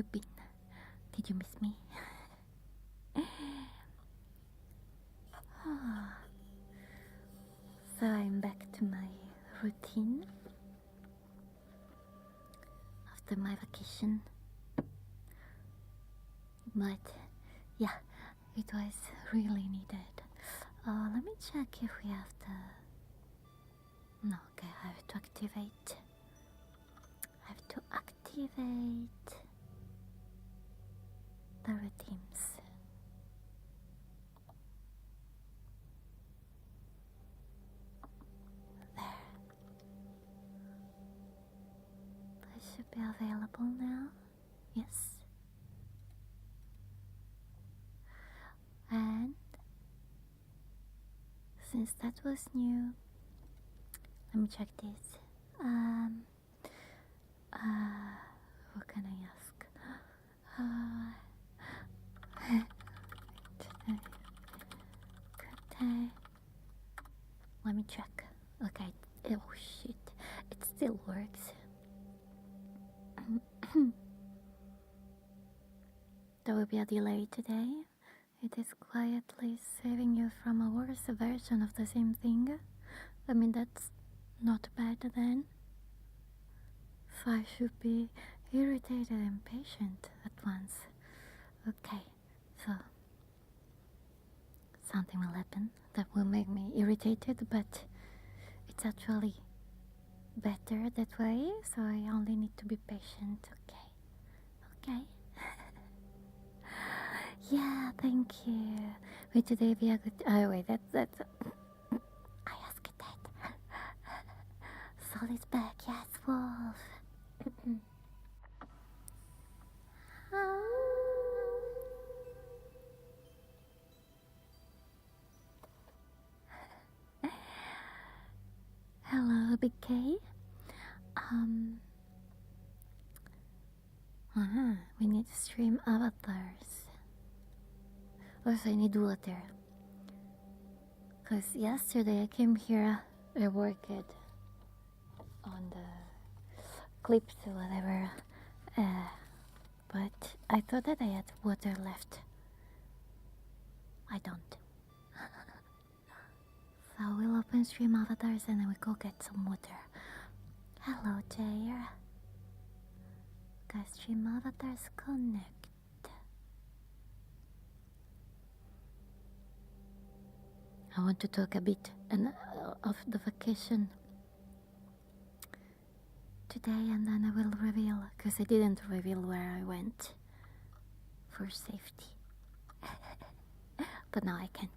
you been? Did you miss me? So I'm back to my routine after my vacation. But yeah, it was really needed. Let me check if we have the... No, okay, I have to activate. The redeems. There. They should be available now. Yes. And since that was new, let me check this. What can I ask? Could I? Let me check. Okay. Oh shit! It still works. There will be a delay today. It is quietly saving you from a worse version of the same thing. I mean, that's not bad then. So I should be irritated and patient at once. Okay, so something will happen that will make me irritated, but it's actually better that way, so I only need to be patient. Okay. Yeah, thank you. Will today be a good... Oh wait, that's... I asked that. Sol is back, yes, Wolf. Hello, Big K. We need to stream avatars. Also, I need water. Because yesterday I came here, I worked on the clips or whatever. But I thought that I had water left. I don't. So we'll open stream avatars and then we go get some water. Hello there. Guys, stream avatars connect. I want to talk a bit of the vacation today, and then I will reveal, because I didn't reveal where I went for safety. But now I can.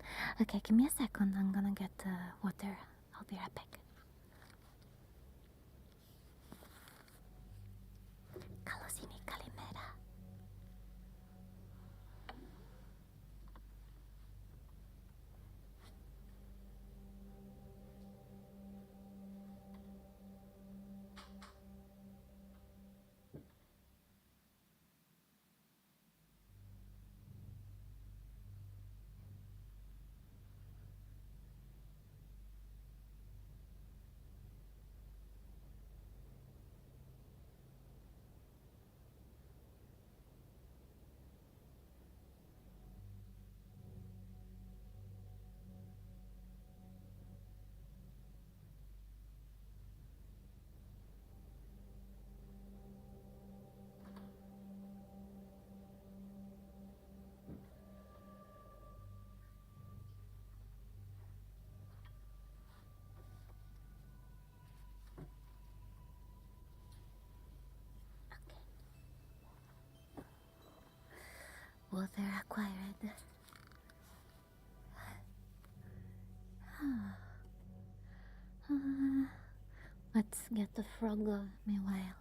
Okay, give me a second. I'm gonna get water. I'll be right back. Kalosini Kalimera. Water acquired. Let's get the frog meanwhile.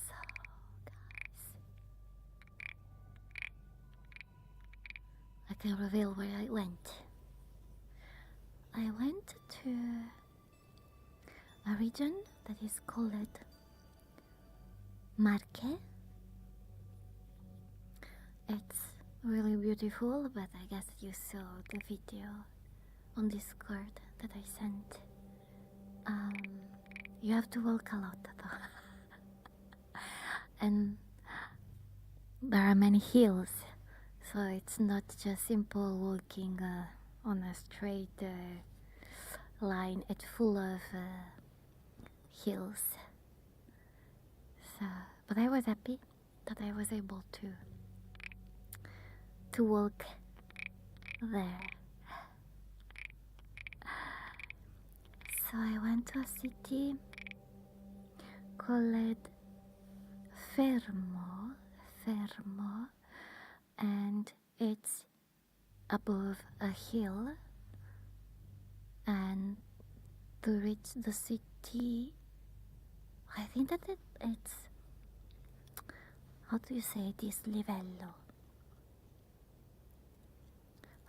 So, guys, I can reveal where I went. I went to a region that is called Marque. It's really beautiful, but I guess you saw the video on Discord that I sent. You have to walk a lot though. And there are many hills, so it's not just simple walking on a straight line. It's full of hills. So, but I was happy that I was able to walk there. So I went to a city called Fermo, and it's above a hill. And to reach the city, I think that it's, how do you say this, livello?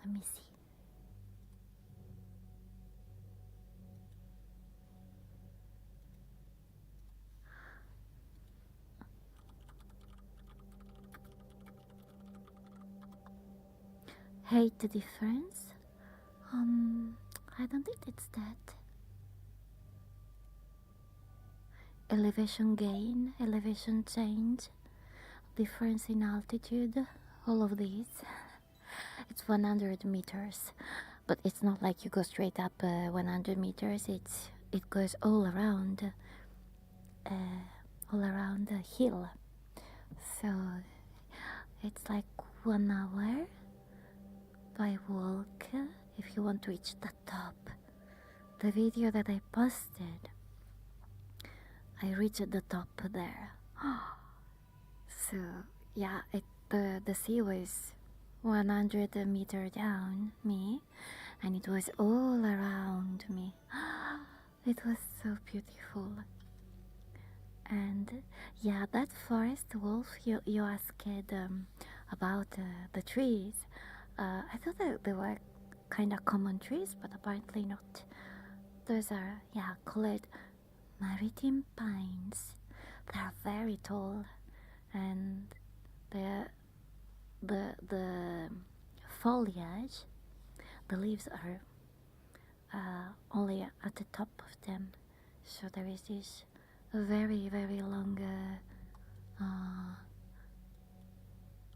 Let me see. Hate the difference? I don't think it's that. Elevation gain, elevation change, difference in altitude, all of these. It's 100 meters, but it's not like you go straight up 100 meters. It goes all around the hill. So it's like 1 hour by walk if you want to reach the top. The video that I posted, I reached the top there. So yeah, the sea was 100 meters down me, and it was all around me. It was so beautiful. And yeah, that forest wolf you asked about the trees. I thought that they were kind of common trees, but apparently not. Those are, yeah, called maritime pines. They are very tall, and the foliage, the leaves are only at the top of them. So there is this very, very long,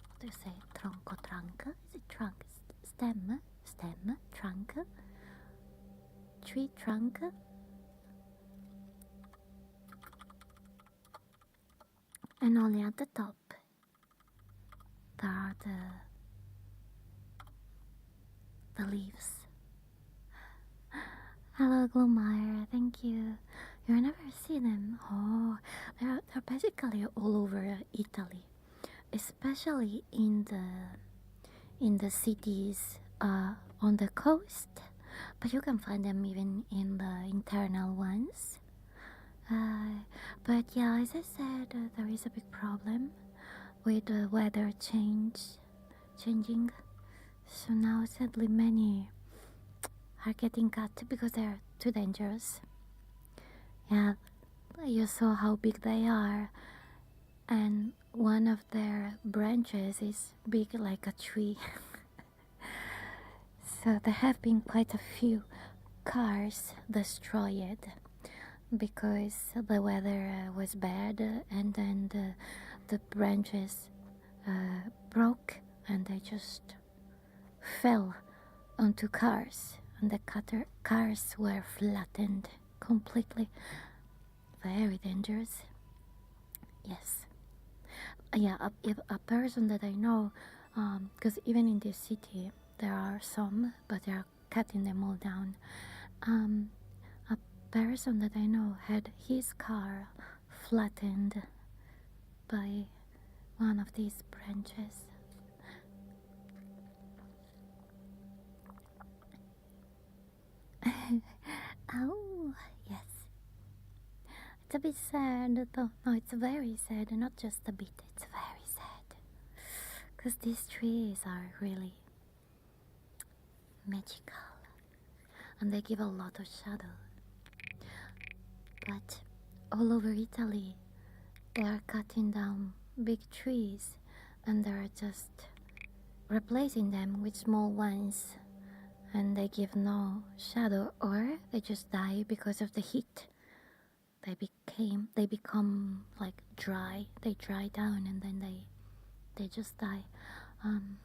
what do you say, tronco, trunk? Is it trunk? Stem, trunk, tree trunk. And only at the top there are the leaves. Hello, Glomire, thank you. You've never seen them? Oh, they're basically all over Italy, especially in the cities on the coast. But you can find them even in the internal ones. But yeah, as I said, there is a big problem with the weather changing. So now sadly many are getting cut because they're too dangerous. Yeah, you saw how big they are, and one of their branches is big like a tree. So there have been quite a few cars destroyed because the weather was bad, and then the branches broke and they just fell onto cars, and the cars were flattened completely. Very dangerous. Yes. Yeah, a person that I know, because even in this city there are some, but they are cutting them all down. A person that I know had his car flattened by one of these branches. Oh, yes. It's a bit sad, though. No, it's very sad, not just a bit, it's very sad. Because these trees are really magical, and they give a lot of shadow. But all over Italy, they are cutting down big trees, and they're just replacing them with small ones. and they give no shadow, or they just die because of the heat. They become like dry. They dry down and then they just die. Um,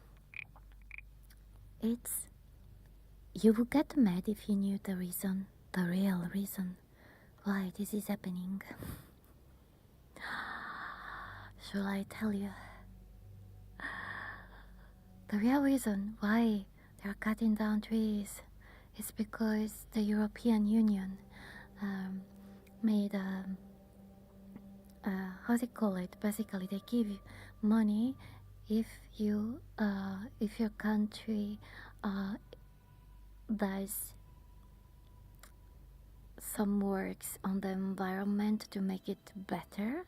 it's You would get mad if you knew the reason, the real reason why this is happening. Shall I tell you? The real reason why they're cutting down trees is because the European Union made how they call it. Basically, they give you money if your country does some works on the environment to make it better.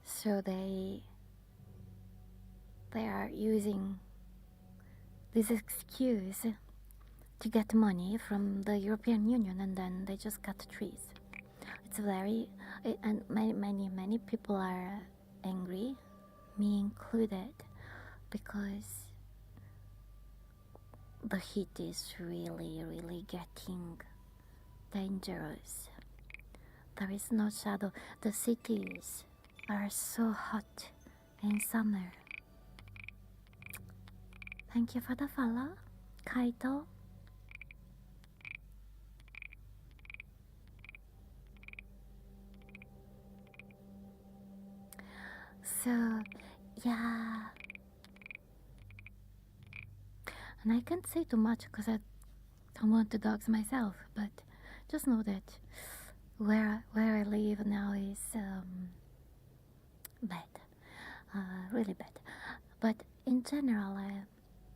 So they are using this excuse to get money from the European Union, and then they just cut trees. It's and many people are angry, me included, because the heat is really getting dangerous. There is no shadow. The cities are so hot in summer. Thank you for the follow, Kaito. So, yeah. And I can't say too much because I don't want the dogs myself, but just know that where I live now is bad, really bad. But in general,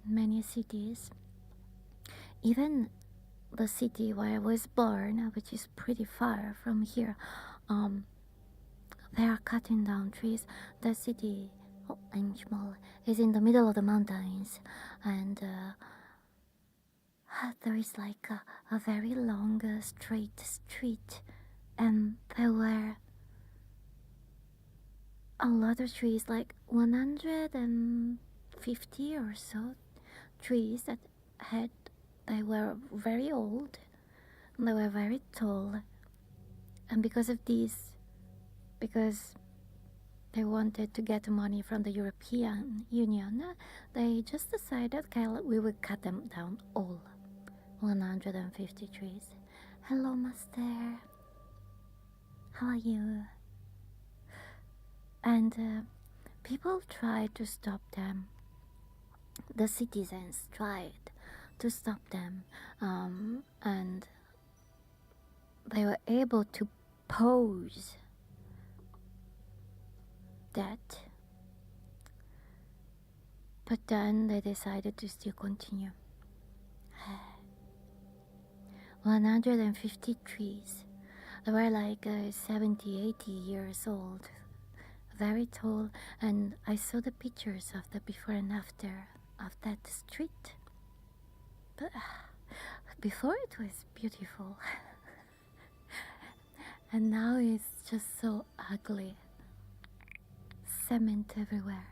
many cities, even the city where I was born, which is pretty far from here, they are cutting down trees. The city, Anjmal, is in the middle of the mountains, and there is like a very long straight street, and there were a lot of trees, like 150 or so trees they were very old, and they were very tall, and because they wanted to get money from the European Union, they just decided, okay, we will cut them down all 150 trees. Hello, Master. How are you? And people tried to stop them. The citizens tried to stop them, and they were able to pose that, but then they decided to still continue. 150 trees. They were like 70, 80 years old, very tall, and I saw the pictures of the before and after of that street. But before it was beautiful, and now it's just so ugly. Cement everywhere.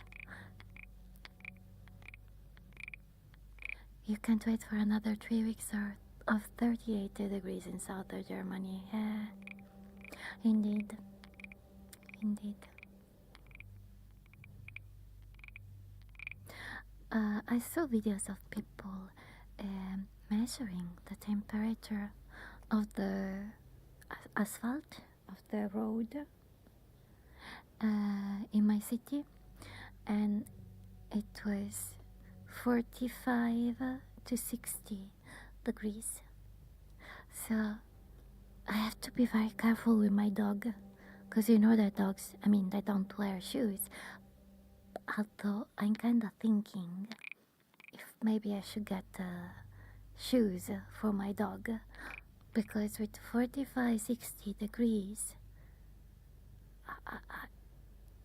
You can't wait for another 3 weeks of 38 degrees in southern Germany. Yeah, indeed. I saw videos of people measuring the temperature of the asphalt of the road in my city, and it was 45 to 60 degrees. So I have to be very careful with my dog, because you know that dogs, they don't wear shoes. Although I'm kind of thinking if maybe I should get shoes for my dog, because with 45, 60 degrees,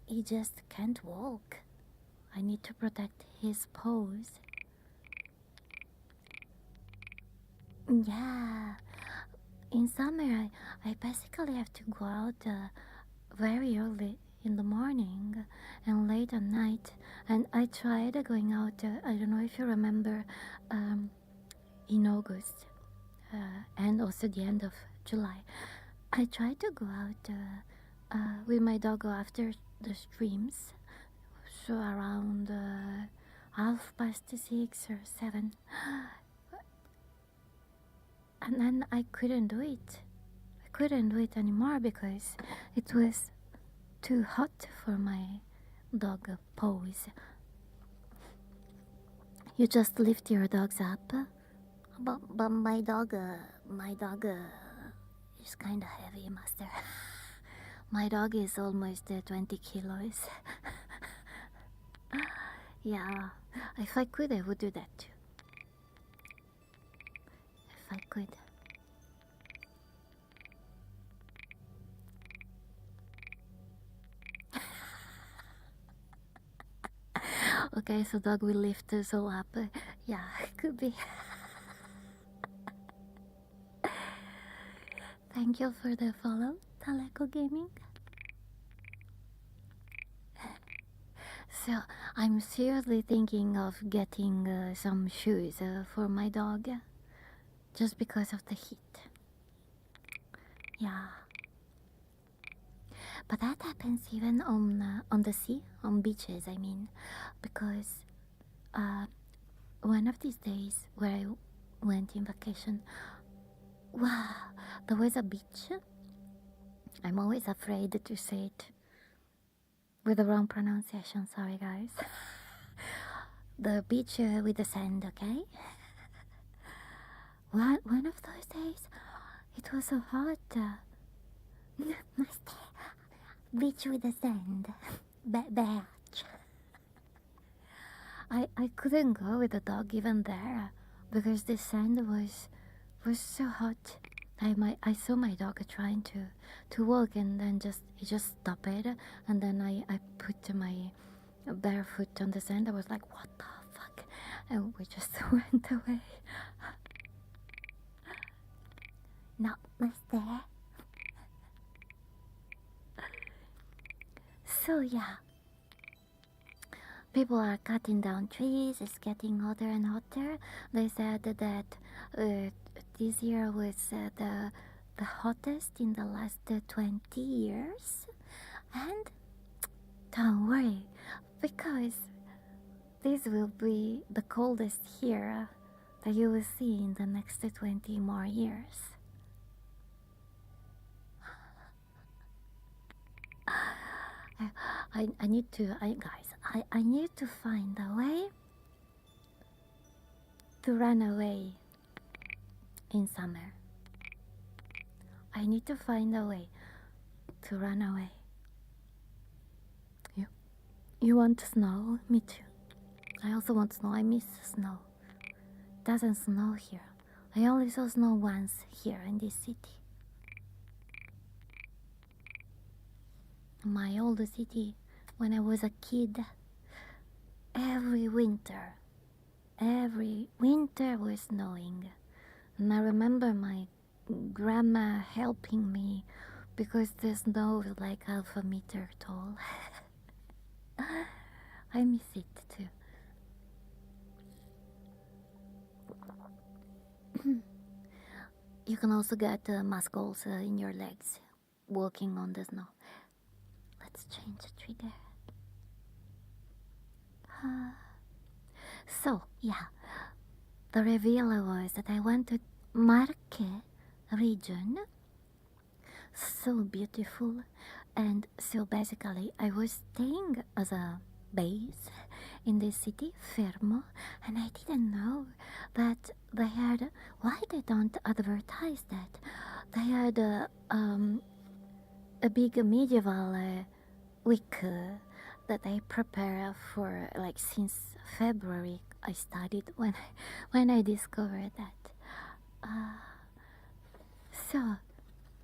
he just can't walk. I need to protect his paws. Yeah, in summer I basically have to go out very early in the morning and late at night. And I tried going out, I don't know if you remember, in August and also the end of July. I tried to go out with my dog after the streams, so around 6:30 or 7, and then I couldn't do it. I couldn't do it anymore because it was too hot for my dog paws. You just lift your dogs up, but my dog is kind of heavy, master. My dog is almost 20 kilos. Yeah, if I could, I would do that too. If I could. Okay, so dog will lift us all up. Yeah, could be. Thank you for the follow, Taleko Gaming. So, I'm seriously thinking of getting some shoes for my dog, just because of the heat. Yeah. But that happens even on the sea, on beaches, I mean, because one of these days where I went in vacation, wow, there was a beach. I'm always afraid to say it with the wrong pronunciation, sorry guys. The beach with the sand, okay? One of those days, it was so hot. Beach with the sand. Beach. I couldn't go with the dog even there because the sand was so hot. I saw my dog trying to walk, and then he just stopped it, and then I put my bare foot on the sand. I was like, what the fuck? And we just went away. No, master. So yeah, people are cutting down trees. It's getting hotter and hotter. They said that this year was the hottest in the last 20 years. And don't worry, because this will be the coldest year that you will see in the next 20 more years. I need to, guys, I need to find a way to run away in summer. I need to find a way to run away. You want snow? Me too. I also want snow. I miss snow. It doesn't snow here. I only saw snow once here in this city. My old city, when I was a kid, every winter was snowing. And I remember my grandma helping me because the snow was like half a meter tall. I miss it too. You can also get muscles in your legs walking on the snow. Let's change the trigger. So, yeah, the reveal was that I went to Marche region. So beautiful. And so basically, I was staying as a base in this city, Fermo, and I didn't know that they had. Why they don't advertise that? They had a big medieval week that I prepare for, like, since February. I studied when I discovered that. So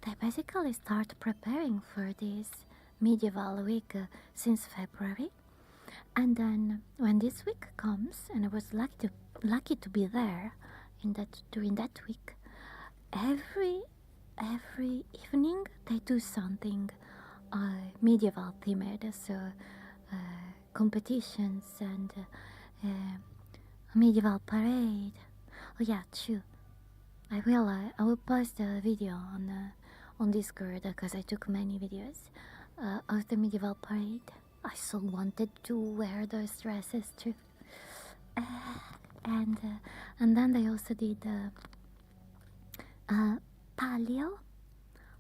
they basically start preparing for this medieval week since February, and then when this week comes, and I was lucky to be there during that week, every evening they do something medieval themed, so competitions and medieval parade. Oh yeah, true. I will post a video on Discord because I took many videos of the medieval parade. I so wanted to wear those dresses too. Uh, and then they also did Palio.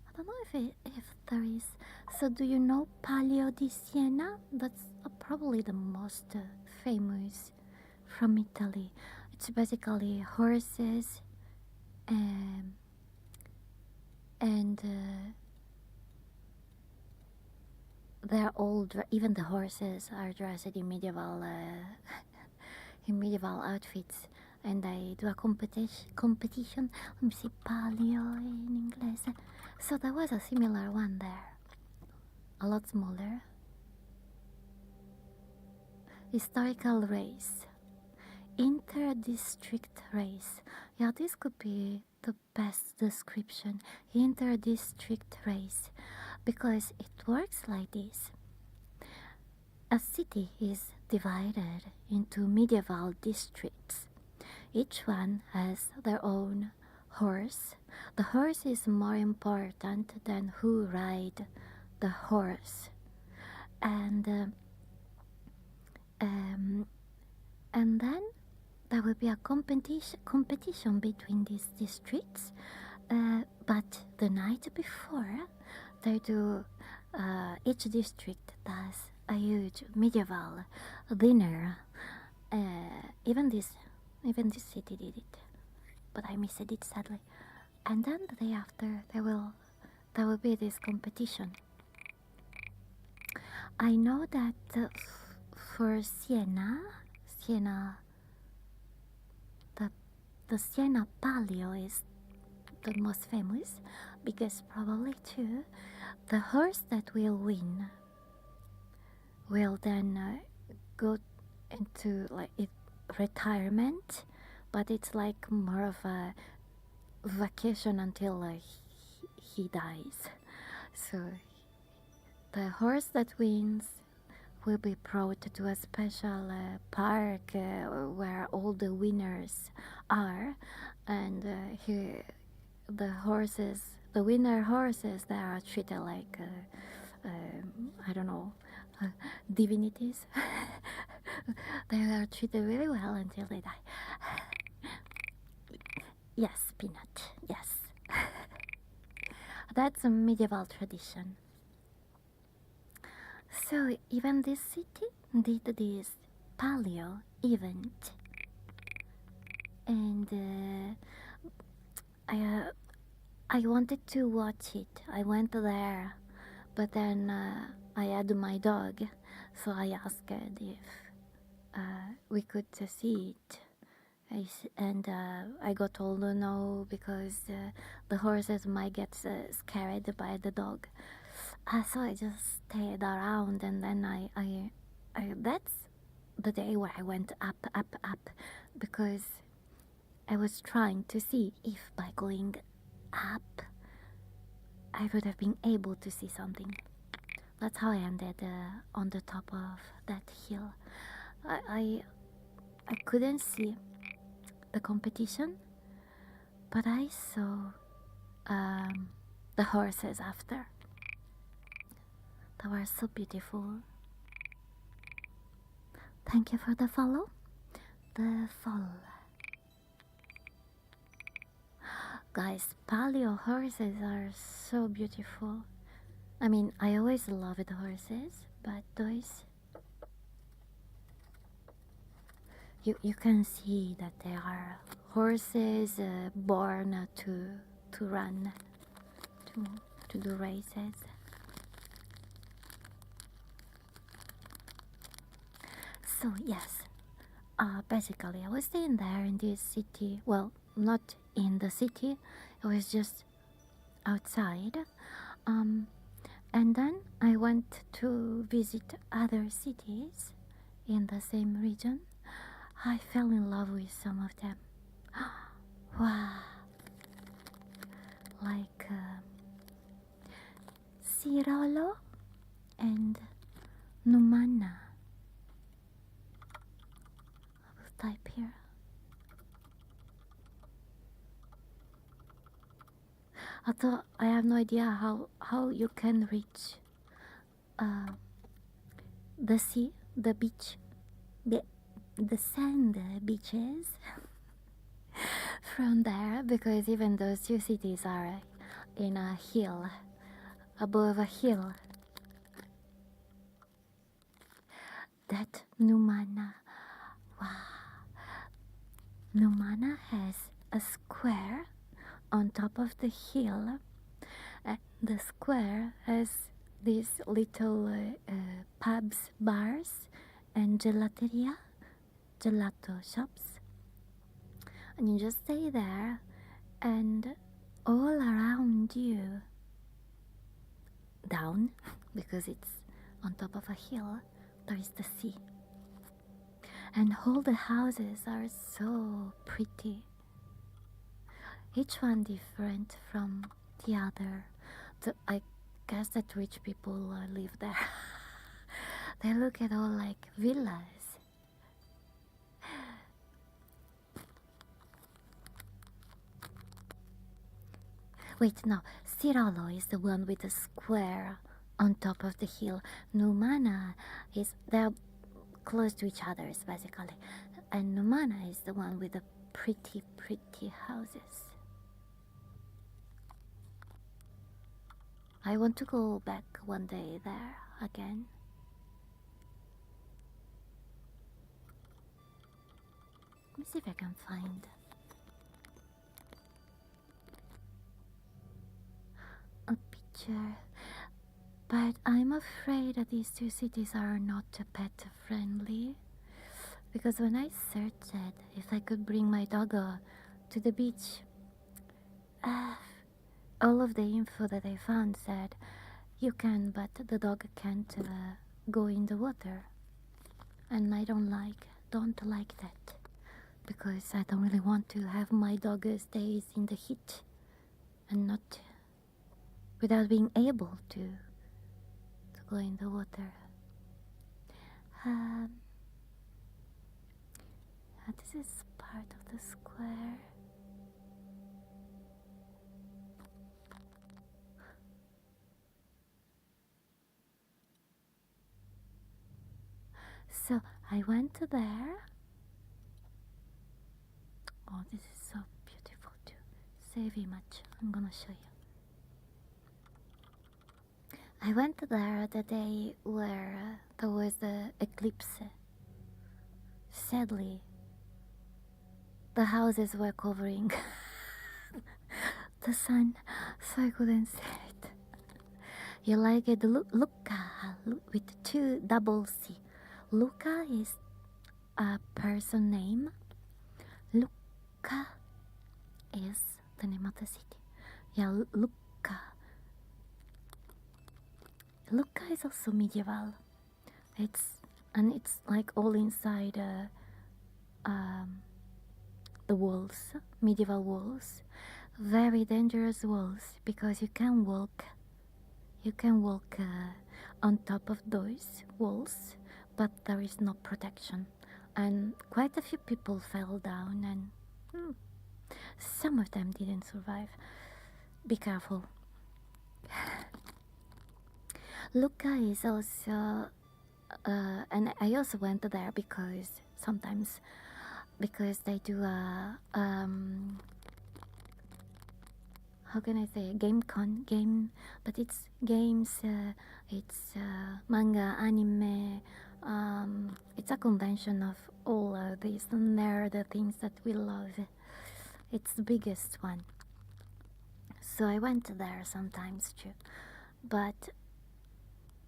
I don't know if there is. So do you know Palio di Siena? That's probably the most famous from Italy. It's basically horses and they're all even the horses are dressed in medieval in medieval outfits, and I do a competition. Let me see, Palio in English. So there was a similar one there, a lot smaller. Historical race, inter-district race. Yeah, this could be the best description. Inter-district race, because it works like this. A city is divided into medieval districts. Each one has their own horse. The horse is more important than who ride the horse. And then there will be a competition between these districts. But the night before, they do. Each district does a huge medieval dinner. Even this city did it, but I missed it sadly. And then the day after, there will be this competition. I know that for Siena, the Siena Palio is the most famous, because probably too, the horse that will win will then go into like retirement, but it's like more of a vacation until he dies. So the horse that wins will be brought to a special park where all the winners are, and the winner horses, they are treated like I don't know, divinities. They are treated very well until they die. Yes, Peanut, yes. That's a medieval tradition. So even this city did this paleo event, and I wanted to watch it. I went there, but then I had my dog, so I asked if we could see it. And I got told no, because the horses might get scared by the dog. So I just stayed around, and then I that's the day where I went up, because I was trying to see if by going up I would have been able to see something. That's how I ended on the top of that hill. I couldn't see the competition, but I saw the horses after. They were so beautiful. Thank you for the follow. The fall. Guys, paleo horses are so beautiful. I mean, I always loved horses, but those, you can see that they are horses born to run, to do races. So yes, basically I was staying there in this city. Well, not in the city, it was just outside. And then I went to visit other cities in the same region. I fell in love with some of them. Wow. Like Cirolo, and Numana. I will type here. Although I have no idea how you can reach the sea, the beach, the sand beaches from there, because even those two cities are in a hill, above a hill. That Numana, wow, Numana has a square on top of the hill, and the square has these little pubs, bars, and gelato shops, and you just stay there, and all around you, down, because it's on top of a hill, there is the sea, and all the houses are so pretty, each one different from the other. I guess that rich people live there. They look at all like villas. Wait, no, Sirolo is the one with the square on top of the hill. Numana is, they're close to each other, basically. And Numana is the one with the pretty, pretty houses. I want to go back one day there again. Let me see if I can find a picture. But I'm afraid that these two cities are not pet friendly. Because when I searched if I could bring my doggo to the beach, all of the info that I found said you can, but the dog can't go in the water. And I don't like that, because I don't really want to have my dog stays in the heat and not without being able to go in the water. This is part of the square. So I went to there. Oh, this is so beautiful too. Save image. I'm gonna show you. I went there the day where there was the eclipse. Sadly, the houses were covering the sun, so I couldn't see it. You like it? Luca with two double C. Luca is a person name. Lucca is the name of the city. Yeah, Lucca. Lucca is also medieval. It's like all inside the walls, medieval walls, very dangerous walls, because you can walk on top of those walls, but there is no protection, and quite a few people fell down, and some of them didn't survive. Be careful. Lucca is also and I also went there because sometimes they do a how can I say, game, but it's games, it's manga, anime, it's a convention of all these nerd things that we love. It's the biggest one, so I went there sometimes too, but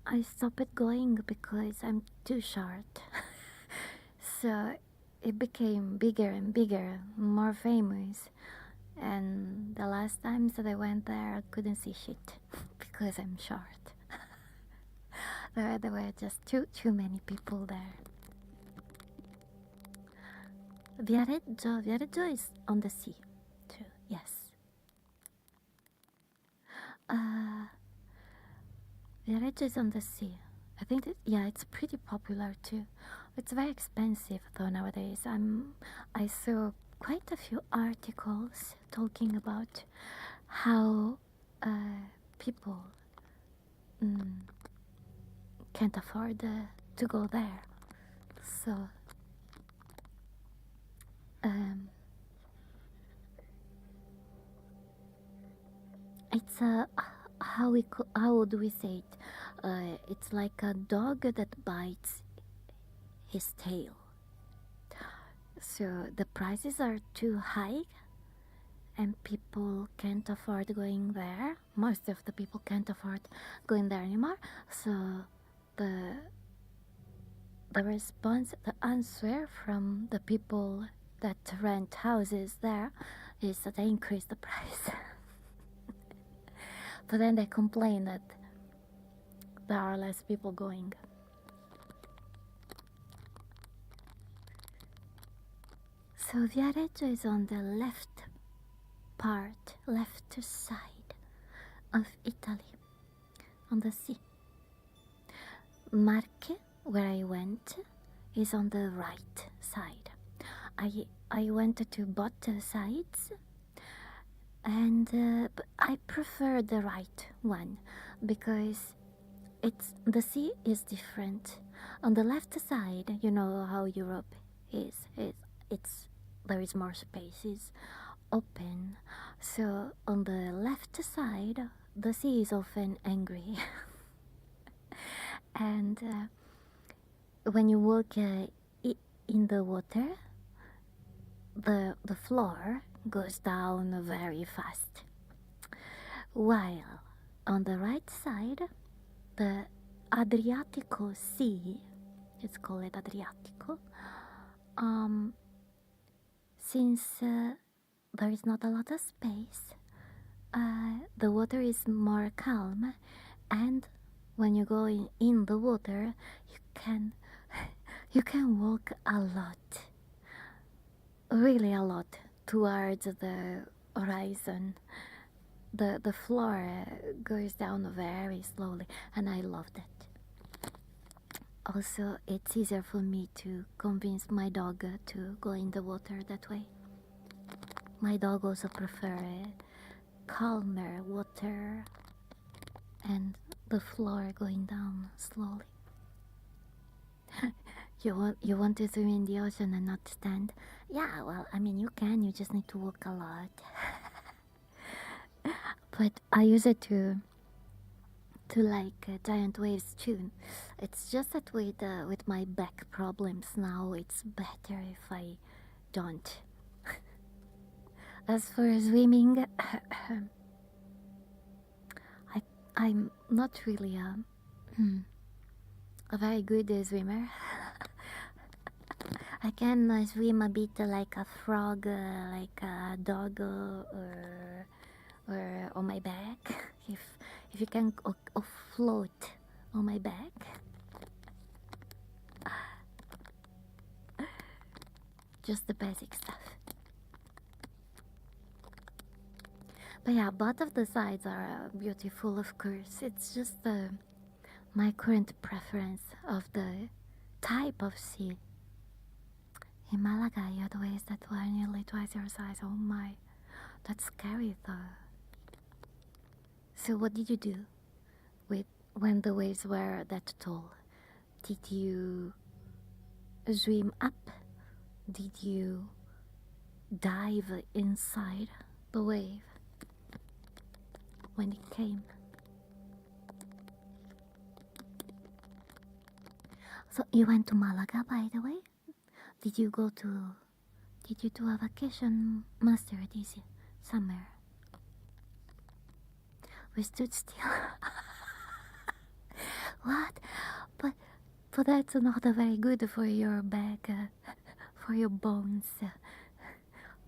I stopped going because I'm too short. So it became bigger and bigger, more famous, and the last times that I went there I couldn't see shit because I'm short. There were just too many people there. Viareggio is on the sea too, yes. Viareggio is on the sea. I think that, yeah, it's pretty popular too. It's very expensive though nowadays. I saw quite a few articles talking about how people mm, can't afford to go there. So um, it's a how do we say it? It's like a dog that bites his tail. So the prices are too high, and people can't afford going there. Most of the people can't afford going there anymore. So the response, the answer from the people that rent houses there is that they increase the price. But then they complain that there are less people going. So Viareggio is on the left side of Italy, on the sea. Marche, where I went, is on the right side. I went to both sides, and I prefer the right one because the sea is different. On the left side, you know how Europe is. There is more spaces open. So on the left side, the sea is often angry, and when you walk in the water, the floor goes down very fast. While on the right side, the Adriatico Sea, it's called Adriatico, since there is not a lot of space, the water is more calm, and when you go in the water, you can walk a lot, really a lot, towards the horizon. The floor goes down very slowly, and I loved it. Also, it's easier for me to convince my dog to go in the water that way. My dog also prefers calmer water and the floor going down slowly. You want to swim in the ocean and not stand? Yeah, well, I mean, you can, you just need to walk a lot. But I use it to like giant waves too. It's just that with my back problems now, it's better if I don't. As for swimming, I'm not really a very good swimmer. I can swim a bit like a frog, like a dog, or on my back. If you can float on my back. Just the basic stuff. But yeah, both of the sides are beautiful, of course. It's just my current preference of the type of sea. In Malaga, you had waves that were nearly twice your size. Oh my, that's scary though. So what did you do when the waves were that tall? Did you swim up? Did you dive inside the wave when it came? So you went to Malaga, by the way? Did you do a vacation, Master, this summer? We stood still. What? But that's not very good for your back, for your bones.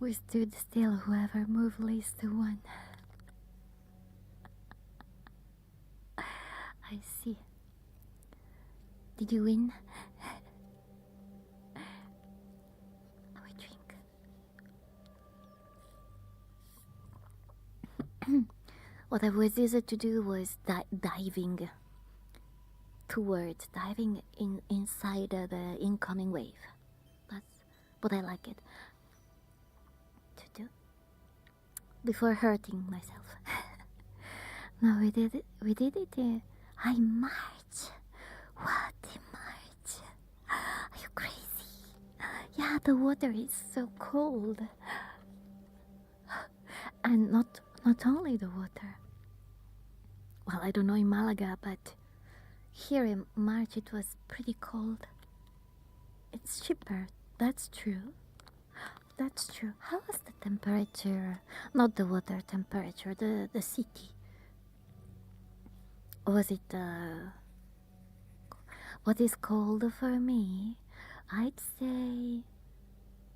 We stood still, whoever moved least to one. I see. Did you win? We drink. What I was easy to do was diving. towards diving inside the incoming wave. That's what I like it to do before hurting myself. No, we did it. We did it. In March. What, in March? Are you crazy? Yeah, the water is so cold, and not only the water. Well, I don't know in Malaga, but here in March it was pretty cold. It's cheaper. That's true. That's true. How was the temperature? Not the water temperature, the city. Was it what is cold for me? I'd say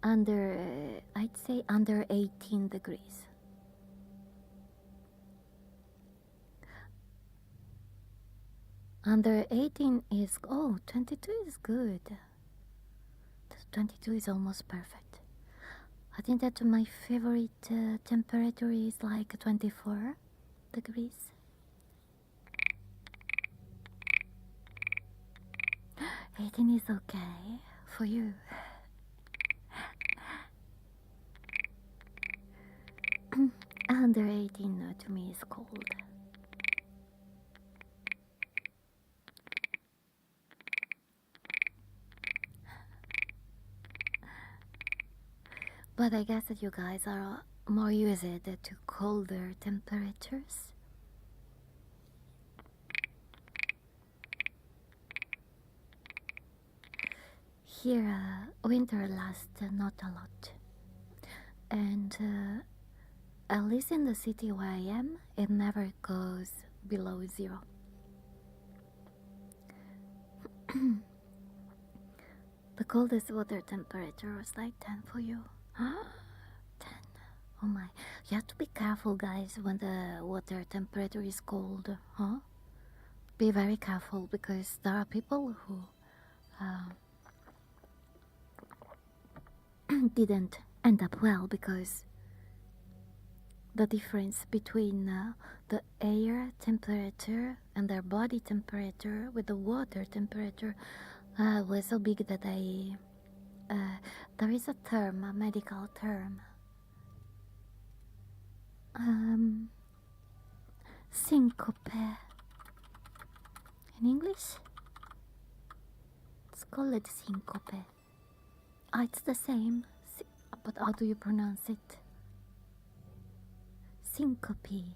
under 18 degrees. Under 18 is 22 is good. 22 is almost perfect. I think that my favorite temperature is like 24 degrees. 18 is okay for you. Under 18 to me is cold. But I guess that you guys are more used to colder temperatures. Here, winter lasts not a lot. And at least in the city where I am, it never goes below 0. The coldest water temperature was like 10 for you. 10. Oh my. You have to be careful, guys, when the water temperature is cold, huh? Be very careful, because there are people who didn't end up well, because the difference between the air temperature and their body temperature with the water temperature was so big that there is a term, a medical term, syncope. In English, it's called syncope. It's the same, but how do you pronounce it? Syncope.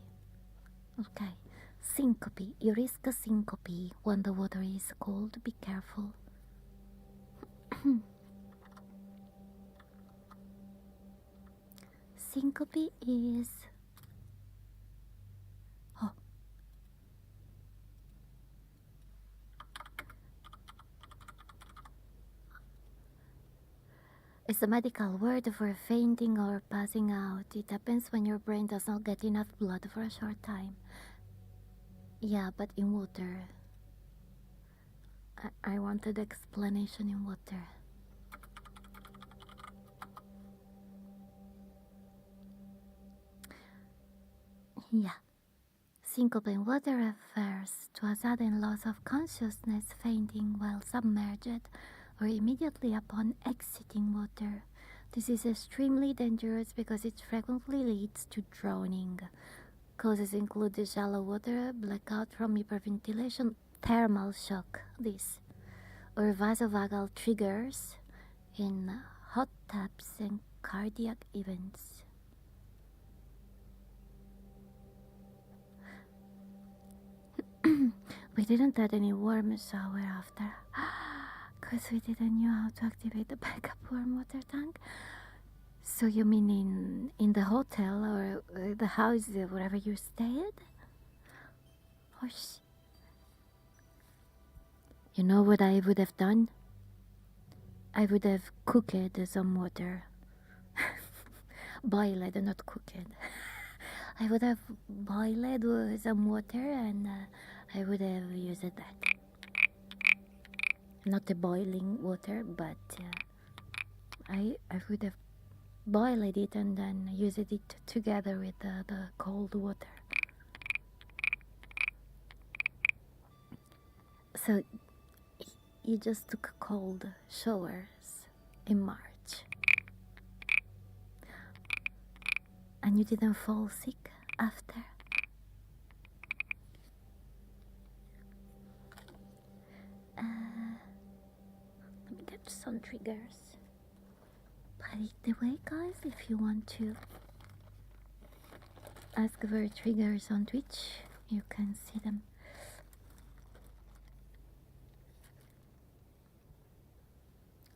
Okay, syncope. You risk a syncope when the water is cold. Be careful. Syncope is... Oh. It's a medical word for fainting or passing out. It happens when your brain does not get enough blood for a short time. Yeah, but in water. I wanted explanation in water. Yeah. Syncope in water refers to a sudden loss of consciousness, fainting while submerged, or immediately upon exiting water. This is extremely dangerous because it frequently leads to drowning. Causes include the shallow water, blackout from hyperventilation, thermal shock, or vasovagal triggers in hot tubs and cardiac events. We didn't add any warm shower after, because we didn't know how to activate the backup warm water tank. So you mean in the hotel or the house, wherever you stayed? You know what I would have done? I would have cooked some water. Boiled, not cooked. I would have boiled some water and I would have used that. Not the boiling water, but I would have boiled it and then used it together with the cold water. So you just took cold showers in March and you didn't fall sick after? Let me get some triggers. By the way, guys, if you want to ask for triggers on Twitch, you can see them.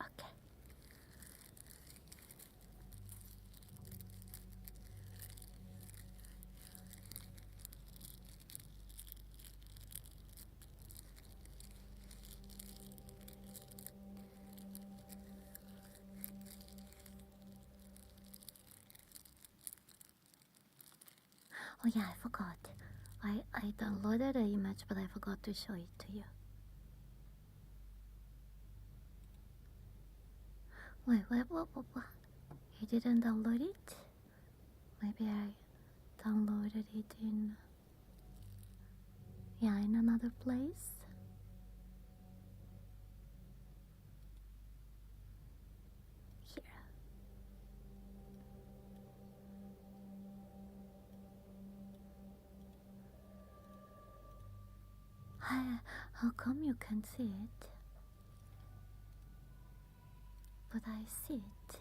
Okay. Oh yeah, I forgot. I downloaded the image, but I forgot to show it to you. Wait, what? You didn't download it? Maybe I downloaded it in... yeah, in another place? Here. How come you can't see it? But I see it.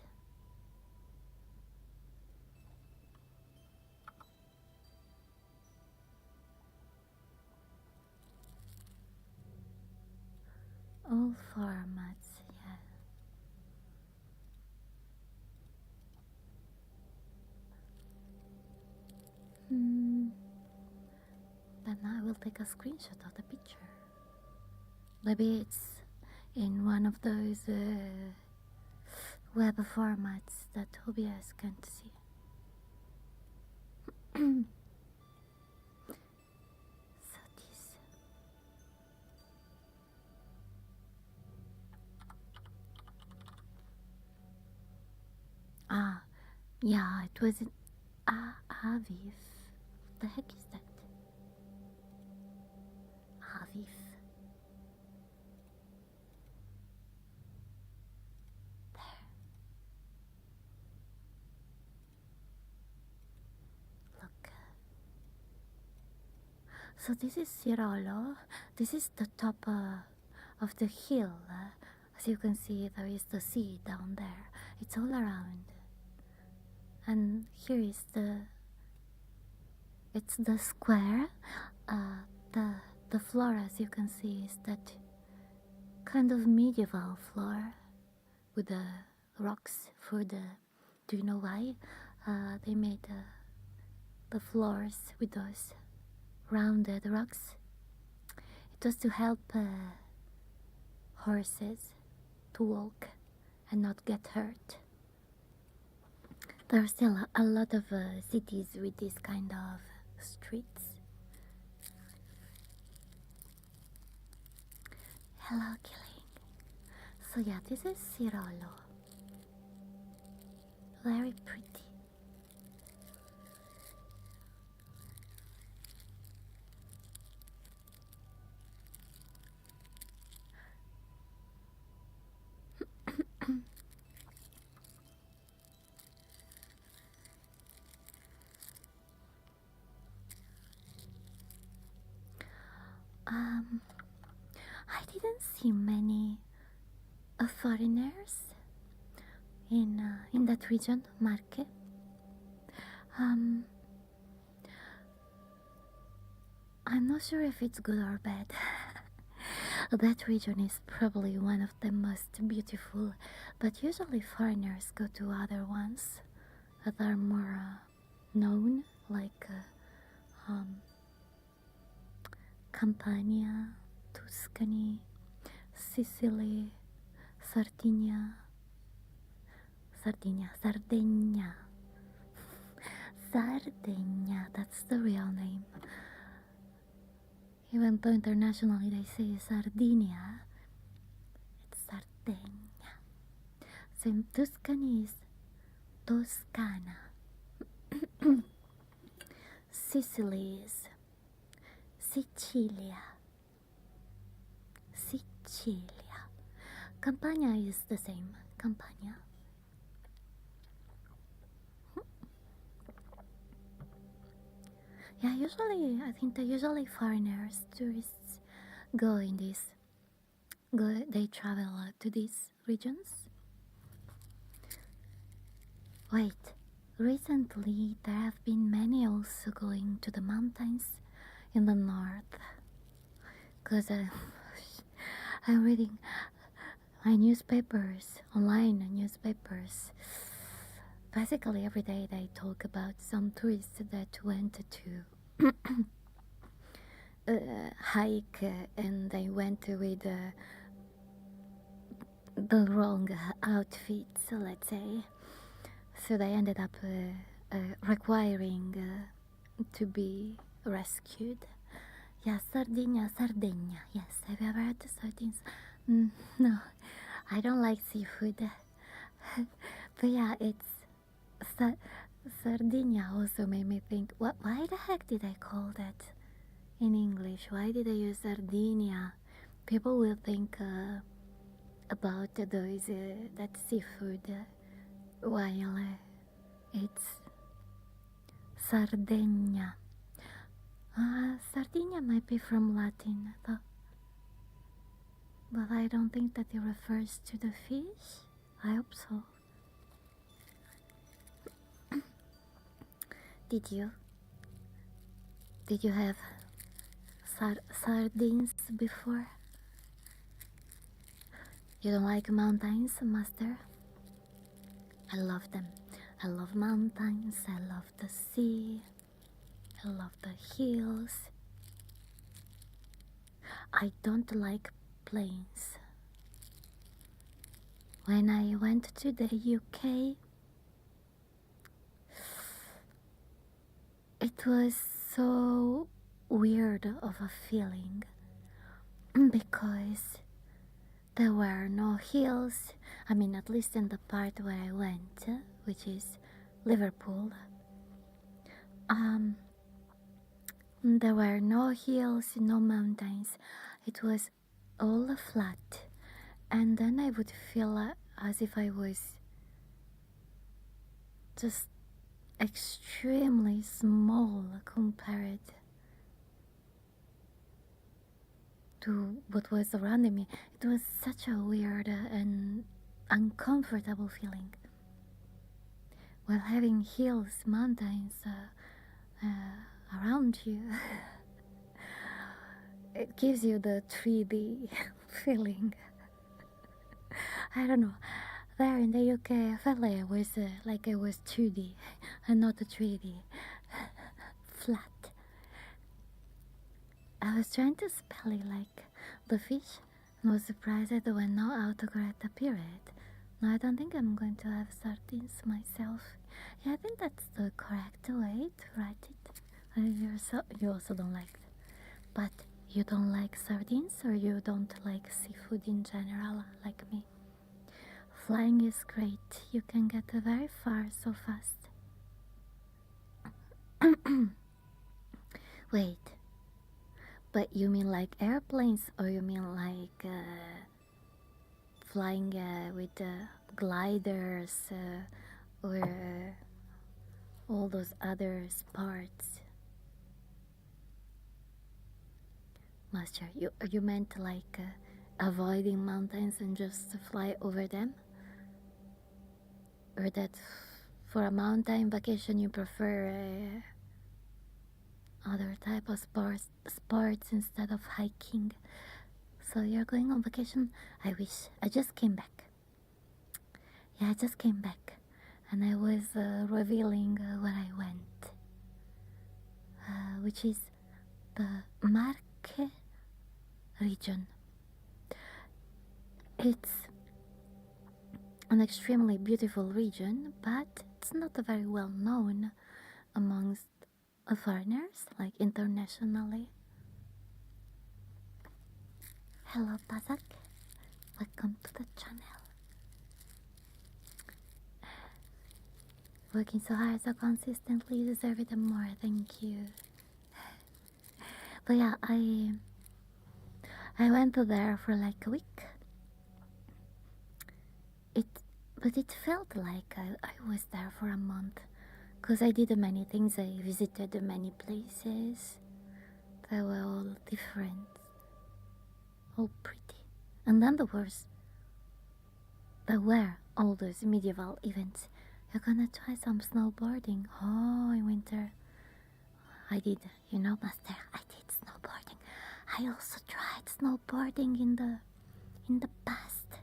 All formats, yeah. Then I will take a screenshot of the picture. Maybe it's in one of those web formats that OBS can't see. So this... yeah, it was in Aviv. The heck is that? Aviv. There. Look. So this is Sirolo. This is the top of the hill. As you can see, there is the sea down there. It's all around. And here is it's the square. The floor, as you can see, is that kind of medieval floor with the rocks for the... do you know why? They made the floors with those rounded rocks. It was to help horses to walk and not get hurt. There are still a lot of cities with this kind of streets. Hello, Killing. So yeah, this is Sirolo. Very pretty. I didn't see many foreigners in that region, Marche. I'm not sure if it's good or bad. That region is probably one of the most beautiful, but usually foreigners go to other ones that are more known, like Campania, Tuscany, Sicily, Sardinia, Sardinia, that's the real name. Even though internationally they say Sardinia, it's Sardegna. So in Tuscany is Toscana. Sicily is Sicilia. Sicilia. Campania is the same. Campania. Yeah, usually I think that usually foreigners, tourists go in this. They travel to these regions. Wait, recently there have been many also going to the mountains in the north. Cause I'm reading my newspapers, online newspapers. Basically every day they talk about some tourists that went to hike and they went with the wrong outfits, let's say. So they ended up requiring to be rescued. Yeah, Sardinia, Sardinia. Yes, have you ever had the sardines? No, I don't like seafood. But yeah, it's Sardinia also made me think, why the heck did I call that in English? Why did I use Sardinia? People will think about those that seafood while it's Sardinia. Sardinia might be from Latin, though. But I don't think that it refers to the fish. I hope so. Did you? Did you have sardines before? You don't like mountains, master? I love them. I love mountains, I love the sea, I love the hills. I don't like planes. When I went to the UK, it was so weird of a feeling because there were no hills. I mean, at least in the part where I went, which is Liverpool. There were no hills, no mountains. It was all flat. And then I would feel as if I was just extremely small compared to what was around me. It was such a weird and uncomfortable feeling. While having hills, mountains around you, it gives you the 3D feeling. I don't know. There in the UK, I felt like I was 2D and not a 3D. Flat. I was trying to spell it like the fish and was surprised that there were no autocorrect appeared. No, I don't think I'm going to have sardines myself. Yeah, I think that's the correct way to write it. You also don't like it. But you don't like sardines or you don't like seafood in general like me? Flying is great. You can get very far so fast. Wait. But you mean like airplanes or you mean like flying with gliders or all those other sports? Master, you meant like avoiding mountains and just fly over them? Or that for a mountain vacation you prefer other type of sports instead of hiking? So you're going on vacation? I wish. I just came back. Yeah, I just came back. And I was revealing where I went. Which is the Marche region. It's an extremely beautiful region, but it's not very well known amongst foreigners, like internationally. Hello, Tazak. Welcome to the channel. Working so hard, so consistently, you deserve it and more. Thank you. But yeah, I went there for like a week. It, but it felt like I was there for a month, because I did many things. I visited many places. They were all different, all pretty. And then there were all those medieval events. You're gonna try some snowboarding. Oh, in winter. I did, master. I did snowboarding. I also tried snowboarding in the past.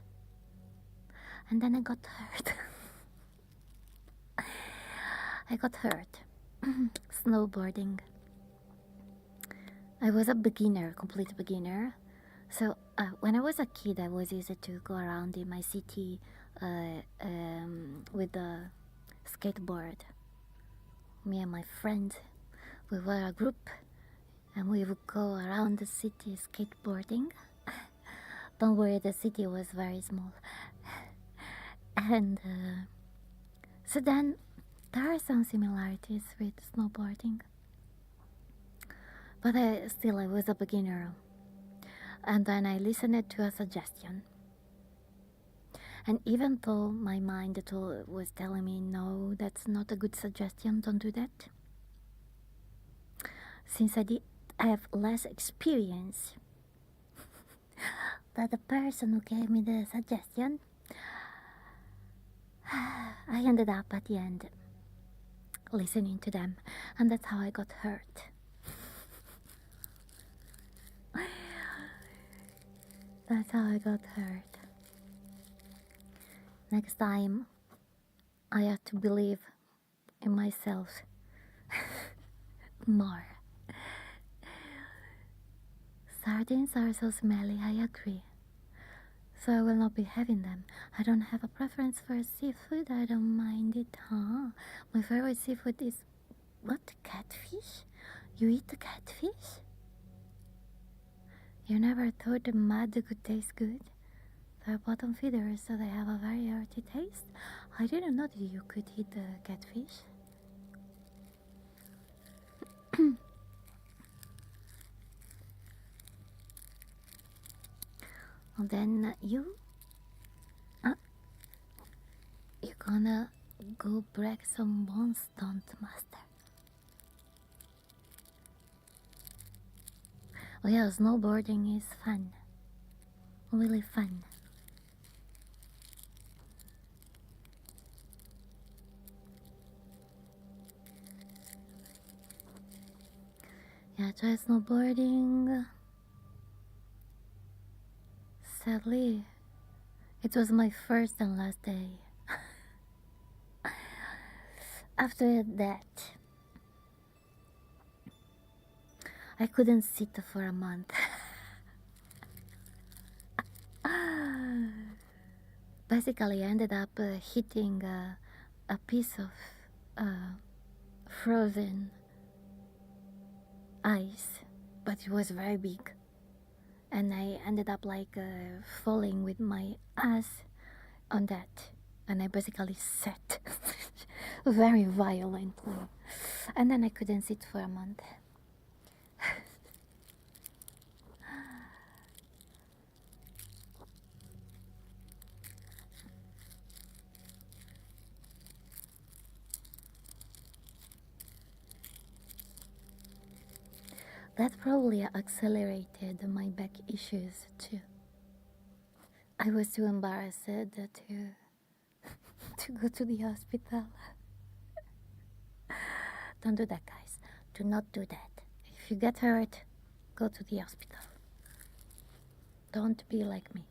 And then I got hurt. I got hurt. Snowboarding. I was a beginner, complete beginner. So when I was a kid, I was easy to go around in my city with a skateboard. Me and my friends, we were a group, and we would go around the city skateboarding. Don't worry, the city was very small. And so then there are some similarities with snowboarding. But I was a beginner. And then I listened to a suggestion. And even though my mind was telling me, no, that's not a good suggestion, don't do that. Since I have less experience than the person who gave me the suggestion, I ended up at the end listening to them. And that's how I got hurt. That's how I got hurt. Next time, I have to believe in myself more. Sardines are so smelly, I agree. So I will not be having them. I don't have a preference for seafood, I don't mind it, huh? My favorite seafood is... what? Catfish? You eat the catfish? You never thought the mud could taste good? They're bottom feeders, so they have a very earthy taste. I didn't know that you could eat the catfish. And then you're gonna go break some bones, don't, master? Oh yeah, snowboarding is fun. Really fun. Yeah, try snowboarding. Sadly, it was my first and last day. After that, I couldn't sit for a month. Basically, I ended up hitting a piece of frozen ice, but it was very big. And I ended up like falling with my ass on that. And I basically sat very violently. And then I couldn't sit for a month. That probably accelerated my back issues too. I was too embarrassed to go to the hospital. Don't do that, guys. Do not do that. If you get hurt, go to the hospital. Don't be like me.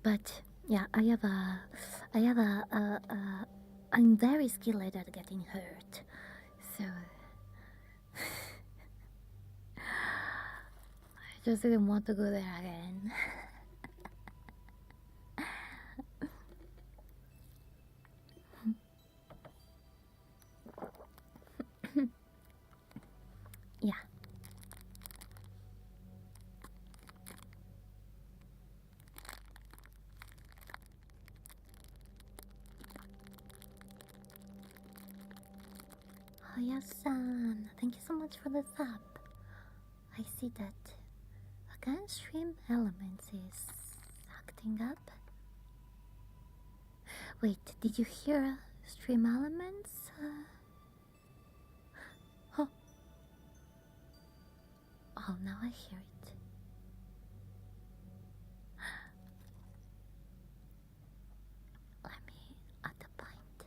But yeah, I'm very skilled at getting hurt, so I just didn't want to go there again. Yeah. Hoya-san, thank you so much for the sub. I see that again Stream Elements is acting up. Wait, did you hear Stream Elements? Oh. Oh, now I hear it. Let me add a pint.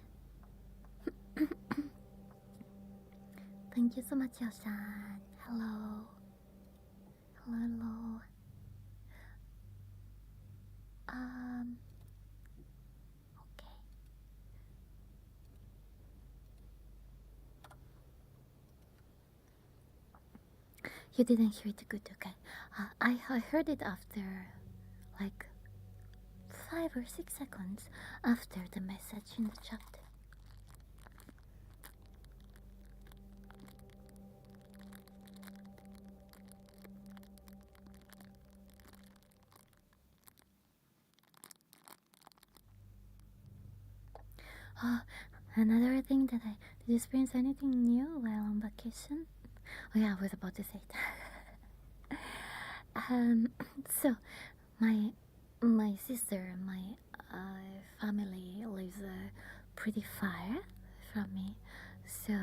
Thank you so much, Yoshan. Hello. Hello, hello. Okay. You didn't hear it good, okay? I heard it after, like, 5 or 6 seconds after the message in the chat. Another thing that did you experience anything new while on vacation? Oh yeah, I was about to say it. So my sister, my family lives pretty far from me, so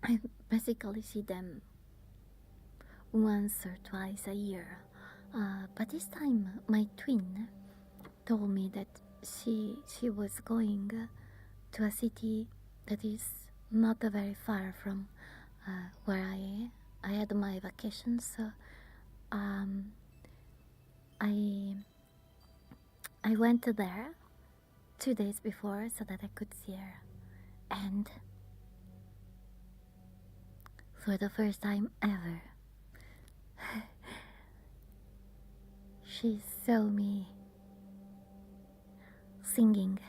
I basically see them once or twice a year. But this time, my twin told me that she was going to a city that is not very far from where I had my vacation. So I went there 2 days before so that I could see her, and for the first time ever, she saw me singing.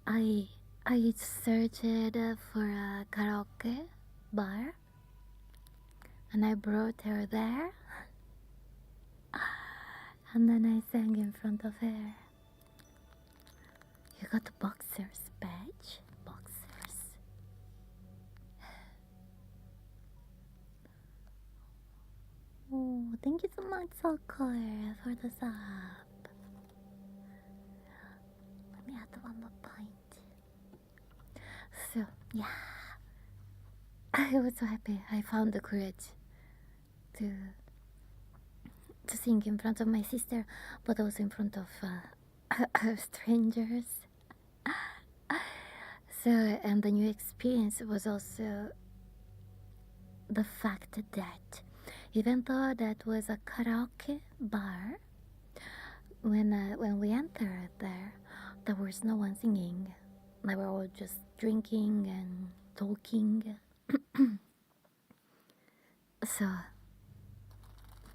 I searched for a karaoke bar and I brought her there, and then I sang in front of her. You got boxers badge? Boxers. Oh, thank you so much, Sokor, for the sub. Let me add one more pint. So, yeah. I was so happy I found the courage to sing in front of my sister, but also in front of strangers. So, and the new experience was also the fact that even though that was a karaoke bar, when we entered there was no one singing. They were all just drinking and talking. So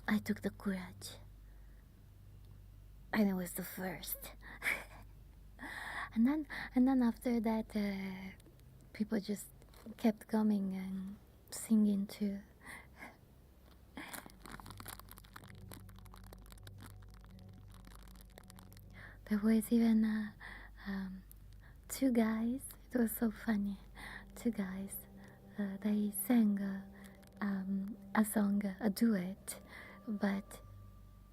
I took the courage, and it was the first. and then after that, people just kept coming and singing too. There was even two guys. It was so funny. Two guys. They sang a song, a duet, but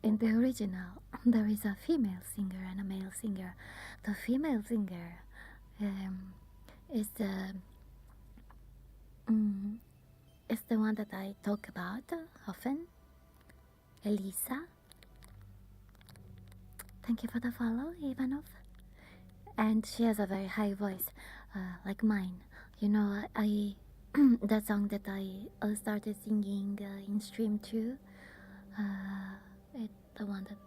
in the original there is a female singer and a male singer. The female singer is the one that I talk about often, Elisa. Thank you for the follow, Ivanov. And she has a very high voice, like mine. You know, I that song that I started singing in stream too. It's the one that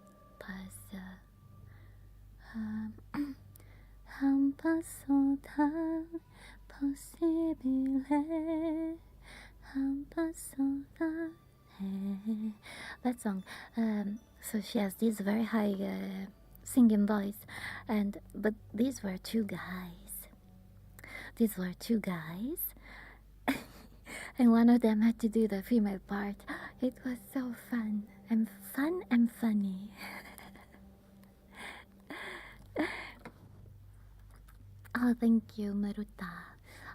was un paso tan posible, un paso tan. That song. So she has this very high singing voice, but these were two guys. These were two guys, and one of them had to do the female part. It was so fun and funny. you, Maruta.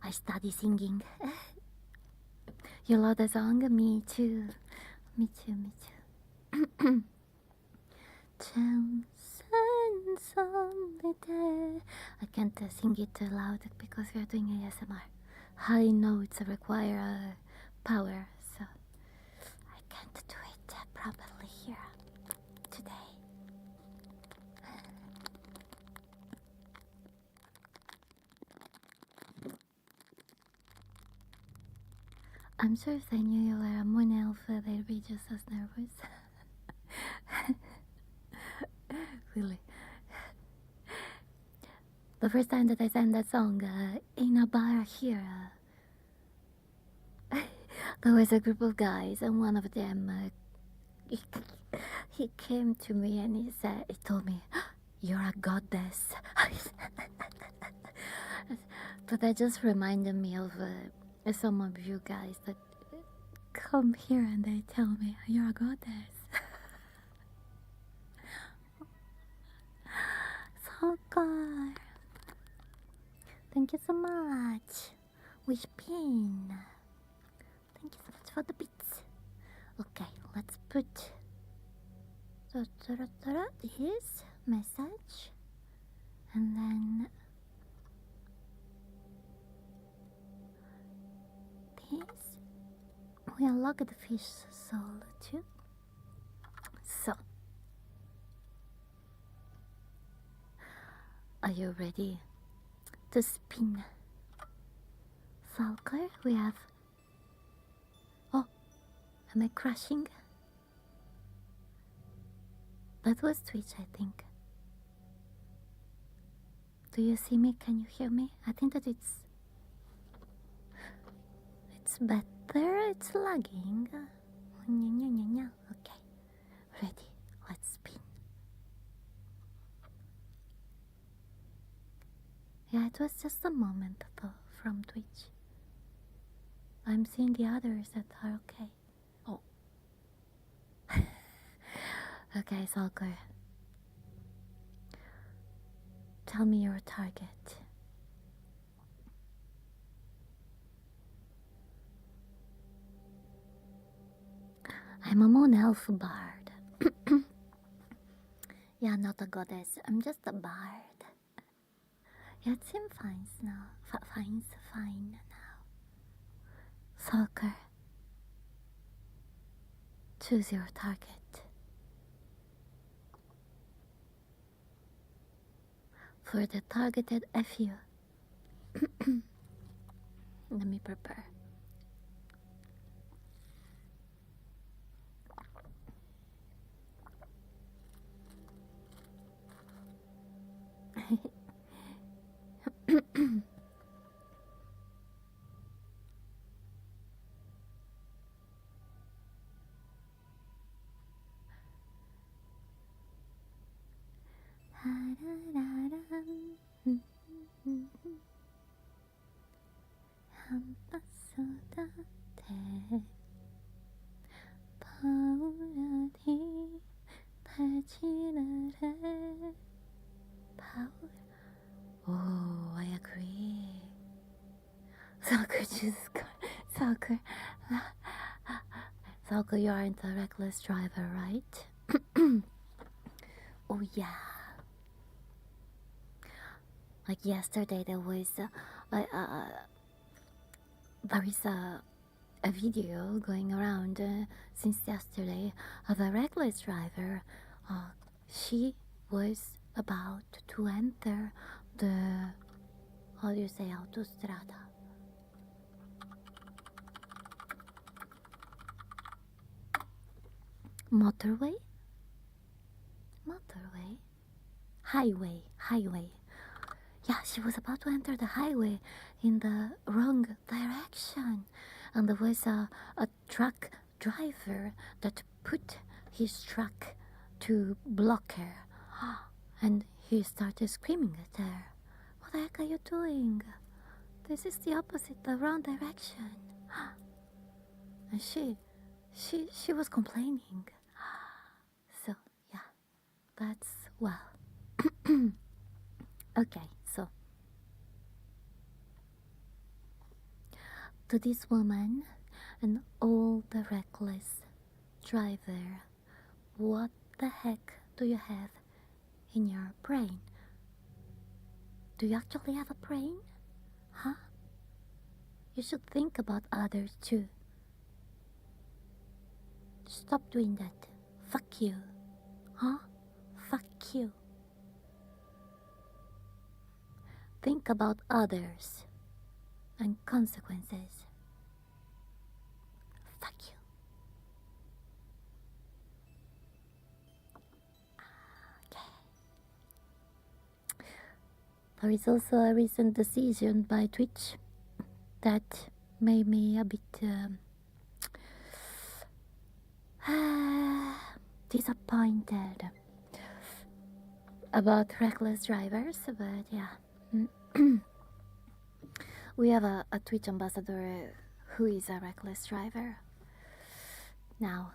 I study singing. You love the song? Me too. Me too, me too. I can't sing it too loud because we are doing ASMR. High notes require power, so I can't do it properly here today. I'm sure if they knew you were a moon elf, they'd be just as nervous. Really. The first time that I sang that song in a bar here, there was a group of guys, and one of them, he came to me and he told me, "You're a goddess." But that just reminded me of some of you guys that come here and they tell me, "You're a goddess." So good. Thank you so much. Wish pin. Thank you so much for the bits. Okay, let's put this message, and then this. We unlock the fish soul too. So, are you ready to spin? Falcor, we have. Oh, am I crashing? That was Twitch, I think. Do you see me? Can you hear me? I think that it's better. It's lagging. Okay, ready. Let's spin. Yeah, it was just a moment though from Twitch. I'm seeing the others that are okay. Oh. Okay, Salker. Tell me your target. I'm a moon elf bard. Yeah, not a goddess. I'm just a bard. Yeah, it seems fine now. Fine now. Salker. Choose your target. For the targeted FU. Let me prepare. Oh, I agree. Soccer chooses soccer. Soccer, you aren't a reckless driver, right? Oh yeah. Like yesterday, there is a video going around since yesterday of a reckless driver. She was about to enter the, how do you say, autostrada? Motorway? Highway. Yeah, she was about to enter the highway in the wrong direction. And there was a truck driver that put his truck to block her. And he started screaming at her. "What the heck are you doing? This is the opposite, the wrong direction." And she was complaining. So, yeah, that's, well. Okay, so To this woman and all the reckless driver, what the heck do you have in your brain? Do you actually have a brain? Huh? You should think about others too. Stop doing that. Fuck you. Huh? Fuck you. Think about others and consequences. Fuck you. Okay. There is also a recent decision by Twitch that made me a bit disappointed about reckless drivers, but yeah. We have a Twitch ambassador who is a reckless driver. Now,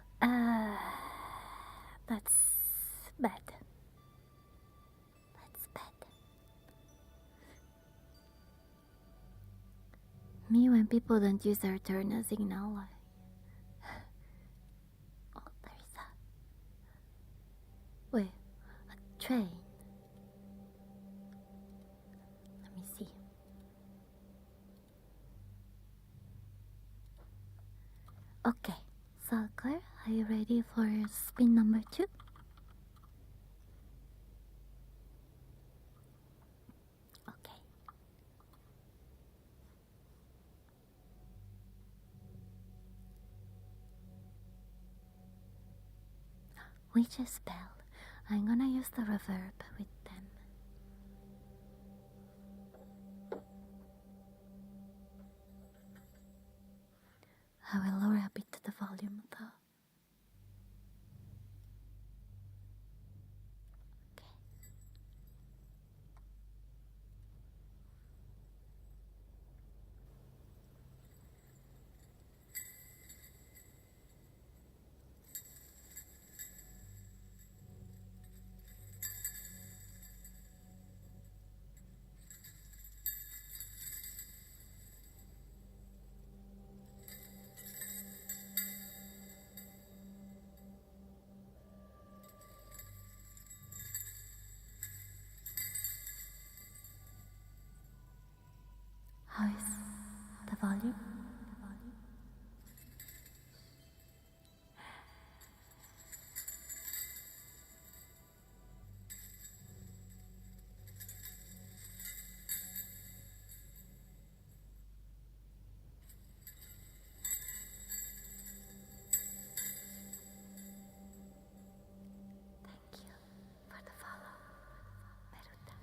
that's bad. That's bad. Me, when people don't use their turn signal, oh, there's a... Wait, a train. Let me see. Okay, Salker, are you ready for spin number 2? Okay. Witch's spell. I'm gonna use the reverb with them. I will lower a bit the volume though. Okay. How is the volume? Thank you for the follow, Meruta.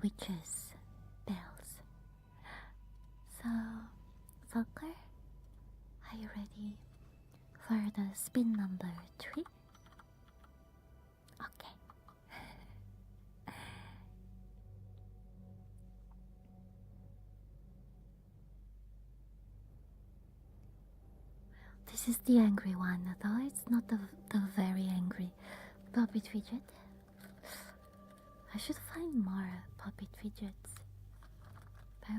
witches' bells. So, Soccer, are you ready for the spin number 3? Okay. This is the angry one, though it's not the very angry puppet fidget. I should find more puppet fidgets. I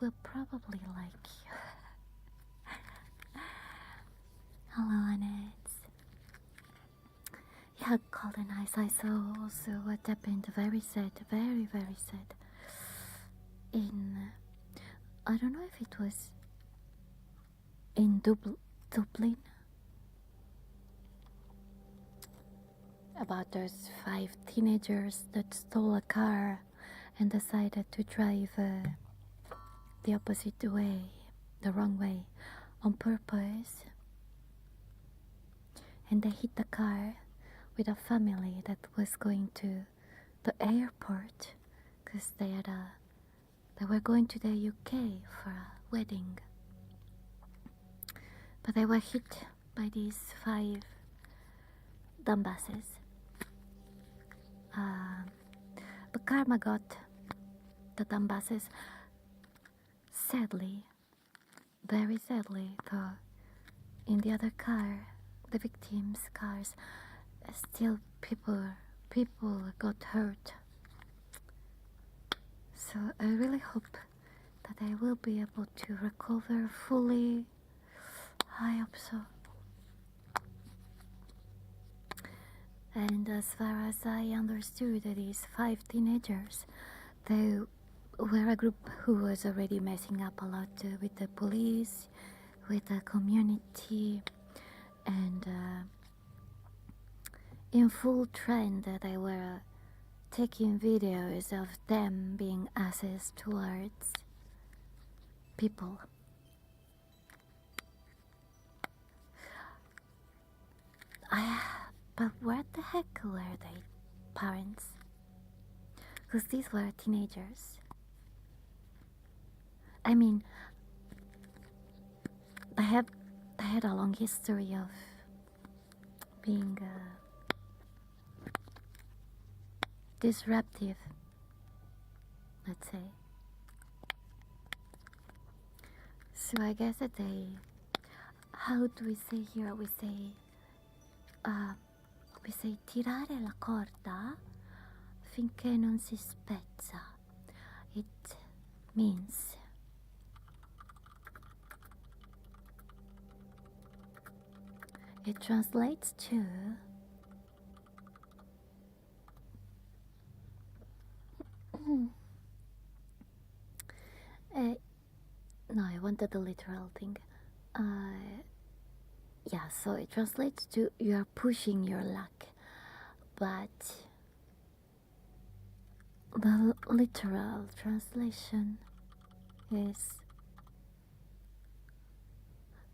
will probably like you. Hello, Annette. Yeah, Golden Eyes, I saw also what happened. Very sad, very, very sad. In, I don't know if it was in Dublin. About those 5 teenagers that stole a car and decided to drive the opposite way, the wrong way, on purpose. And they hit the car with a family that was going to the airport because they were going to the UK for a wedding. But they were hit by these 5 dumbasses. But karma got the dumbasses. Sadly, very sadly, though, in the other car, the victims' cars, still people got hurt. So I really hope that I will be able to recover fully. I hope so. And as far as I understood, these 5 teenagers, they were a group who was already messing up a lot with the police, with the community, and in full trend they were taking videos of them being asses towards people. But where the heck were they, parents? Because these were teenagers. I mean, I had a long history of being disruptive, let's say. So I guess that how do we say here? We say tirare la corda finché non si spezza. It means it translates to no, I wanted the literal thing. Yeah, so it translates to you're pushing your luck, but the literal translation is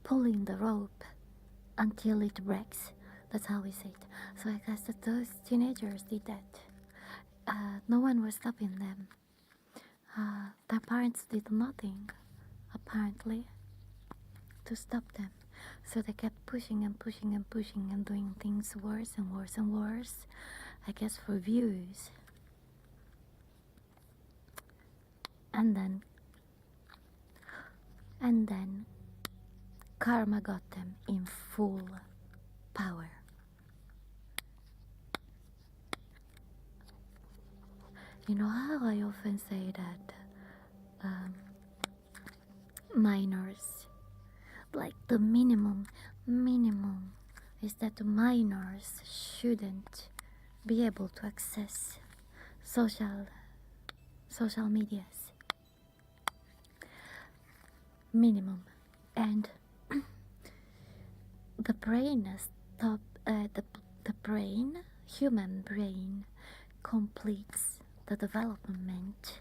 pulling the rope until it breaks. That's how we say it. So I guess that those teenagers did that. No one was stopping them. Their parents did nothing, apparently, to stop them. So they kept pushing and pushing and pushing and doing things worse and worse and worse, I guess for views. And then karma got them in full power. You know how I often say that minors, like the minimum is that minors shouldn't be able to access social medias. Minimum. And the brain human brain completes the development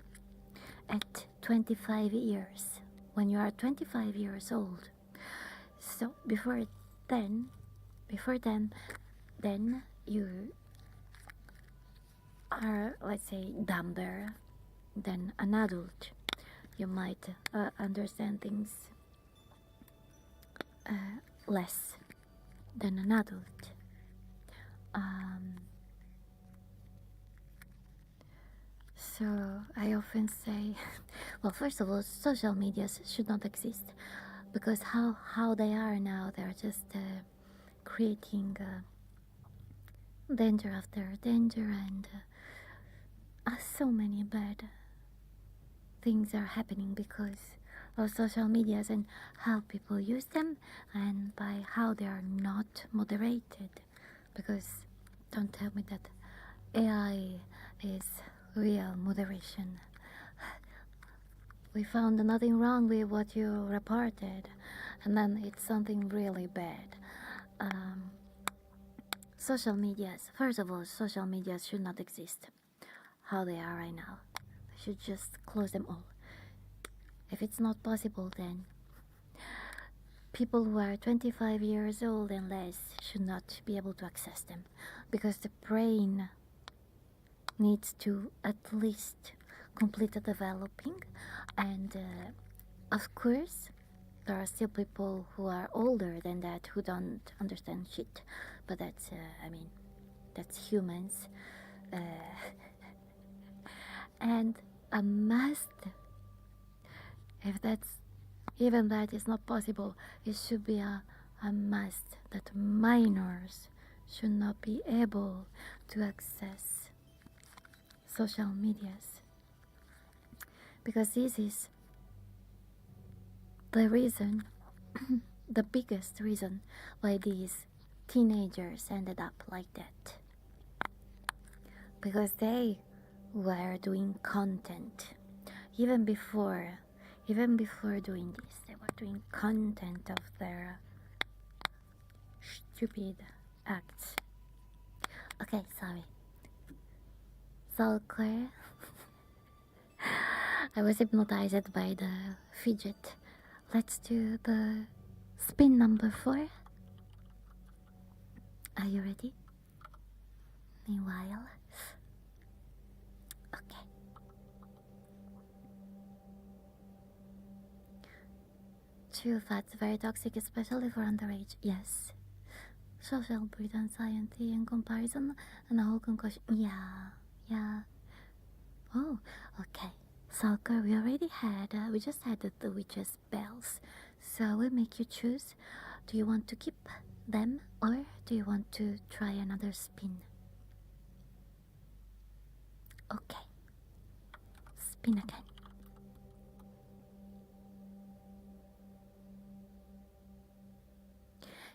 at 25 years, when you are 25 years old. So before then you are, let's say, dumber, than an adult. You might understand things less than an adult. So I often say, well, first of all, social medias should not exist, because how they are now, they're just creating danger after danger, and so many bad things are happening because of social medias and how people use them, and by how they are not moderated. Because don't tell me that AI is real moderation. We found nothing wrong with what you reported, and then it's something really bad. Social medias, first of all, social medias should not exist how they are right now. They should just close them all. If it's not possible, then people who are 25 years old and less should not be able to access them, because the brain needs to at least complete the developing, and of course there are still people who are older than that who don't understand shit, but that's that's humans, and a must, if that's even that is not possible, it should be a must that minors should not be able to access social medias, because this is the reason, the biggest reason why these teenagers ended up like that, because they were doing content even before doing this. They were doing content of their stupid acts. Okay, sorry. So Claire, I was hypnotized by the fidget. Let's do the spin number 4. Are you ready? Meanwhile, okay. True, that's very toxic, especially for underage. Yes. Social burden, anxiety, and comparison, and a whole concussion. Yeah. Oh, okay. Salka, we already had, we just had the witch's bells. So we'll make you choose. Do you want to keep them, or do you want to try another spin? Okay. Spin again.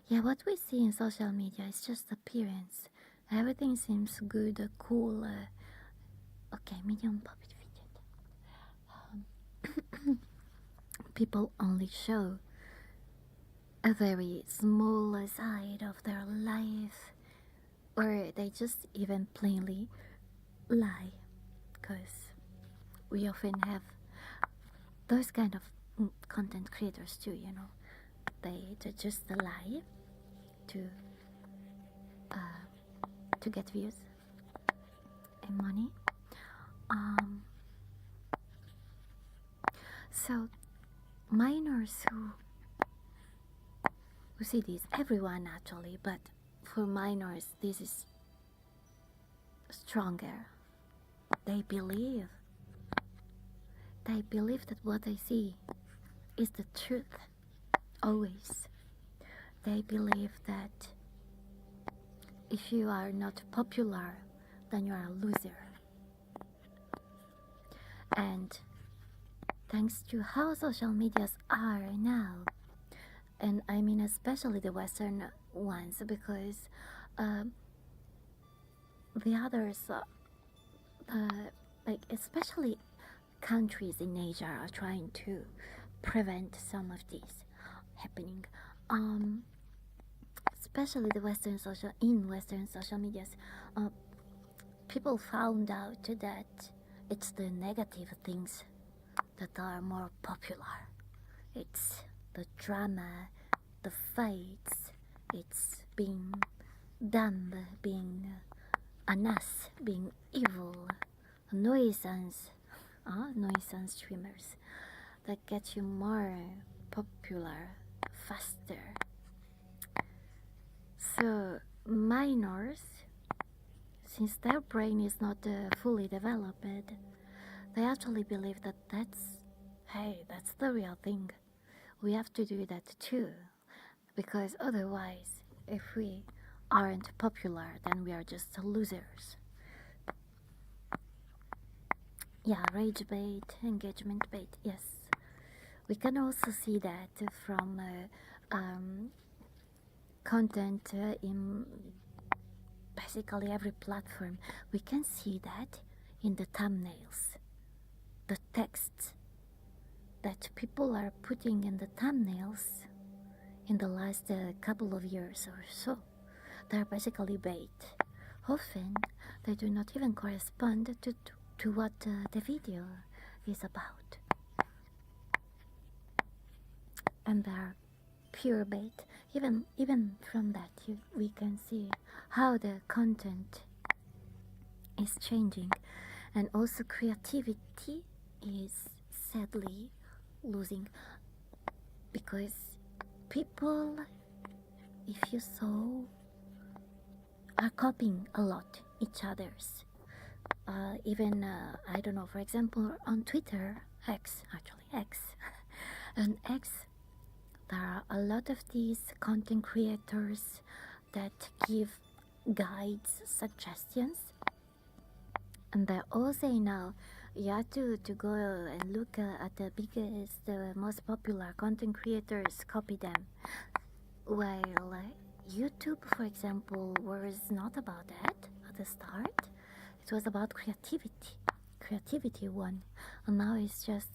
Yeah, what we see in social media is just appearance. Everything seems good, cool. Okay, medium puppet fidget. People only show a very small side of their life, or they just even plainly lie, because we often have those kind of content creators too, you know. They just lie to get views and money. So minors who see this, everyone actually, but for minors this is stronger. They believe that what they see is the truth, always. They believe that if you are not popular, then you are a loser. And thanks to how social medias are now, and I mean especially the Western ones, because the others, like especially countries in Asia, are trying to prevent some of these happening. Especially the Western social medias, people found out that it's the negative things that are more popular. It's the drama, the fights, it's being dumb, being an ass, being evil, a nuisance, nuisance streamers that get you more popular faster. So minors, since their brain is not fully developed, they actually believe that that's the real thing. We have to do that too, because otherwise, if we aren't popular, then we are just losers. Yeah, rage bait, engagement bait, yes. We can also see that from content in basically every platform. We can see that in the thumbnails, the text that people are putting in the thumbnails in the last couple of years or so. They're basically bait. Often they do not even correspond to what the video is about, and they're pure bait. Even from that, we can see how the content is changing, and also creativity is sadly losing, because people, if you saw, are copying a lot each other's. Even I don't know, for example, on Twitter, X, on X, there are a lot of these content creators that give guides, suggestions, and they all say now you have to go and look at the biggest, most popular content creators, copy them. While YouTube, for example, was not about that at the start. It was about creativity one, and now it's just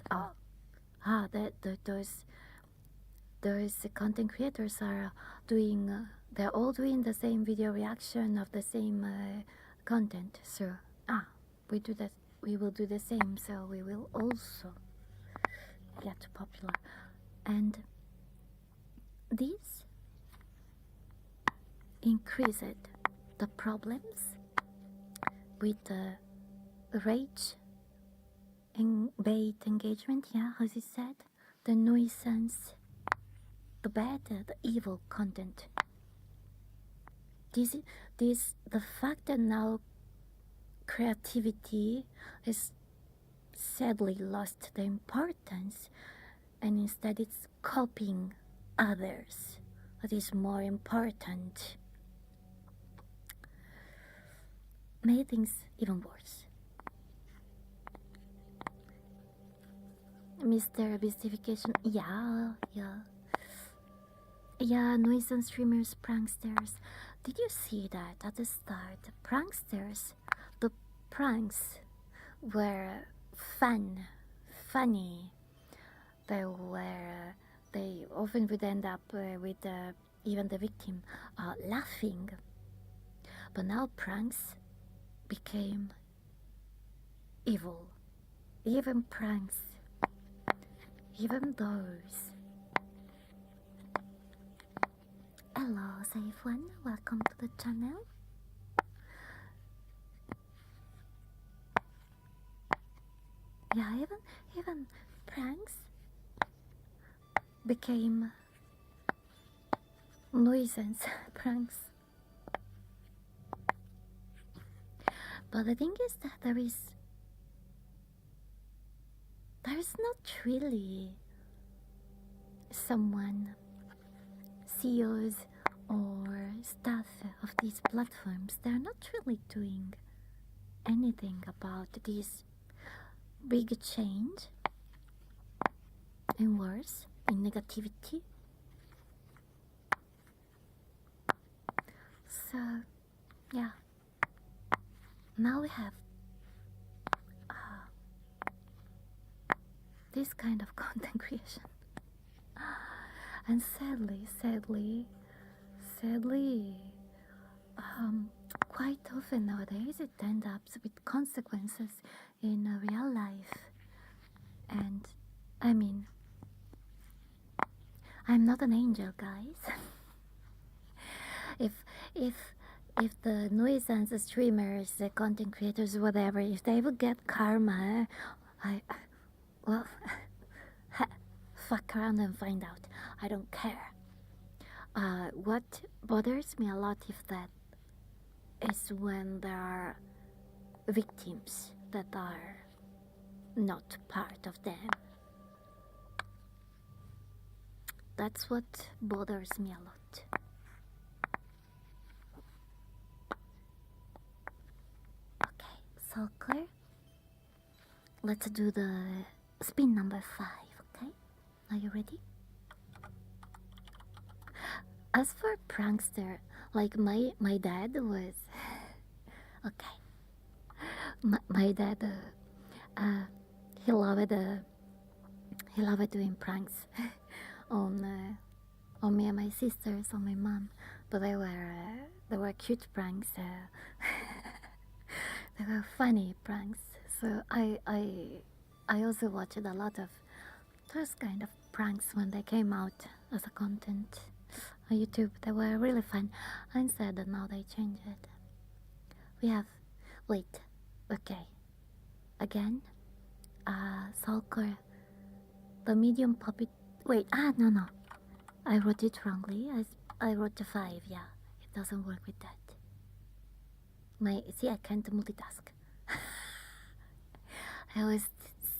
those content creators are doing they're all doing the same video reaction of the same content. So we will do the same, so we will also get popular. And this increased the problems with the rage and bait engagement, as you said, the nuisance, the bad, the evil content. The fact that now creativity has sadly lost the importance, and instead it's copying others that is more important, made things even worse. Mr. Beastification, nuisance streamers, pranksters. Did you see that at the start? Pranksters, the pranks were funny. They often would end up with even the victim laughing. But now pranks became evil. Even pranks, even those. Hello, safe one. Welcome to the channel. Yeah, even pranks became nuisance pranks. But the thing is that there is not really someone, CEOs or staff of these platforms, they're not really doing anything about this big change and worse in negativity. So yeah, now we have this kind of content creation, and sadly, quite often nowadays it ends up with consequences in real life. And I mean, I'm not an angel, guys. if the nuisance streamers, the content creators, whatever, if they would get karma I, well, fuck around and find out. I don't care. What bothers me a lot if that is when there are victims that are not part of them. That's what bothers me a lot. Okay, so Claire, let's do the spin number 5, okay? Are you ready? As for prankster, like my dad was okay. My dad, he loved doing pranks on me and my sisters, on my mom, but they were cute pranks. They were funny pranks. So I also watched a lot of those kind of pranks when they came out as a content on YouTube. They were really fun. I'm sad that now they changed it. We have, wait, okay, again, Sulker, the medium puppet. Wait, no, I wrote it wrongly. I wrote the 5. Yeah, it doesn't work with that. See, I can't multitask. I was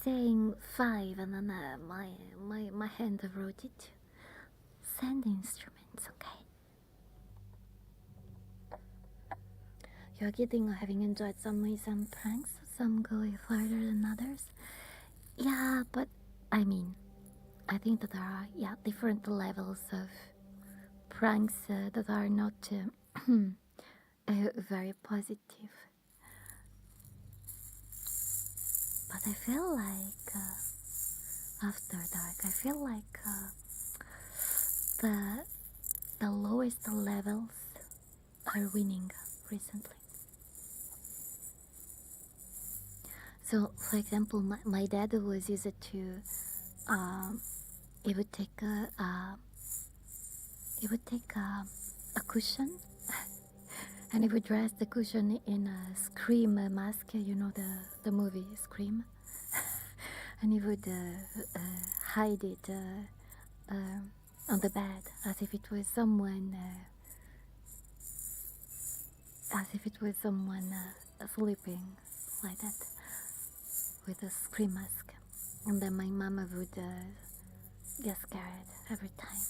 saying 5, and then my hand wrote it. Sand instruments, okay. You're getting or having enjoyed some pranks, some going farther than others. Yeah, but I mean, I think that there are different levels of pranks that are not very positive. But I feel like after dark, I feel like the lowest levels are winning recently. So, for example, my dad was used to he would take a cushion and he would dress the cushion in a Scream mask, you know, the movie Scream. And he would hide it on the bed as if it was someone sleeping like that with a Scream mask. And then my mama would get scared every time.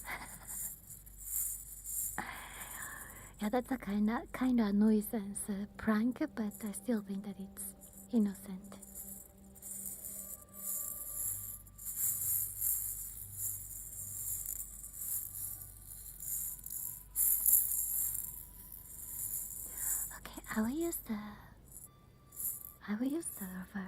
Yeah, that's a kind of nuisance prank, but I still think that it's innocent. Okay, I will use the verb.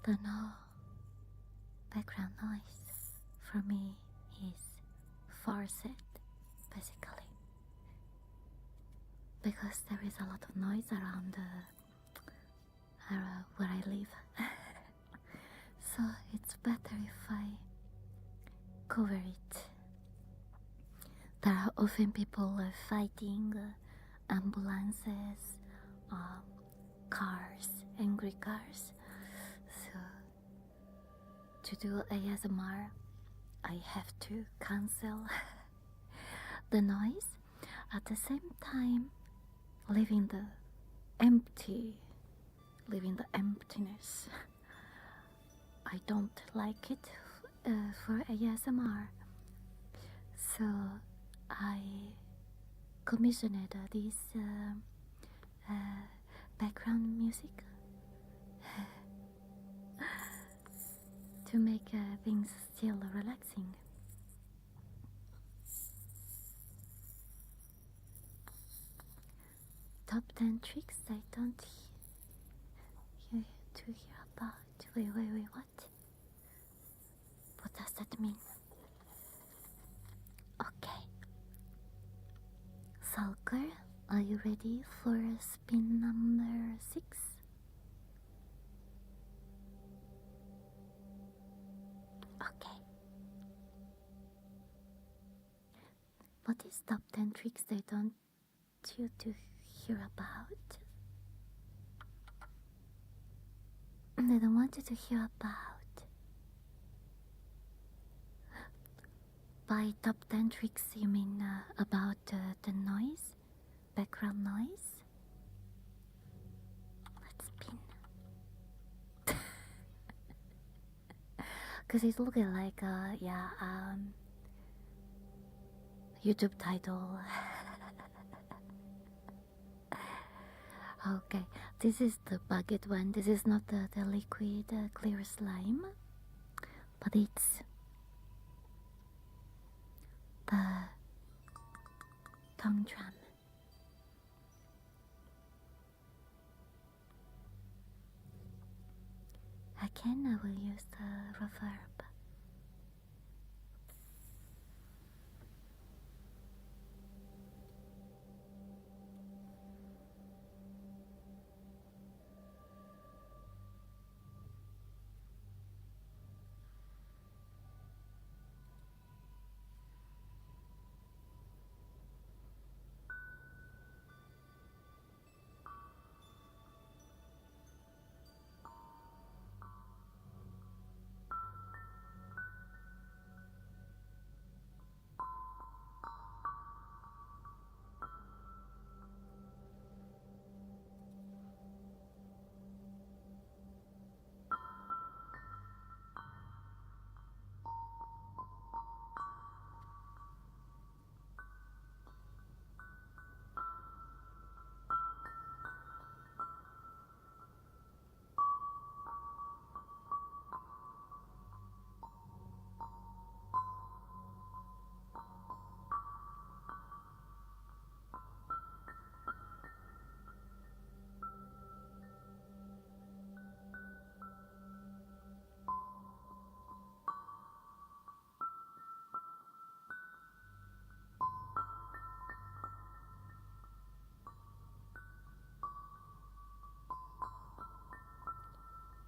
The no background noise for me is forced, basically, because there is a lot of noise around where I live. So it's better if I cover it. There are often people fighting, ambulances, cars, angry cars. So to do ASMR, I have to cancel the noise, at the same time leaving the emptiness. I don't like it for ASMR, so I commissioned this background music to make things still relaxing. Top 10 tricks I don't hear to hear about. Wait, what? What does that mean? Okay. Sulker, are you ready for spin number 6? Okay. What is top 10 tricks they don't you to hear about? They don't want you to hear about. By top 10 tricks, you mean about the noise? Background noise? Let's spin. Because it's looking like, YouTube title. Okay, this is the bucket one. This is not the liquid clear slime, but it's the tongue drum. Again, I will use the reverb.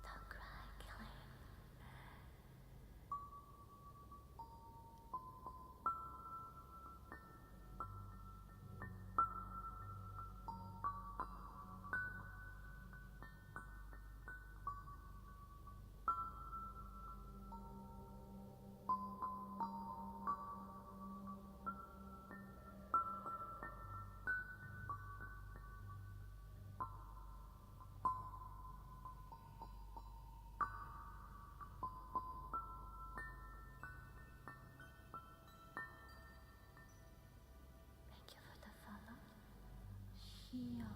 Don't cry, Kelly. Thank you for the follow. Shio.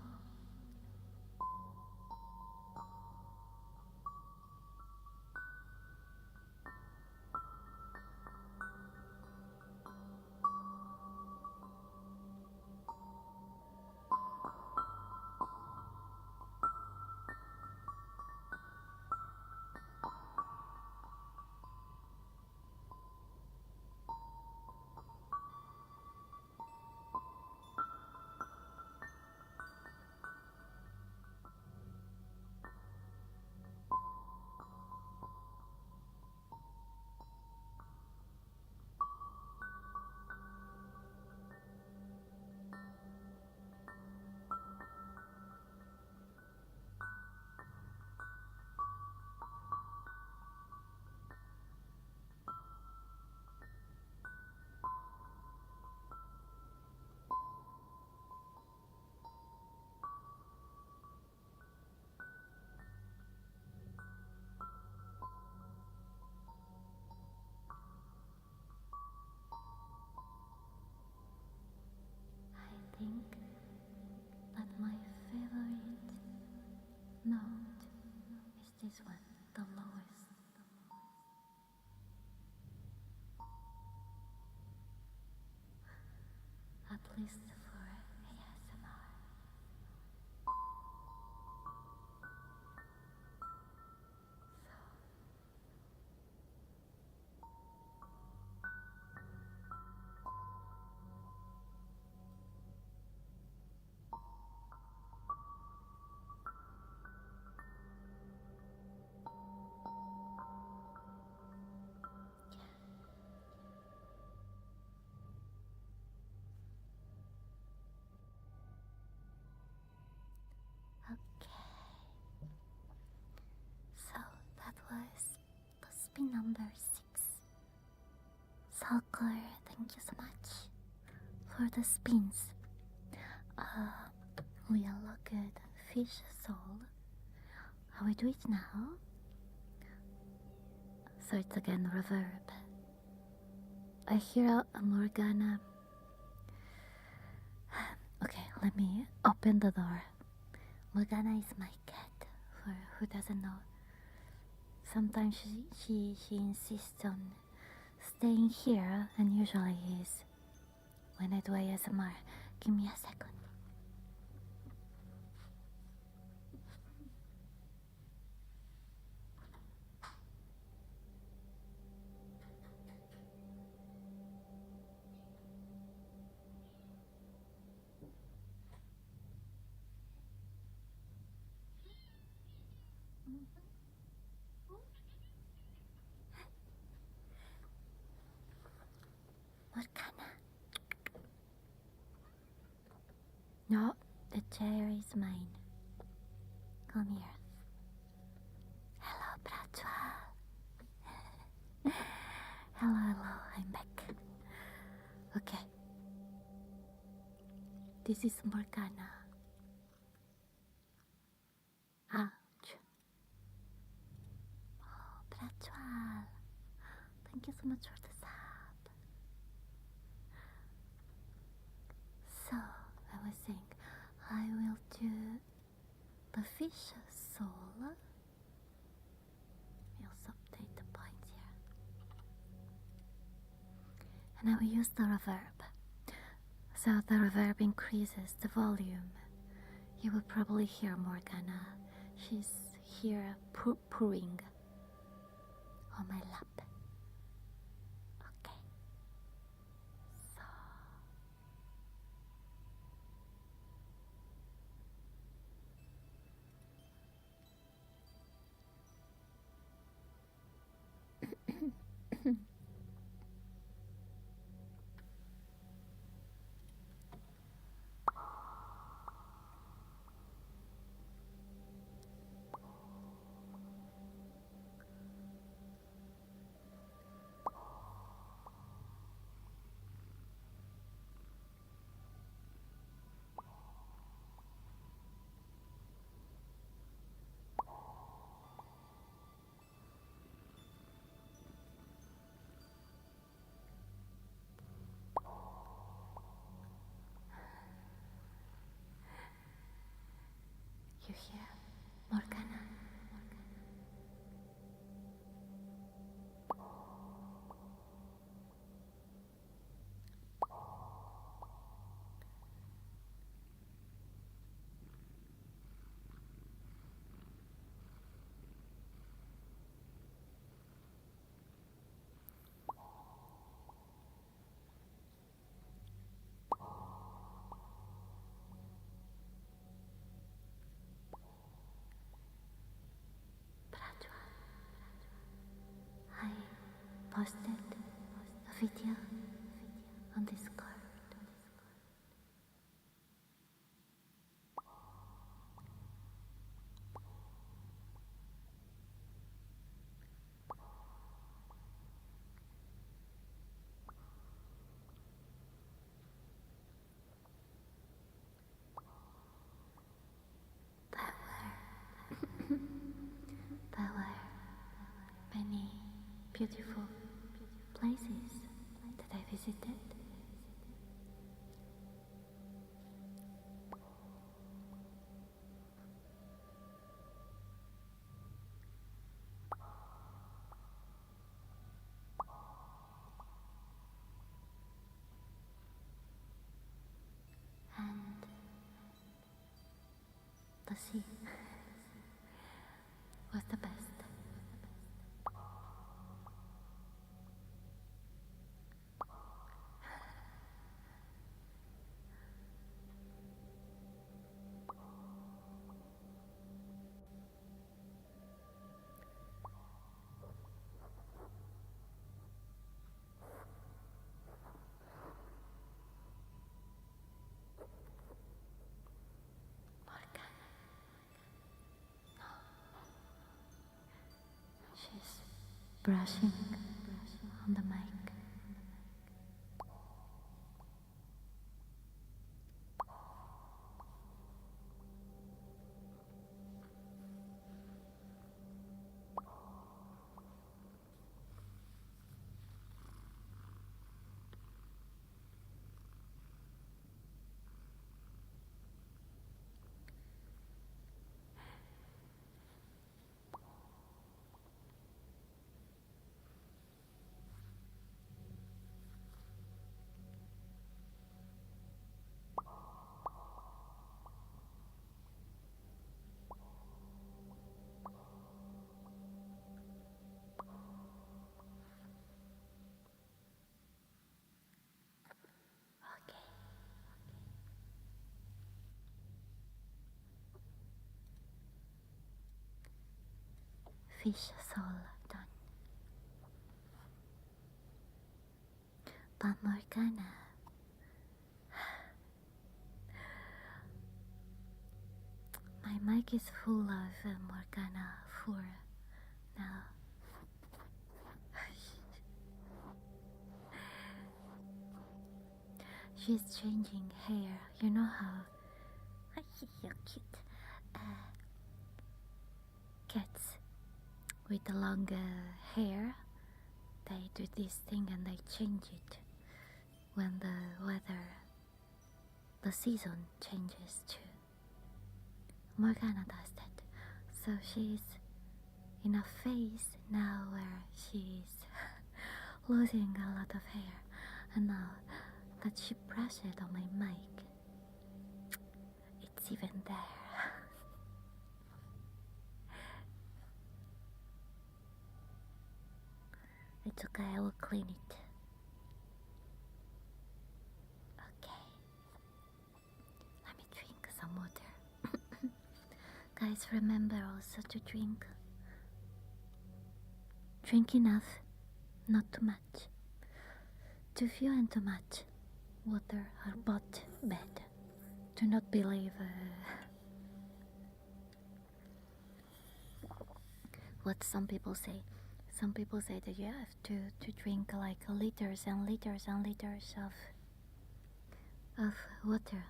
this one, the lowest. At least for ASMR. Okay. So that was the spin number 6. Soccer, thank you so much for the spins. We unlocked Fish Soul. How we do it now? So it's again reverb. I hear a Morgana. Okay, let me open the door. Morgana is my cat, for who doesn't know. Sometimes she insists on staying here, and usually is when I do ASMR. Give me a second. Morgana. No, the chair is mine. Come here. Hello, Bradshaw. Hello, I'm back. Okay. This is Morgana. Ouch. Oh, Bradshaw. Thank you so much for the sub. So, I was saying, I will do the Fish Soul. We'll update the points here. And I will use the reverb. So the reverb increases the volume. You will probably hear Morgana. She's here purring on my lap. Okay. So you hear Morgana. I posted a video on Discord. There were many beautiful places that I visited. the sea was the best. Morgana. She's brushing on the mic. Okay. Fish soul done. But Morgana, my mic is full of Morgana fur now. She's changing hair. You know how she's so cute. Cats with the longer hair, they do this thing and they change it when the weather, the season changes too. Morgana does that. So she's in a phase now where she's losing a lot of hair, and now that she brushed it on my mic, it's even there. It's okay, I will clean it. Okay. Let me drink some water. Guys, remember also to drink. Drink enough, not too much. Too few and too much. Water are both bad. Do not believe what some people say. Some people say that you have to drink like liters and liters and liters of water.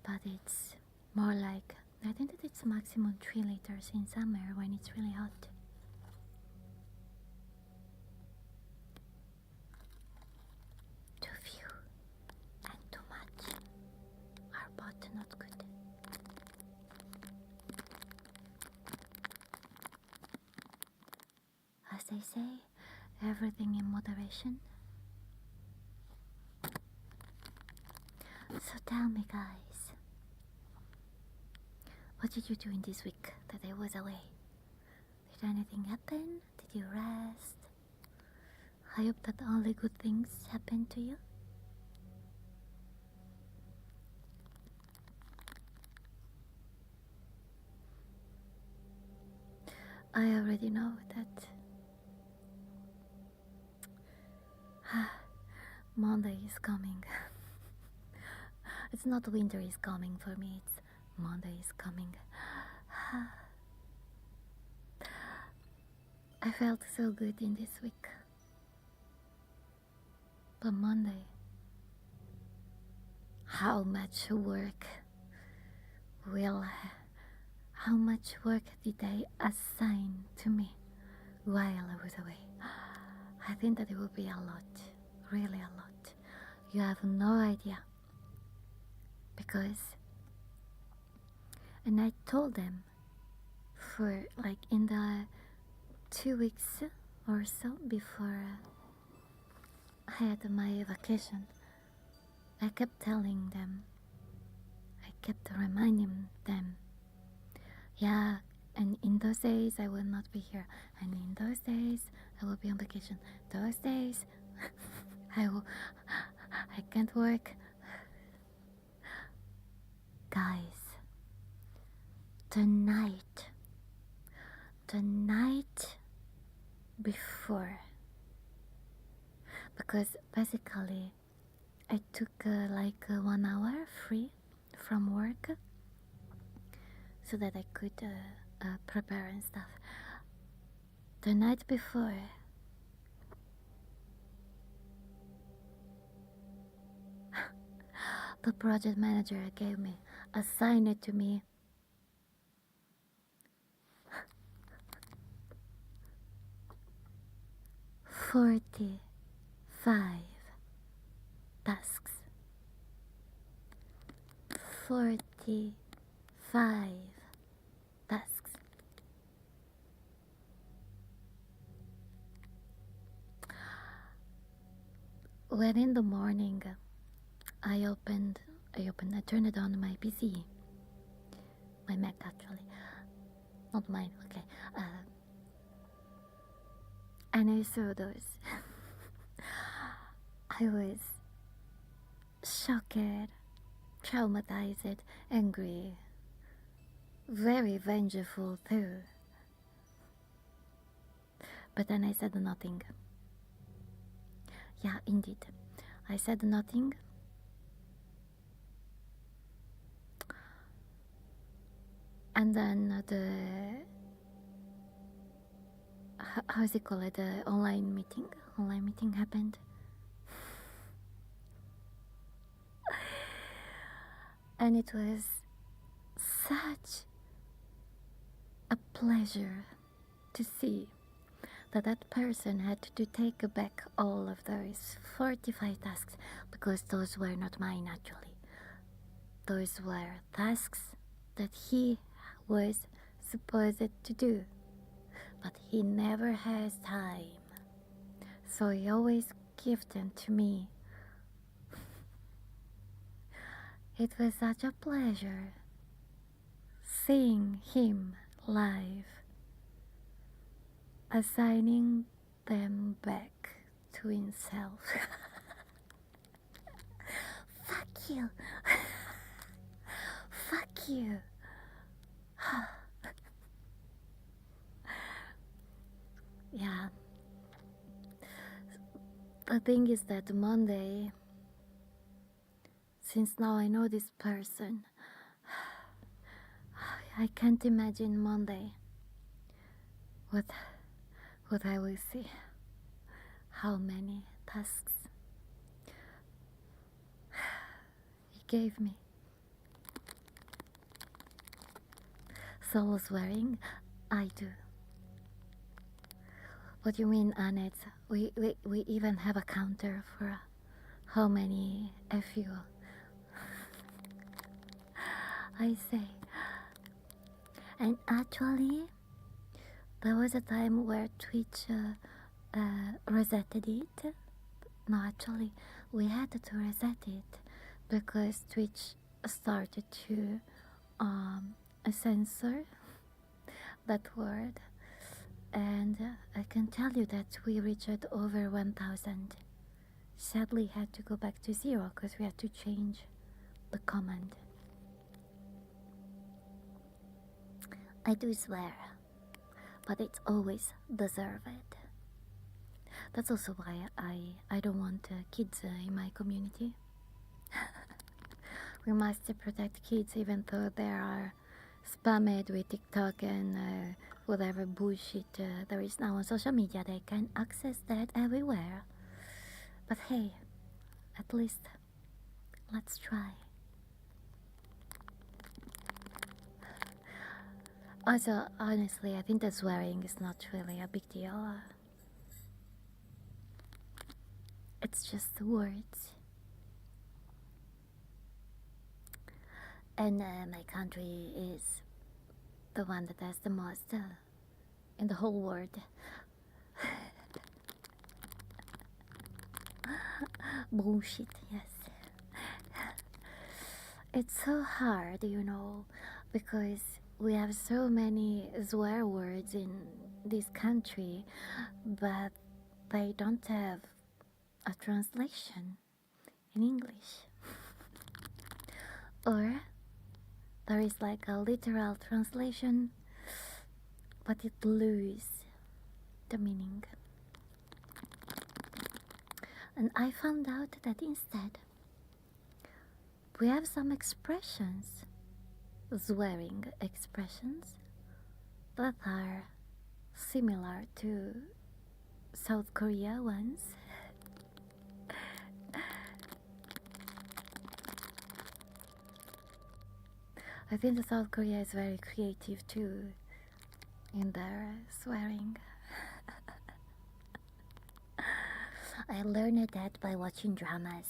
But it's more like, I think that it's maximum 3 liters in summer when it's really hot. Too few and too much are both not good. As they say, everything in moderation. So tell me, guys, what did you do in this week that I was away? Did anything happen? Did you rest? I hope that only good things happen to you. I already know that Monday is coming. It's not winter is coming for me, it's Monday is coming. I felt so good in this week. But Monday, how much work did they assign to me while I was away? I think that it will be a lot, really a lot. You have no idea. And I told them for like in the 2 weeks or so before I had my vacation, I kept telling them, I kept reminding them, yeah, and in those days I will not be here, and in those days I will be on vacation. Those days I can't work. Guys, the night before, because basically I took like 1 hour free from work so that I could prepare and stuff. The night before, the project manager gave me, assigned it to me, 45 tasks. 45 tasks. When in the morning I turned it on my PC, my Mac actually, not mine, okay, and I saw those. I was shocked, traumatized, angry, very vengeful too. But then I said nothing. Yeah, indeed, I said nothing. And then how's it called? The online meeting happened. And it was such a pleasure to see that person had to take back all of those 45 tasks, because those were not mine actually. Those were tasks that he was supposed to do, but he never has time, so he always gives them to me. It was such a pleasure seeing him live, assigning them back to himself. Fuck you. Fuck you. Yeah. The thing is that Monday, since now I know this person, I can't imagine Monday what I will see. How many tasks he gave me. Soul swearing? I do. What do you mean, Annette? We even have a counter for how many FU. I say. And actually, there was a time where Twitch resetted it. No, actually, we had to reset it because Twitch started to censor that word. And I can tell you that we reached over 1,000. Sadly, had to go back to 0 because we had to change the command. I do swear, but it's always deserved. That's also why I don't want kids in my community. We must protect kids even though they are spammed with TikTok and whatever bullshit there is now on social media. They can access that everywhere. But hey, at least let's try. Also, honestly, I think that swearing is not really a big deal. It's just words. And my country is the one that has the most in the whole world. Bullshit, yes. It's so hard, because we have so many swear words in this country, but they don't have a translation in English. Or there is like a literal translation, but it loses the meaning. And I found out that instead we have some expressions, swearing expressions, that are similar to South Korea ones. I think that South Korea is very creative too in their swearing. I learned that by watching dramas.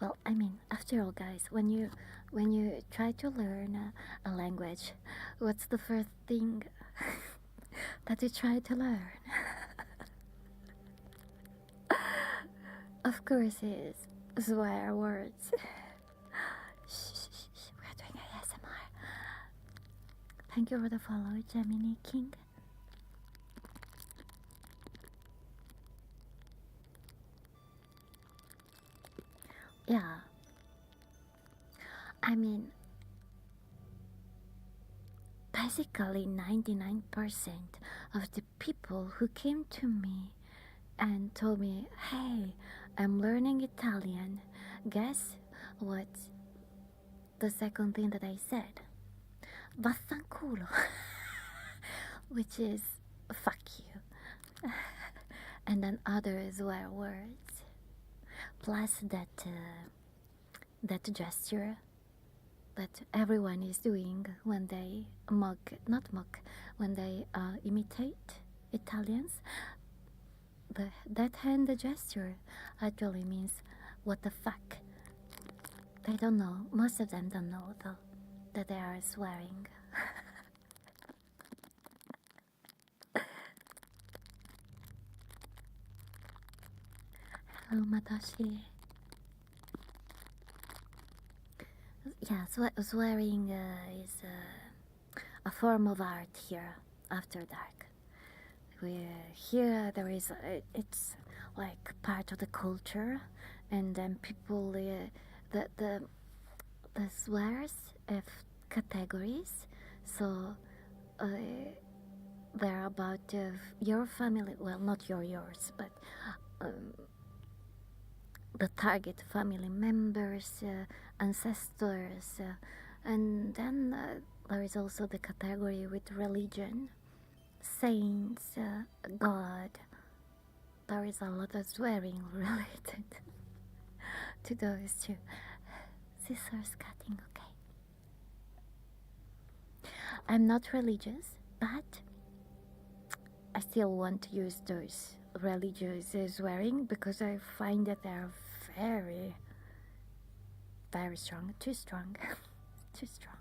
Well, I mean, after all, guys, when you try to learn a language, what's the first thing that you try to learn? Of course, is swear words. Shh, we're doing ASMR. Thank you for the follow, Gemini King. Yeah. I mean, basically 99% of the people who came to me and told me, hey, I'm learning Italian. Guess what? The second thing that I said? Vaffanculo. Which is fuck you. And then other swear words. Plus that gesture that everyone is doing when they when they imitate Italians. That hand gesture actually means what the fuck. They don't know, most of them don't know though, that they are swearing. Hello, Matashi. Yeah, swearing is a form of art here after dark. Here there is it's like part of the culture, and then people the swears have categories. So they're about your family, well, not yours, but the target family members, ancestors, and then there is also the category with religion, saints, God. There is a lot of swearing related to those two. Scissors cutting, okay. I'm not religious, but I still want to use those religious swearing because I find that they're very, very strong. Too strong. Too strong.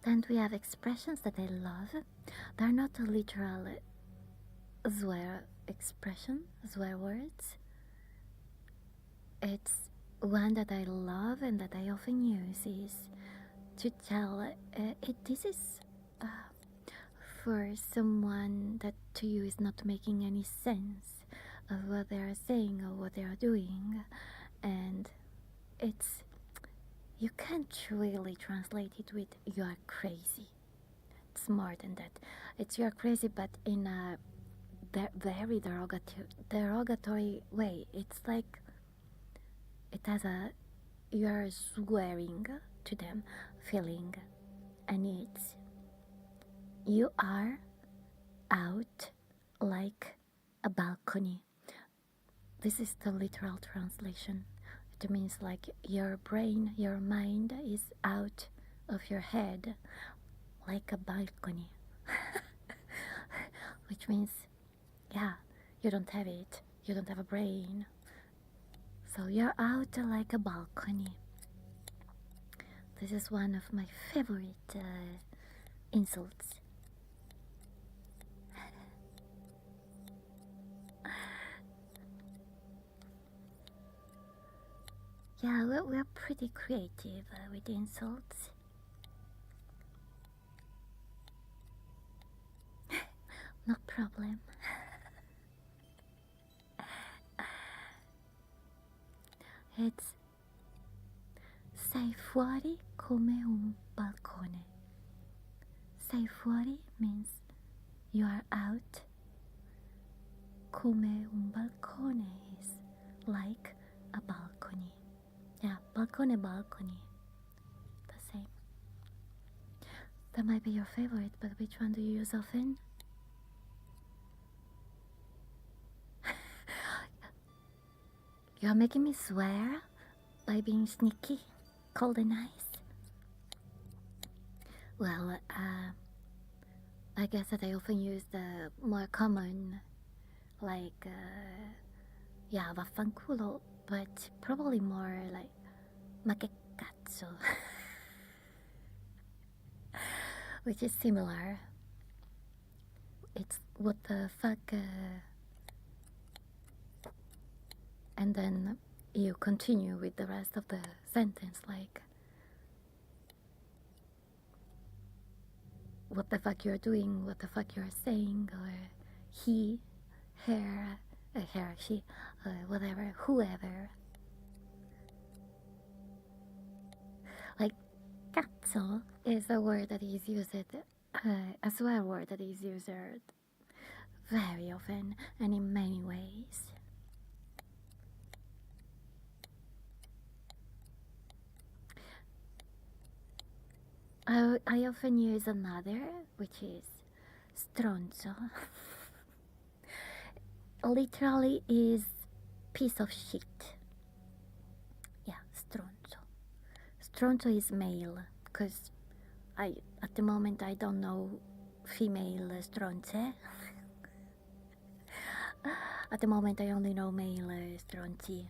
Then we have expressions that I love. They're not a literal swear expression, swear words. It's one that I love and that I often use is to tell this is for someone that to you is not making any sense of what they are saying or what they are doing, and it's you can't really translate it with you are crazy. It's more than that. It's you are crazy, but in a very derogatory way. It's like it has a you are swearing to them feeling, and it's you are out like a balcony. This is the literal translation. It means like your brain, your mind is out of your head like a balcony. Which means, yeah, you don't have it. You don't have a brain. So you're out like a balcony. This is one of my favorite insults. Yeah, we're pretty creative with insults. No problem. It's sei fuori come un balcone. Sei fuori means you are out. Come un balcone is like a balcony. Yeah, balcone, balcony. The same. That might be your favorite, but which one do you use often? You're making me swear by being sneaky, cold and nice. Well, I guess that I often use the more common, like, yeah, vaffanculo, but probably more like, ma che cazzo, which is similar. It's what the fuck, and then you continue with the rest of the sentence, like, what the fuck you're doing, what the fuck you're saying, or he, her, she, whatever, whoever. Like, cazzo is a word that is used, a swear word that is used very often and in many ways. I often use another, which is stronzo. Literally is piece of shit. Yeah, stronzo. Stronzo is male, because at the moment I don't know female stronze. At the moment I only know male stronzi.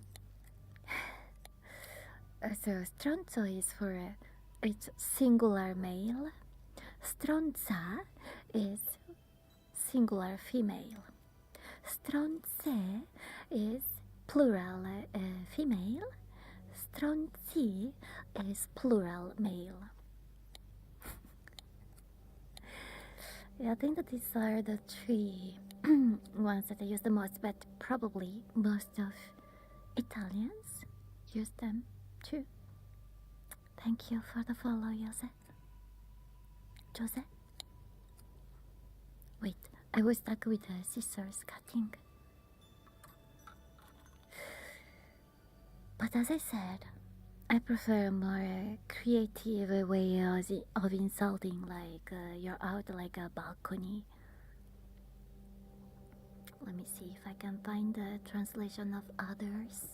So stronzo is for it's singular male. Stronza is singular female. Stronze is plural female. Stronzi is plural male. Yeah, I think that these are the three ones that I use the most, but probably most of Italians use them too. Thank you for the follow, Jose. Wait, I was stuck with the scissors cutting. But as I said, I prefer a more creative way of insulting, like you're out like a balcony. Let me see if I can find the translation of others.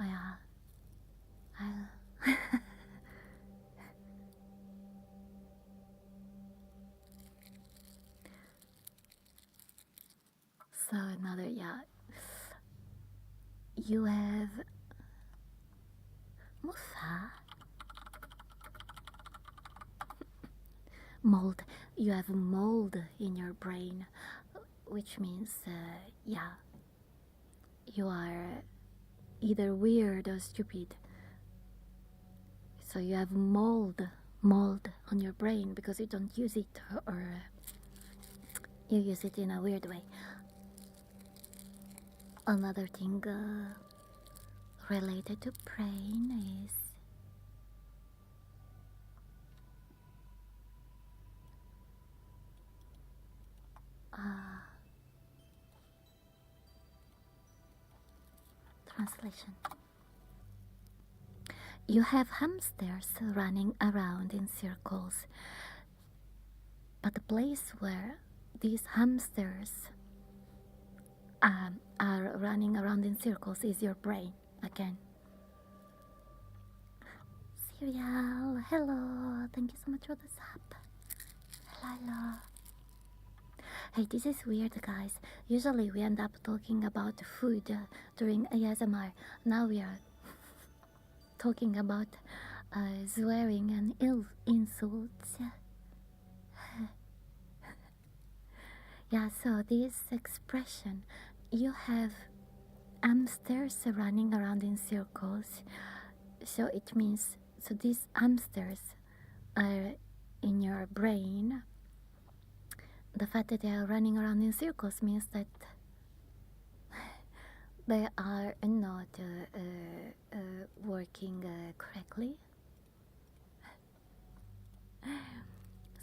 Oh yeah, I'll so another, yeah. You have Musa mold. You have mold in your brain, which means yeah, you are either weird or stupid. So you have mold on your brain because you don't use it, or you use it in a weird way. Another thing related to brain is translation. You have hamsters running around in circles, but the place where these hamsters are running around in circles is your brain again. Cereal, hello, thank you so much for the sub. Hello. Hey, this is weird, guys. Usually we end up talking about food during ASMR. Now we are talking about swearing and insults. Yeah, so this expression, you have hamsters running around in circles. So it means, so these hamsters are in your brain. The fact that they are running around in circles means that they are not working correctly.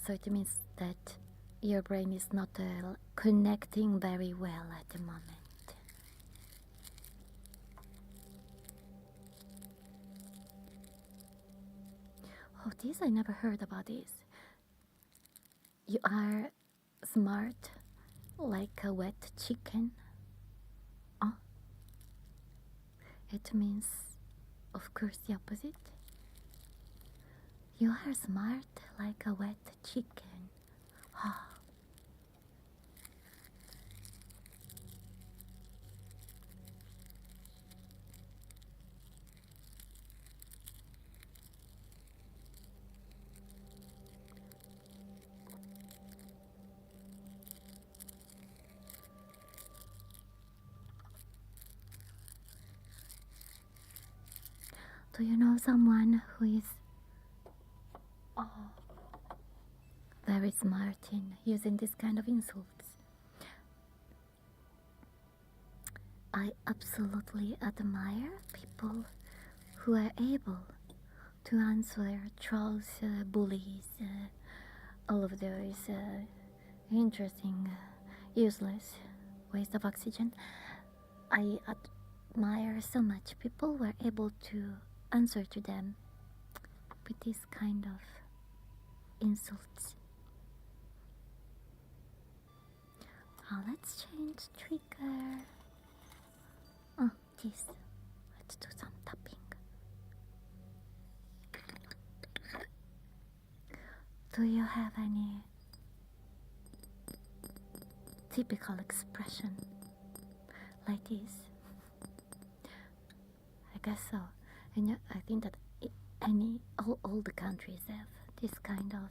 So it means that your brain is not connecting very well at the moment. Oh, this I never heard about this. You are smart like a wet chicken. Oh, it means, of course, the opposite. You are smart like a wet chicken. Oh. Do you know someone who is very smart in using this kind of insults? I absolutely admire people who are able to answer trolls, bullies, all of those interesting, useless waste of oxygen. I admire so much people were able to answer to them with this kind of insults. Now let's change trigger. Oh, this. Let's do some tapping. Do you have any typical expression like this? I guess so. And I think that all the countries have this kind of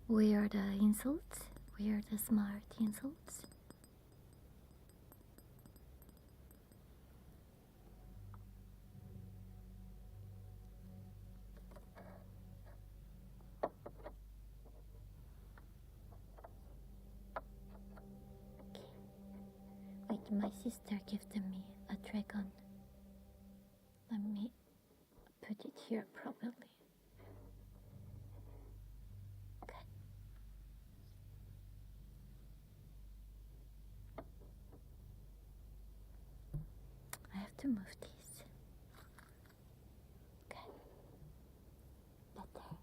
weird insults, weird smart insults. Wait, my sister gifted me a dragon. Let me put it here properly. Okay. I have to move this. Okay. Better.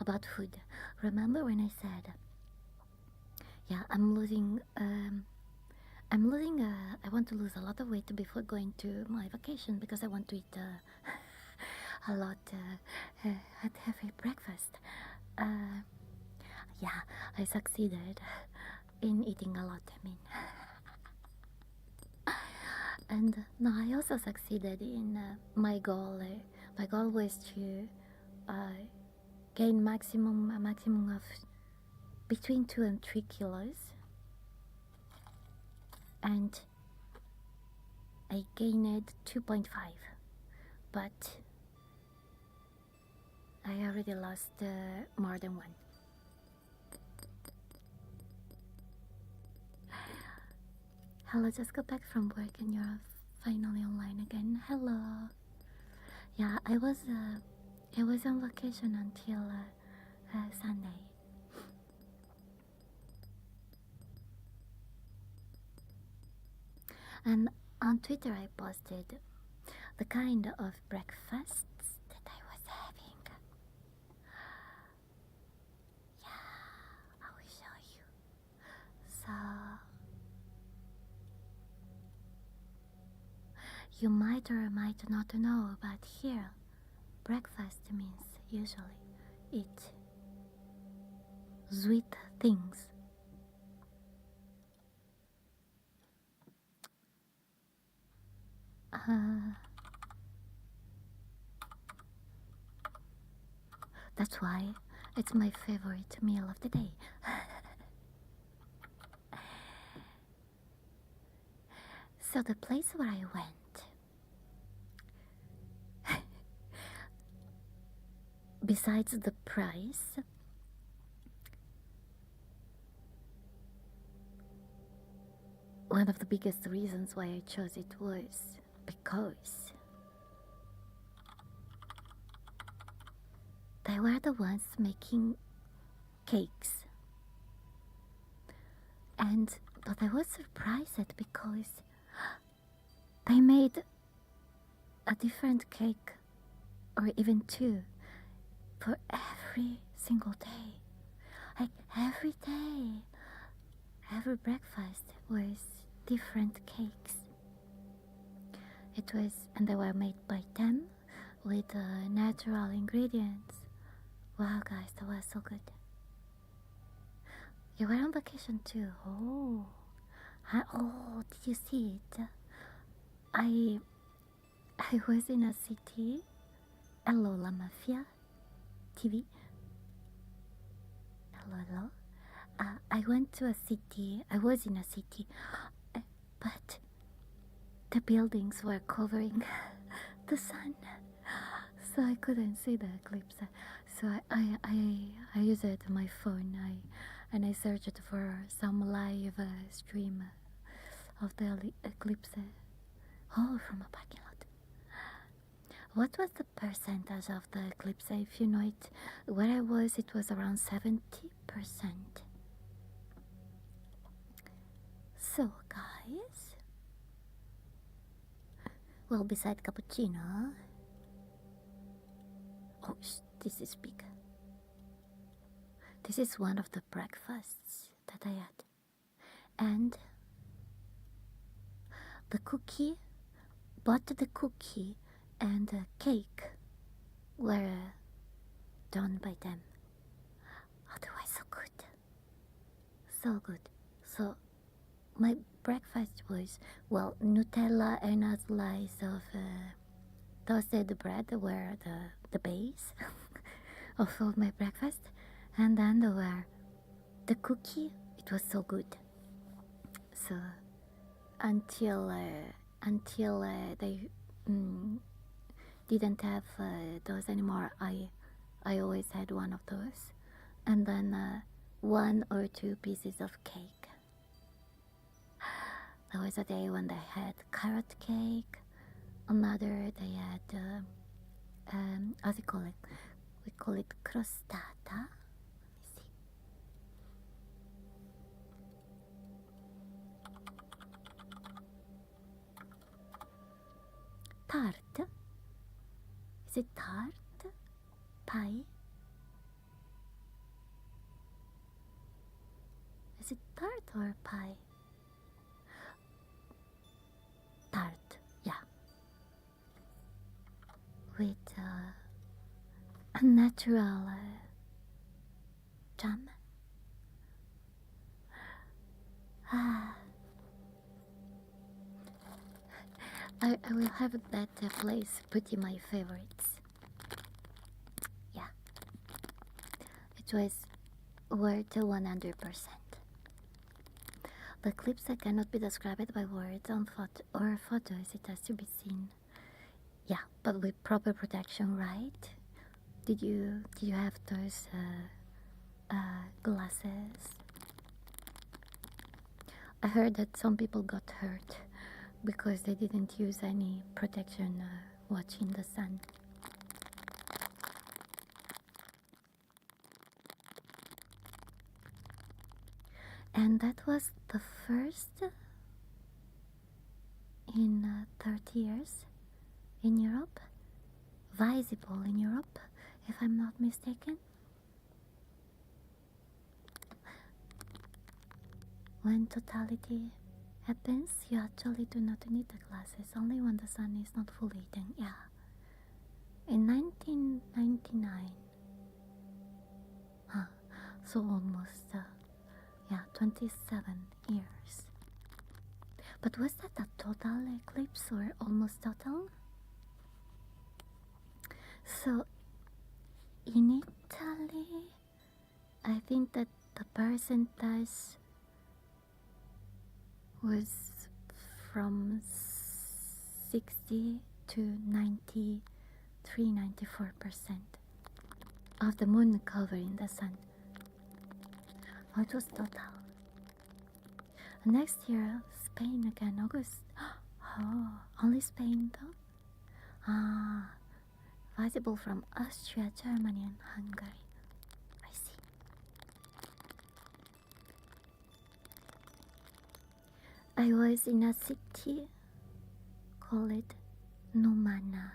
About food. Remember when I said, yeah, I'm losing. I want to lose a lot of weight before going to my vacation because I want to eat a lot at heavy breakfast. Yeah, I succeeded in eating a lot. I mean, and no, I also succeeded in my goal. My goal was to gain a maximum of between 2 and 3 kilos, and I gained 2.5, but I already lost more than 1. Hello, just got back from work and you're finally online again. Hello. Yeah, I was on vacation until Sunday. And on Twitter, I posted the kind of breakfasts that I was having. Yeah, I will show you. So, you might or might not know, but here, breakfast means usually eat sweet things. That's why it's my favorite meal of the day. So the place where I went, besides the price, one of the biggest reasons why I chose it was because they were the ones making cakes. But I was surprised because they made a different cake, or even two, for every single day. Like every day, every breakfast was different cakes. And they were made by them with natural ingredients. Wow, guys, that was so good. You were on vacation too. Oh, did you see it? I was in a city. Hello, La Mafia TV. Hello. I went to a city. I was in a city, but the buildings were covering the sun, so I couldn't see the eclipse. So I used my phone. I searched for some live stream of the eclipse. Oh, from a parking lot. What was the percentage of the eclipse? If you know it, where I was, it was around 70%. So, guys, well, beside cappuccino, oh, this is big. This is one of the breakfasts that I had, and the cookie, both the cookie and the cake were done by them. Otherwise, so good. So good. So, my breakfast was, well, Nutella and a slice of toasted bread were the base of my breakfast. And then there were the cookie. It was so good. So, until they didn't have those anymore, I always had one of those, and then one or two pieces of cake. There was a day when they had carrot cake, another they had how do you call it? We call it crostata. Let me see. Tart. Is it tart? Pie? Is it tart or pie? Tart, yeah. With a natural jam. I will have that place put in my favorites. Yeah. It was worth 100%. The clips that cannot be described by words or photos, it has to be seen. Yeah, but with proper protection, right? Did you have those glasses? I heard that some people got hurt because they didn't use any protection watching the sun. And that was the first in 30 years in Europe, visible in Europe, if I'm not mistaken. When totality happens, you actually do not need the glasses, only when the sun is not fully eaten. Yeah. In 1999. Huh. So almost, 27 years. But was that a total eclipse or almost total? So, in Italy, I think that the percentage was from 60 to 93-94% of the moon covering the sun. Oh, it was total. Next year, Spain again, August. Oh, only Spain though? Ah, visible from Austria, Germany, and Hungary. I see. I was in a city called Numana.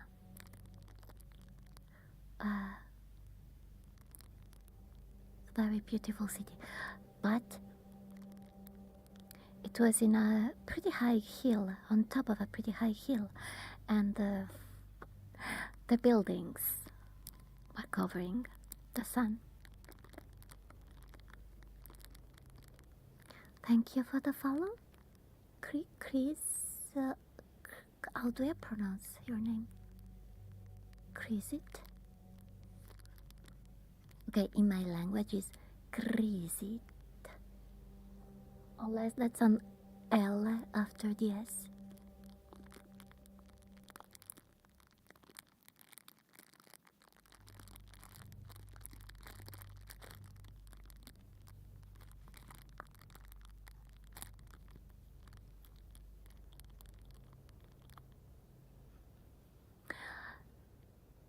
Very beautiful city, but it was in a pretty high hill, on top of a pretty high hill, and the buildings were covering the sun. Thank you for the follow, Chris. How do I pronounce your name? Chrisit? Okay, in my language is Chrisit. Unless that's an L after the S.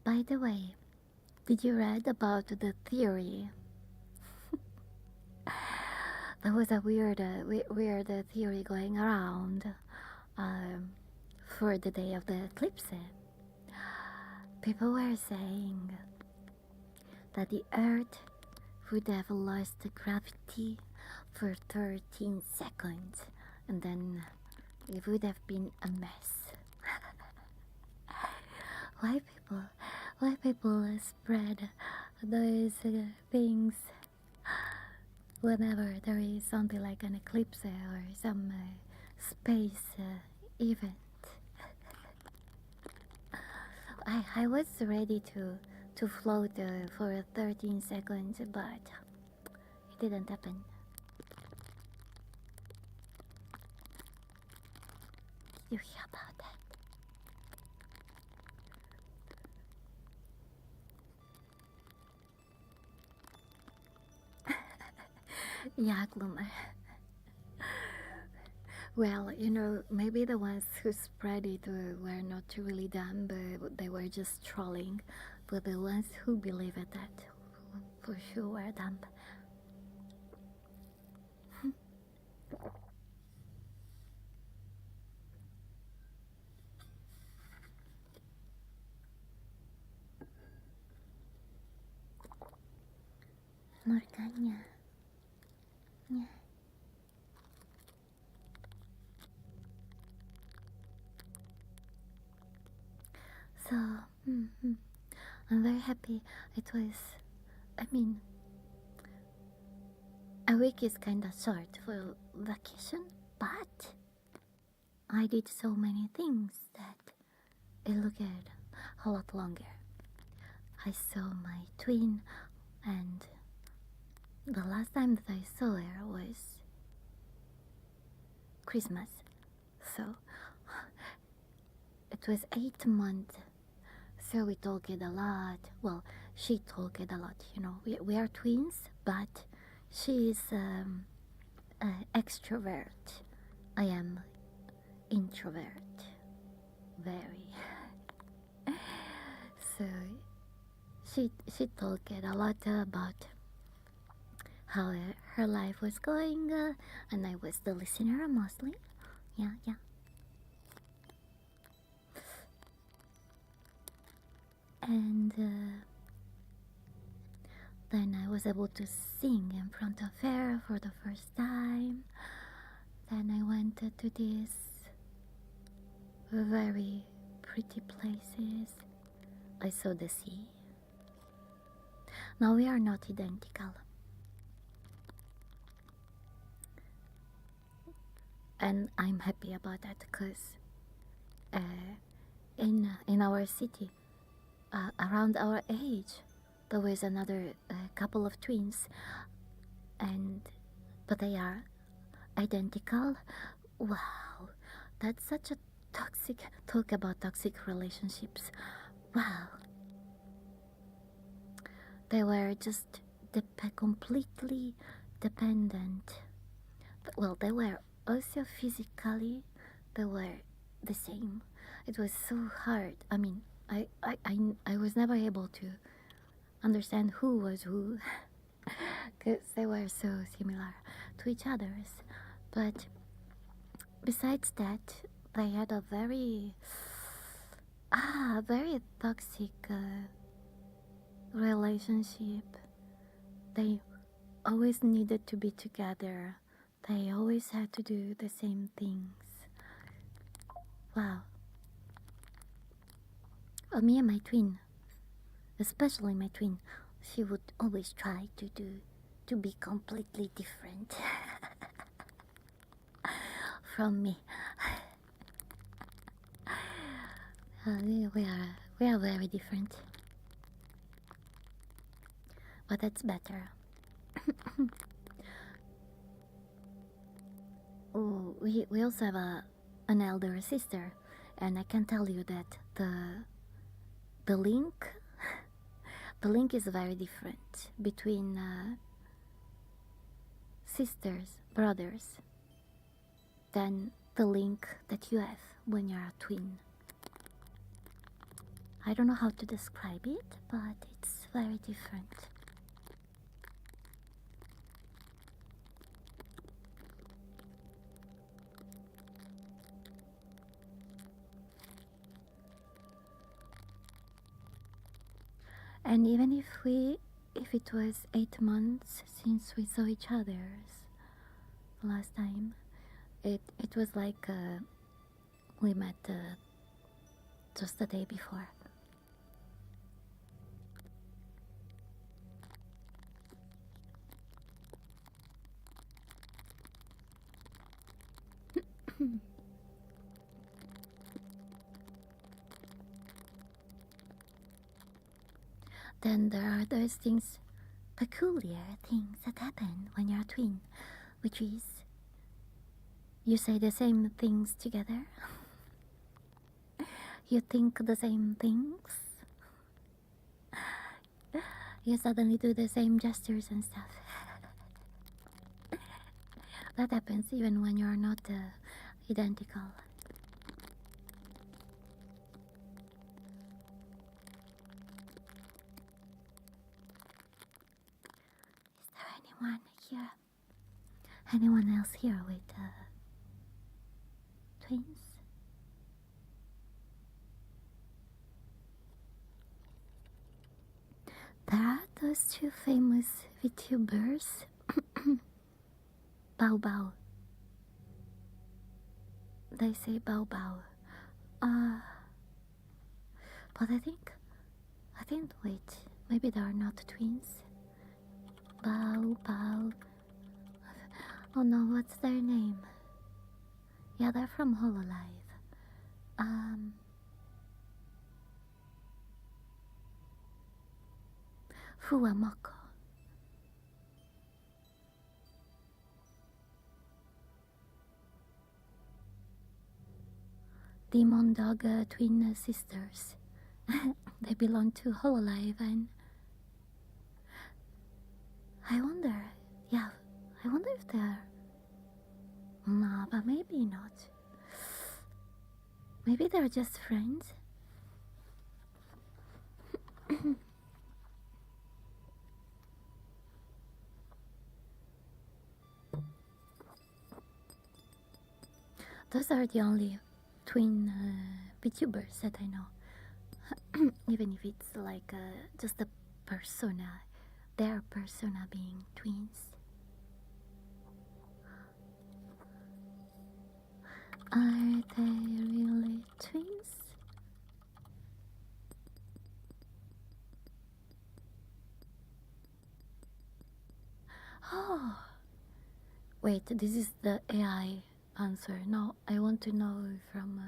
By the way, did you read about the theory? There was a weird theory going around for the day of the eclipse. People were saying that the Earth would have lost the gravity for 13 seconds, and then it would have been a mess. Why people spread those things whenever there is something like an eclipse or some space event? I was ready to float for 13 seconds, but it didn't happen. Did you hear about that? Yeah, Gloomer. Well, maybe the ones who spread it were not really dumb, but they were just trolling. But the ones who believe it, that for sure were dumb. Morgana. Yeah. So, I'm very happy. It was, I mean, a week is kinda short for vacation, but I did so many things that it looked a lot longer. I saw my twin, and the last time that I saw her was Christmas. So it was 8 months. So we talked a lot. Well, she talked a lot. We are twins, but she is extrovert. I am introvert. Very. So she talked a lot about how her life was going, and I was the listener mostly. Yeah. was able to sing in front of her for the first time. Then I went to these very pretty places. I saw the sea. Now we are not identical. And I'm happy about that because in our city, around our age, there was another couple of twins, but they are identical. Wow, that's such a toxic talk about toxic relationships. Wow, they were just completely dependent. Well, they were also physically, they were the same. It was so hard. I mean, I was never able to understand who was who because they were so similar to each others. But besides that, they had a very toxic relationship. They always needed to be together. They always had to do the same things. Wow. Well, me and my twin, especially my twin, she would always try to be completely different from me. We are very different, but that's better. Oh, we also have an elder sister, and I can tell you that the link is very different between sisters, brothers, than the link that you have when you're a twin. I don't know how to describe it, but it's very different. And even if it was 8 months since we saw each other last time, it was like we met just the day before. Then there are those things, peculiar things that happen when you're a twin, which is you say the same things together. You think the same things. You suddenly do the same gestures and stuff. That happens even when you're not identical. Is there anyone here? Anyone else here with twins? There are those two famous VTubers, Bao Bao. They say Bao Bao. But I think, wait, maybe they are not twins. Bao Bao. Oh no, what's their name? Yeah, they're from Hololive. Fuamoko. Demon Dog twin sisters. They belong to Hololive, and I wonder if they're... No, but maybe not. Maybe they're just friends. Those are the only twin VTubers that I know. Even if it's like just a persona their persona being twins. Are they really twins? Oh, wait, this is the AI answer. No, I want to know from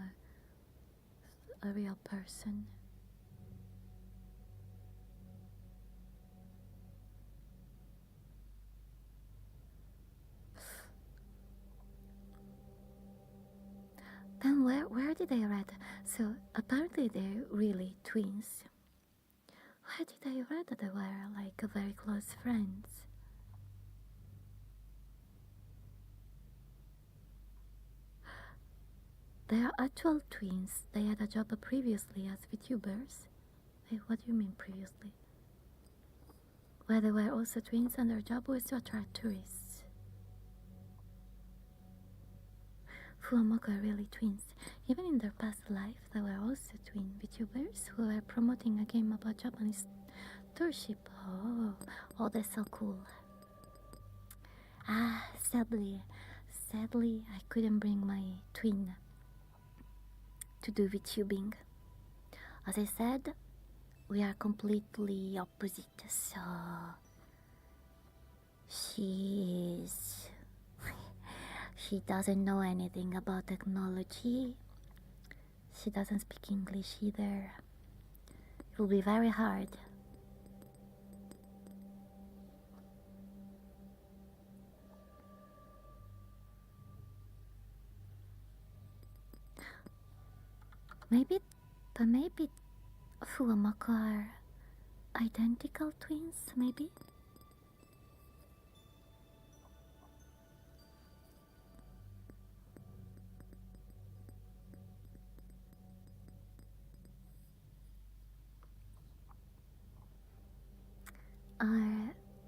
a real person. Then where did I read? So apparently they're really twins. Where did I read that they were like very close friends? They are actual twins. They had a job previously as VTubers. Wait, what do you mean previously? Where they were also twins and their job was to attract tourists. Fuwamoto are really twins. Even in their past life, they were also twin VTubers who were promoting a game about Japanese tourship. Oh, that's so cool. Sadly, I couldn't bring my twin to do VTubing. As I said, we are completely opposite, so she doesn't know anything about technology. She doesn't speak English either. It will be very hard. Maybe Fuwamoto are identical twins, maybe?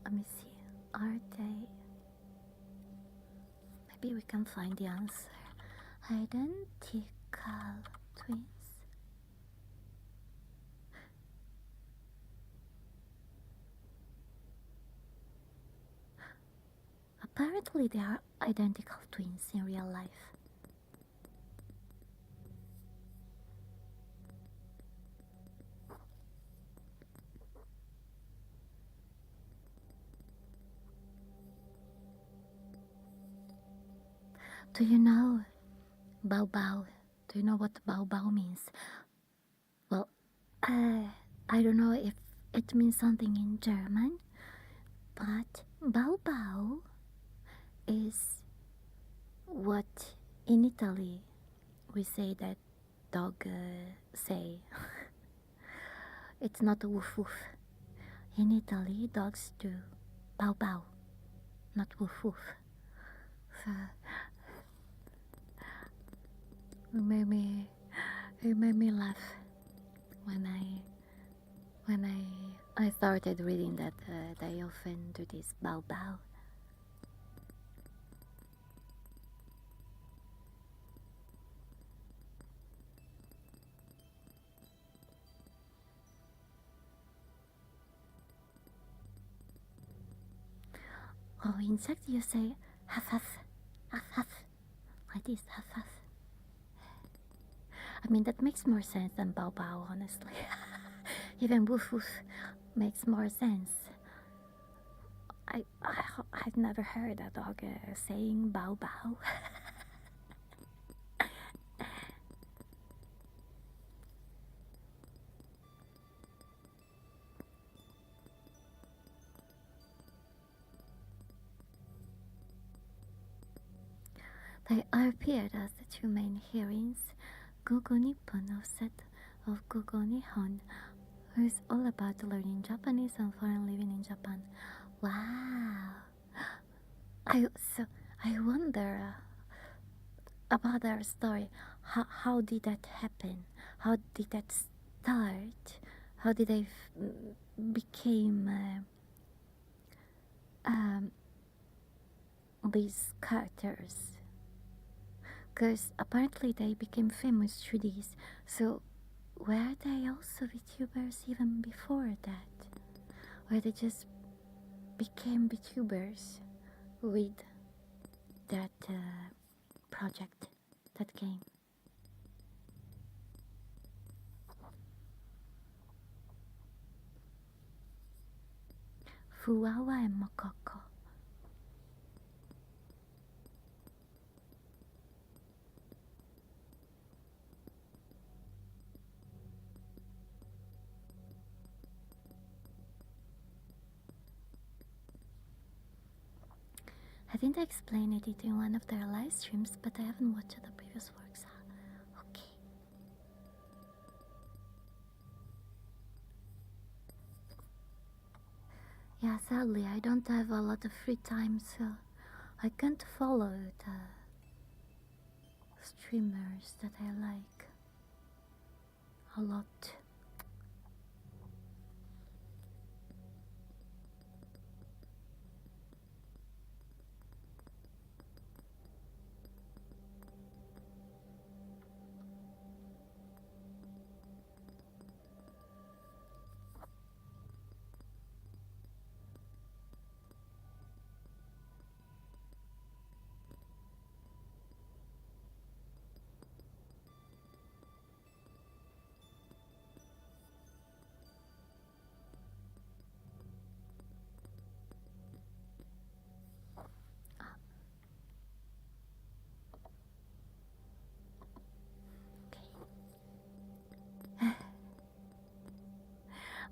Let me see, are they? Maybe we can find the answer. Identical twins. Apparently they are identical twins in real life. Do you know Bao Bao? Do you know what Bao Bao means? Well, I don't know if it means something in German, but Bao Bao is what in Italy we say that dog say. It's not woof woof. In Italy, dogs do Bao Bao, not woof woof. So it made me laugh when I started reading that they often do this Bao Bao. Oh, insect you say huff huff, huff huff, like this huff huff. I mean that makes more sense than Bao Bao, honestly. Even woof woof makes more sense. I've never heard a dog saying Bao Bao. They appeared as the two main heroines, Gogo Nippon Offset of Gogo Nihon, who is all about learning Japanese and foreign living in Japan. Wow! I wonder about their story. How did that happen? How did that start? How did they became these characters? Because apparently they became famous through these. So were they also VTubers even before that? Or they just became VTubers with that project, that game. Fuawa and Mokoko. I think I explained it in one of their live streams, but I haven't watched the previous works. Okay. Yeah, sadly, I don't have a lot of free time, so I can't follow the streamers that I like a lot.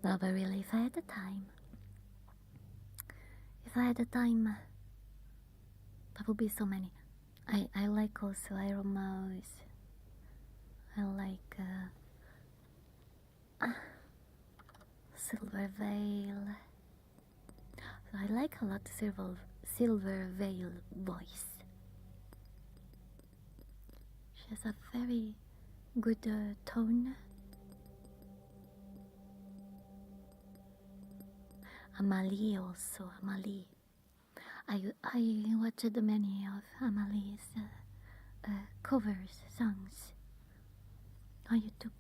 No, but really, if I had the time, that would be so many. I like also Iron Mouse. I like Silver Veil. So I like a lot Silver Veil voice. She has a very good tone. Amalie also, Amalie. I watched many of Amalie's covers, songs on YouTube.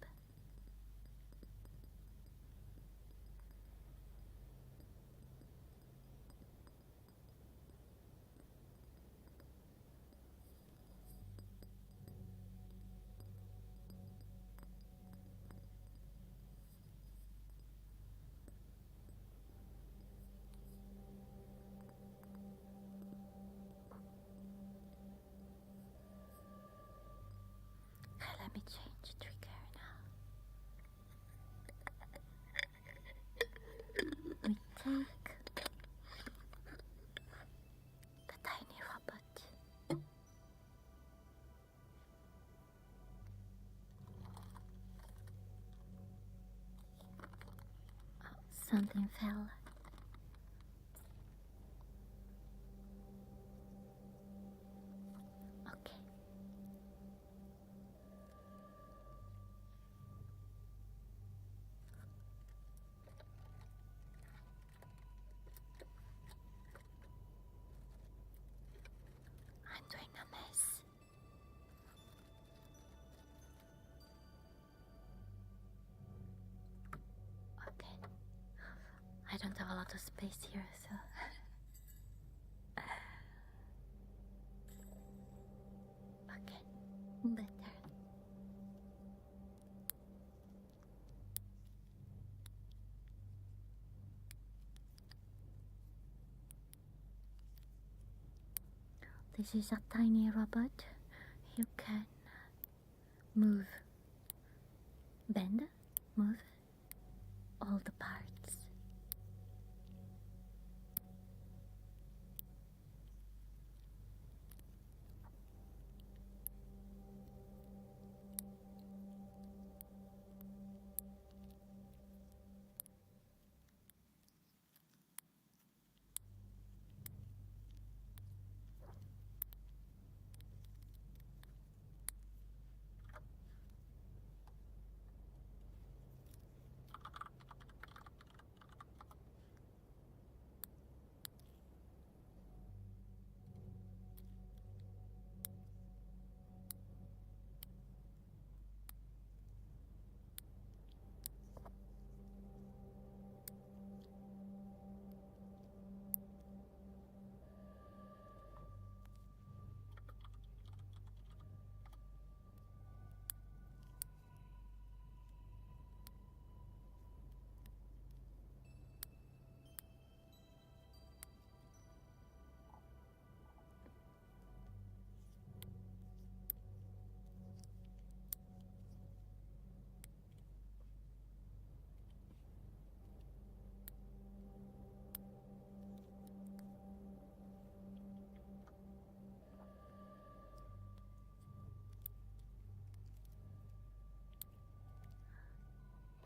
Let me change trigger now. We take the tiny robot. Oh, something fell. Okay. I'm doing a mess. Okay. I don't have a lot of space here, so. Okay. Better. This is a tiny robot. You can move, bend, move all the parts.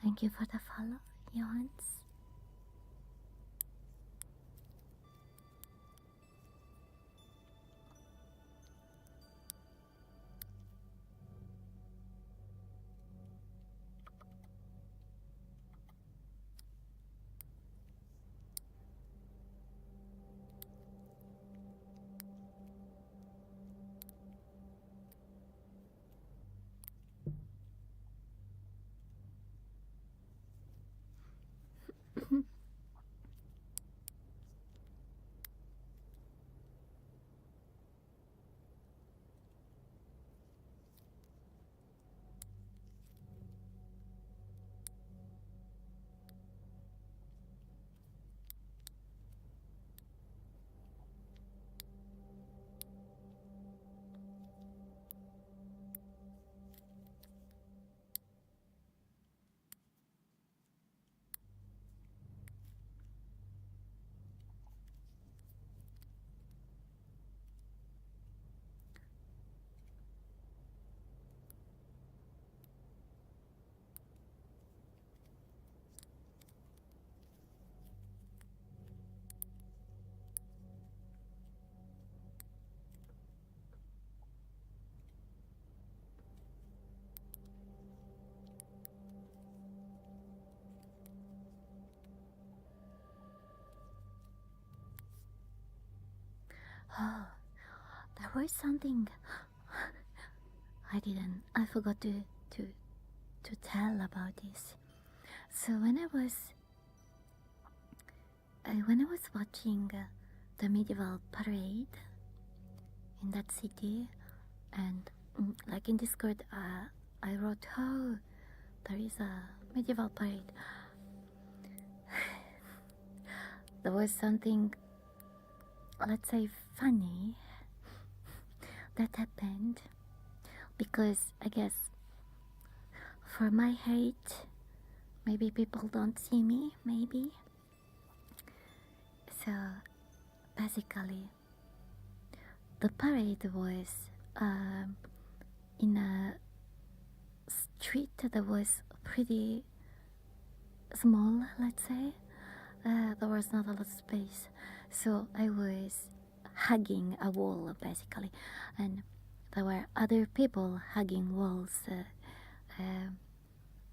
Thank you for the follow, Johannes. Oh, there was something I forgot to tell about this. So when I was watching the medieval parade in that city, and like in Discord, I wrote, "Oh, there is a medieval parade." There was something, let's say, funny that happened because I guess for my hate, maybe people don't see me, maybe. So basically, the parade was in a street that was pretty small, let's say. There was not a lot of space, so I was hugging a wall basically, and there were other people hugging walls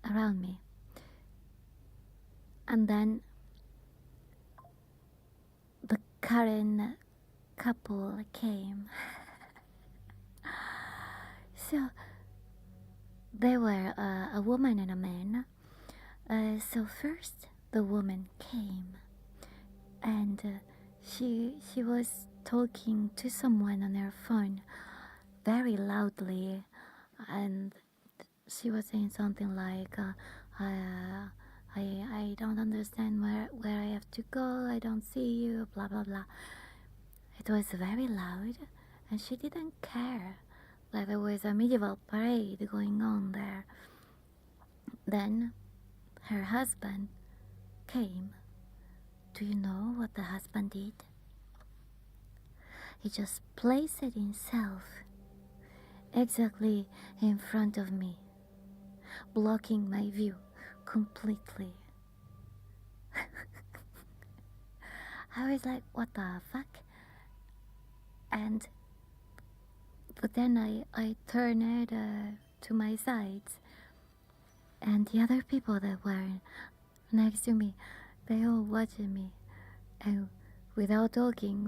around me. And then the Karen couple came. So they were a woman and a man. So first the woman came, and she was talking to someone on her phone very loudly, and she was saying something like, I don't understand where I have to go. I don't see you. Blah blah blah. It was very loud, and she didn't care that there was a medieval parade going on there. Then her husband came. Do you know what the husband did? He just placed himself exactly in front of me, blocking my view completely. I was like, what the fuck? But then I turned to my sides, and the other people that were next to me, they all watched me, and without talking,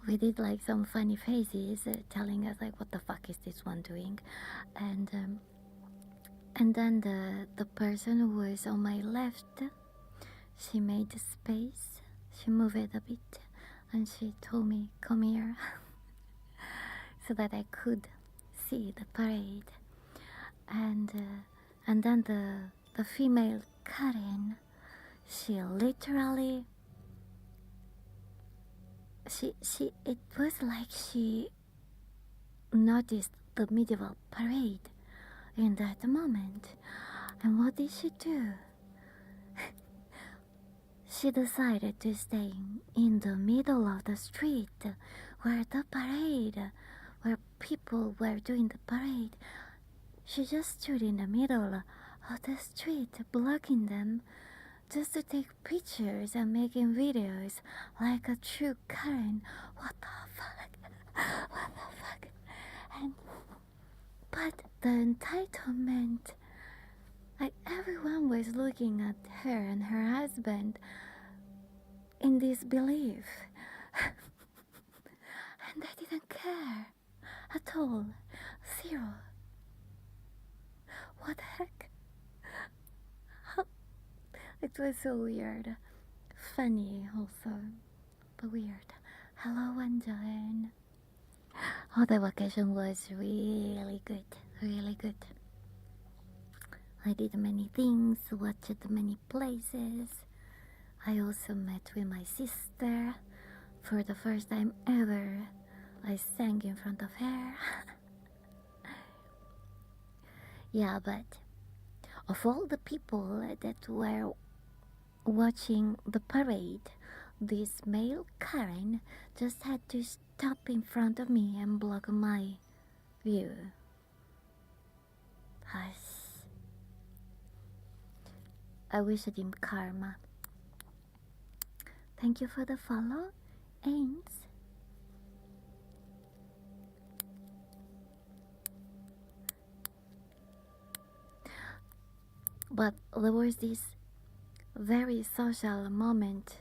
we did like some funny faces, telling us like, what the fuck is this one doing? And then the person who was on my left, she made space, she moved it a bit, and she told me, come here, so that I could see the parade. And then the female Karen, she literally, it was like she noticed the medieval parade in that moment. And what did she do? She decided to stay in the middle of the street where people were doing the parade. She just stood in the middle of the street, blocking them just to take pictures and making videos like a true Karen. What the fuck? What the fuck? And but the entitlement, like everyone was looking at her and her husband in disbelief. And they didn't care at all. Zero. What the heck? It was so weird. Funny also, but weird. Hello, Angeline. Oh, the vacation was really good. Really good. I did many things, watched many places. I also met with my sister. For the first time ever, I sang in front of her. Yeah, but of all the people that were watching the parade, this male Karen just had to stop in front of me and block my view. I wish him karma. Thank you for the follow, Ains. But there was this very social moment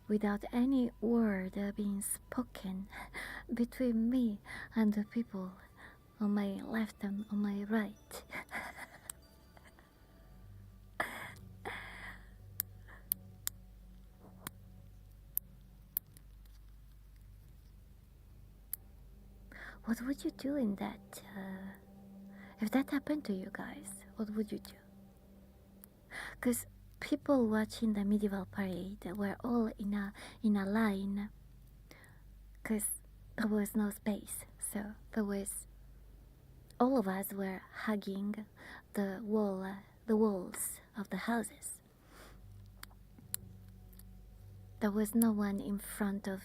without any word being spoken between me and the people on my left and on my right. What would you do in that? If that happened to you guys, what would you do? Because people watching the medieval parade were all in a line, because there was no space, so there was all of us were hugging the walls of the houses. There was no one in front of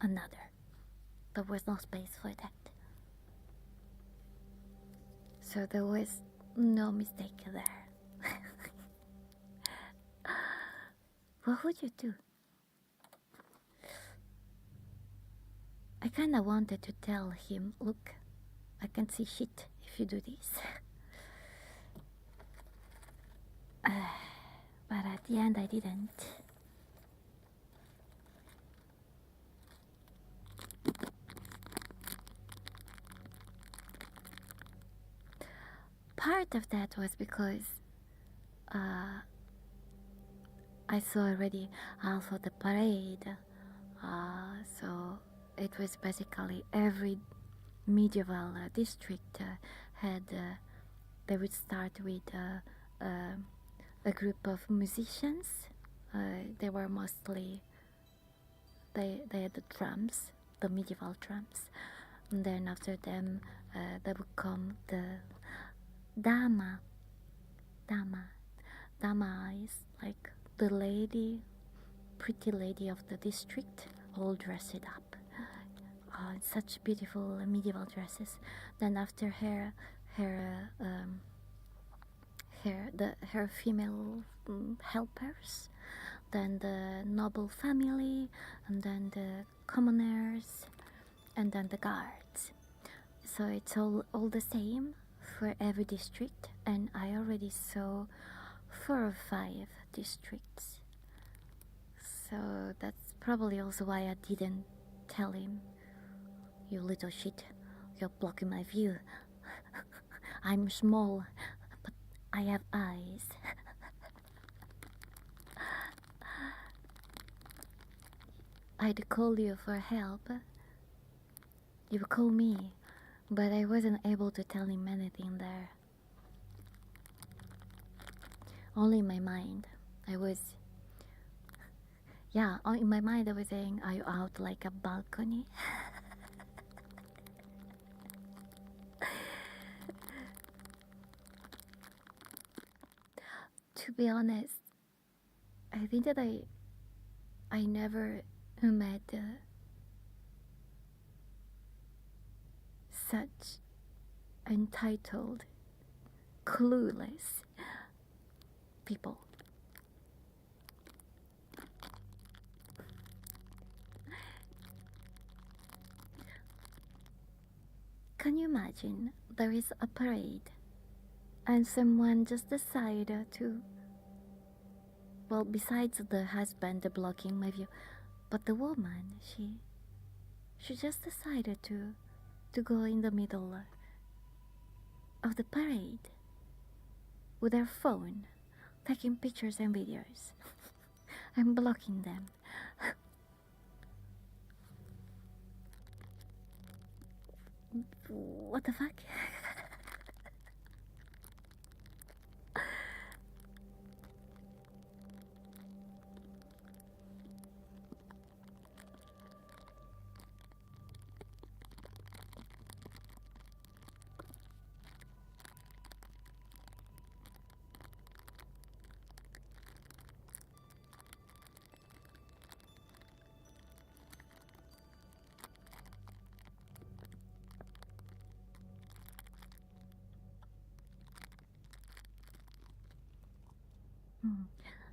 another. There was no space for that. So there was no mistake there. What would you do? I kinda wanted to tell him, look, I can see shit if you do this. But at the end I didn't. Part of that was because I saw already half of the parade, so it was basically every medieval district had they would start with a group of musicians. They were mostly they had the drums, the medieval drums, and then after them there would come the dama. Dama is like the lady, pretty lady of the district, all dressed up. Such beautiful medieval dresses. Then after her female helpers, then the noble family, and then the commoners, and then the guards. So it's all the same for every district, and I already saw 4 or 5 districts. So that's probably also why I didn't tell him, you little shit, you're blocking my view. I'm small, but I have eyes. I'd call you for help. You call me, but I wasn't able to tell him anything there. Only in my mind. In my mind I was saying, are you out like a balcony? To be honest, I think that I never met such entitled clueless people. Can you imagine there is a parade and someone just decided to, well, besides the husband blocking my view, but the woman, she just decided to go in the middle of the parade with her phone, taking pictures and videos. I'm blocking them. What the fuck?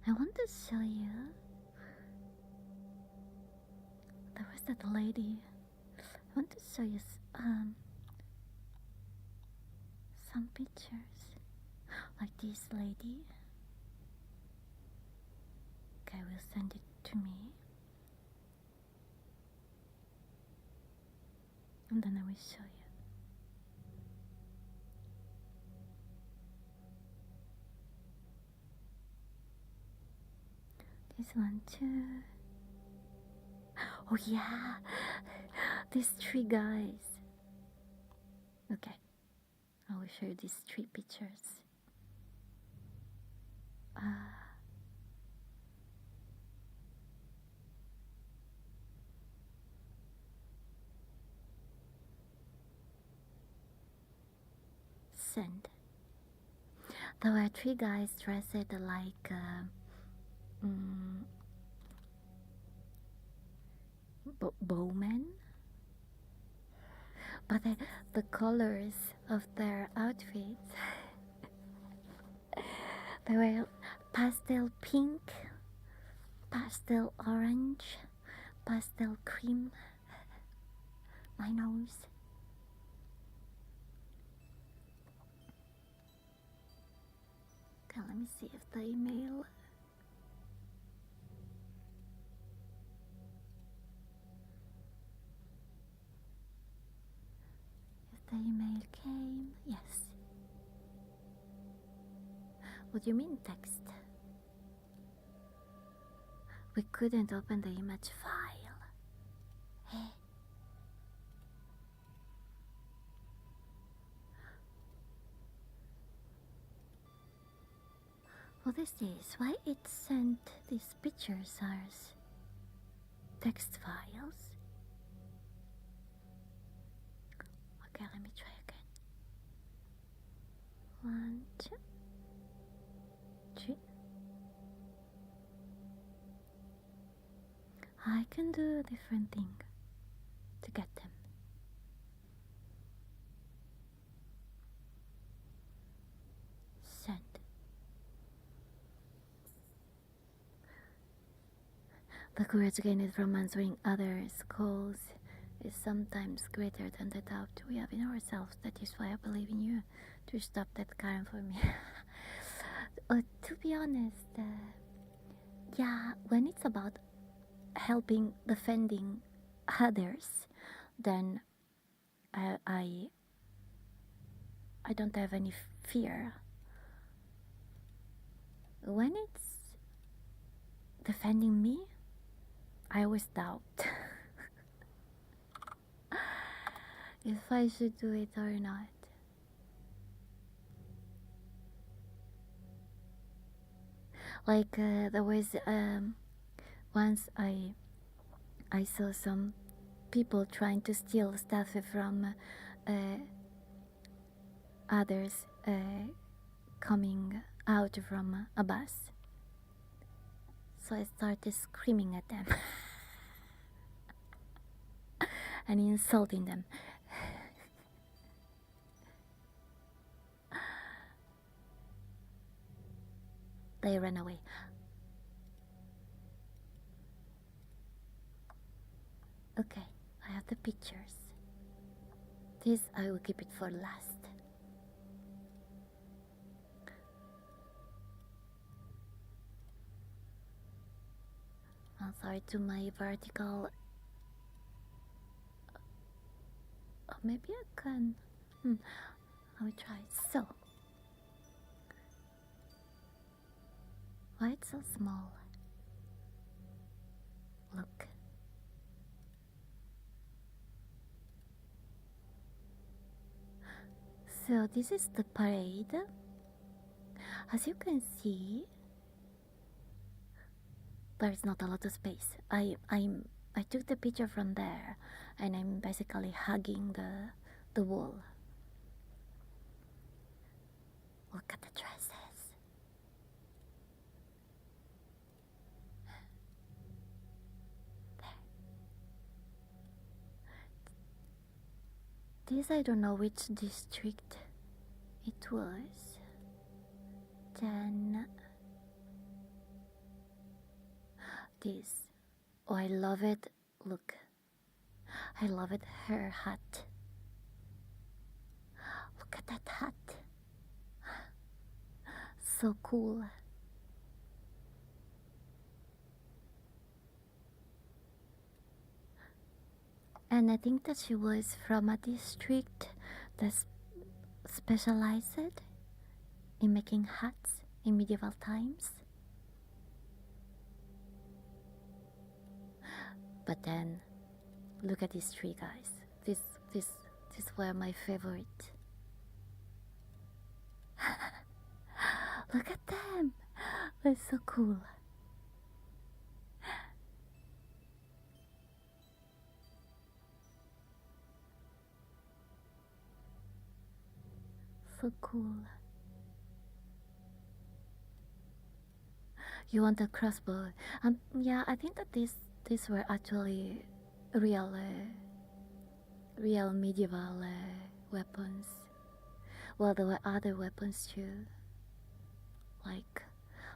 I want to show you. There was that lady. I want to show you some pictures, like this lady. Okay, will send it to me, and then I will show you. This one too. Oh yeah, these three guys. Okay, I will show you these three pictures. Send. There were three guys dressed like bowmen, but the colors of their outfits, they were pastel pink, pastel orange, pastel cream. My nose. Okay, let me see if the email. If the email came, yes. What do you mean text? We couldn't open the image file. Hey. What is this? Why it sent these pictures as text files? Okay, let me try again. 1, 2, 3. I can do a different thing to get them. Send. The courage gained from answering others' calls is sometimes greater than the doubt we have in ourselves. That is why I believe in you to stop that kind for me. To be honest, yeah, when it's about helping, defending others, then I don't have any fear. When it's defending me, I always doubt if I should do it or not. Like there was once I saw some people trying to steal stuff from others coming out from a bus. So I started screaming at them and insulting them. They ran away. Okay, I have the pictures. This I will keep it for last. I'm sorry to my vertical. Maybe I can. I will try. So, why it's so small? Look. So this is the parade. As you can see, there's not a lot of space. I took the picture from there, and I'm basically hugging the wall. Look at the dresses. There. This I don't know which district it was. Then this. Oh, I love it. Look. I love it. Her hat. Look at that hat. So cool. And I think that she was from a district that specialized in making hats in medieval times. But then, look at this tree, guys. This were my favorite. Look at them. They're so cool. So cool. You want a crossbow? Yeah, I think that these were actually real medieval weapons. Well, there were other weapons too, like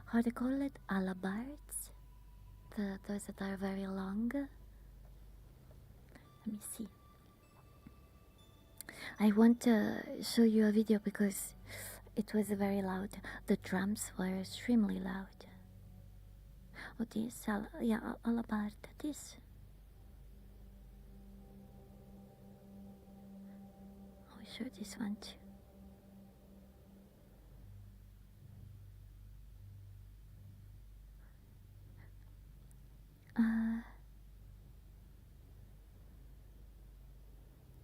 how do they call it, alabards. Those that are very long. Let me see. I want to show you a video because it was very loud. The drums were extremely loud. Oh, this, yeah, alabard, this. I'll show this one too.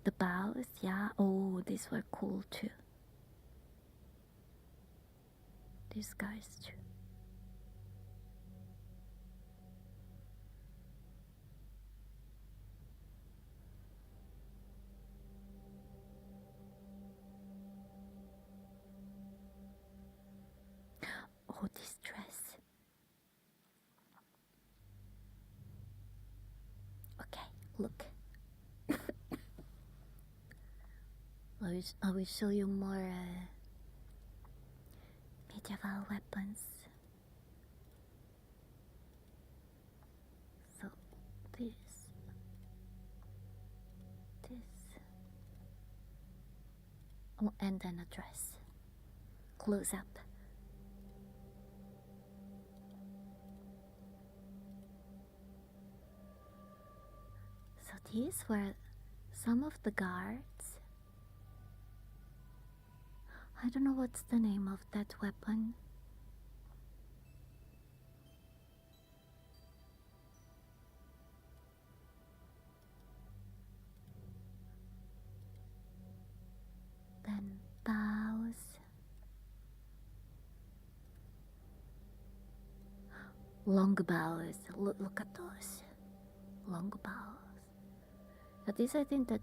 The bows, yeah. Oh, these were cool too. These guys too. Oh, this dress. Okay, look. I will show you more medieval weapons. So, this. Oh, and then a dress. Close up. So these were some of the guards. I don't know what's the name of that weapon. Then bows. Long bows. Look at those. Long bows. At least I think that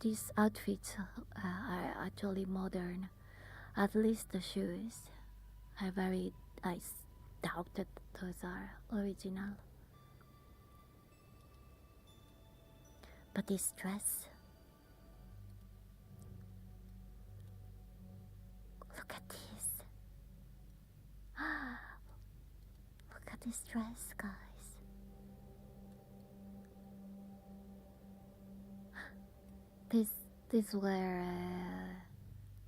these outfits are actually modern. At least the shoes are very. I doubt that those are original. But this dress. Look at this. this dress, guys. These were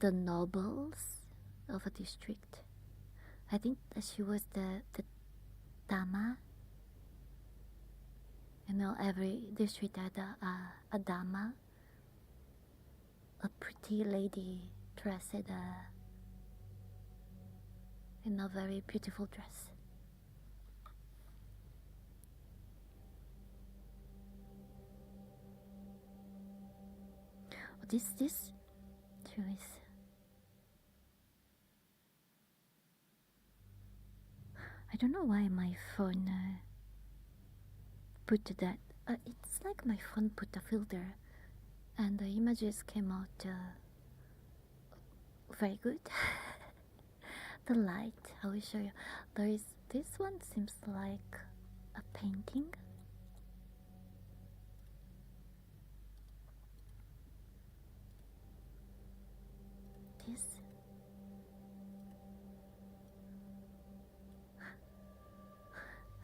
the nobles of a district. I think that she was the dama. You know, every district had a dama, a pretty lady dressed in a very beautiful dress. Oh, this choice. I don't know why my phone put that. It's like my phone put a filter, and the images came out very good. The light, I will show you. There is this one seems like a painting. This.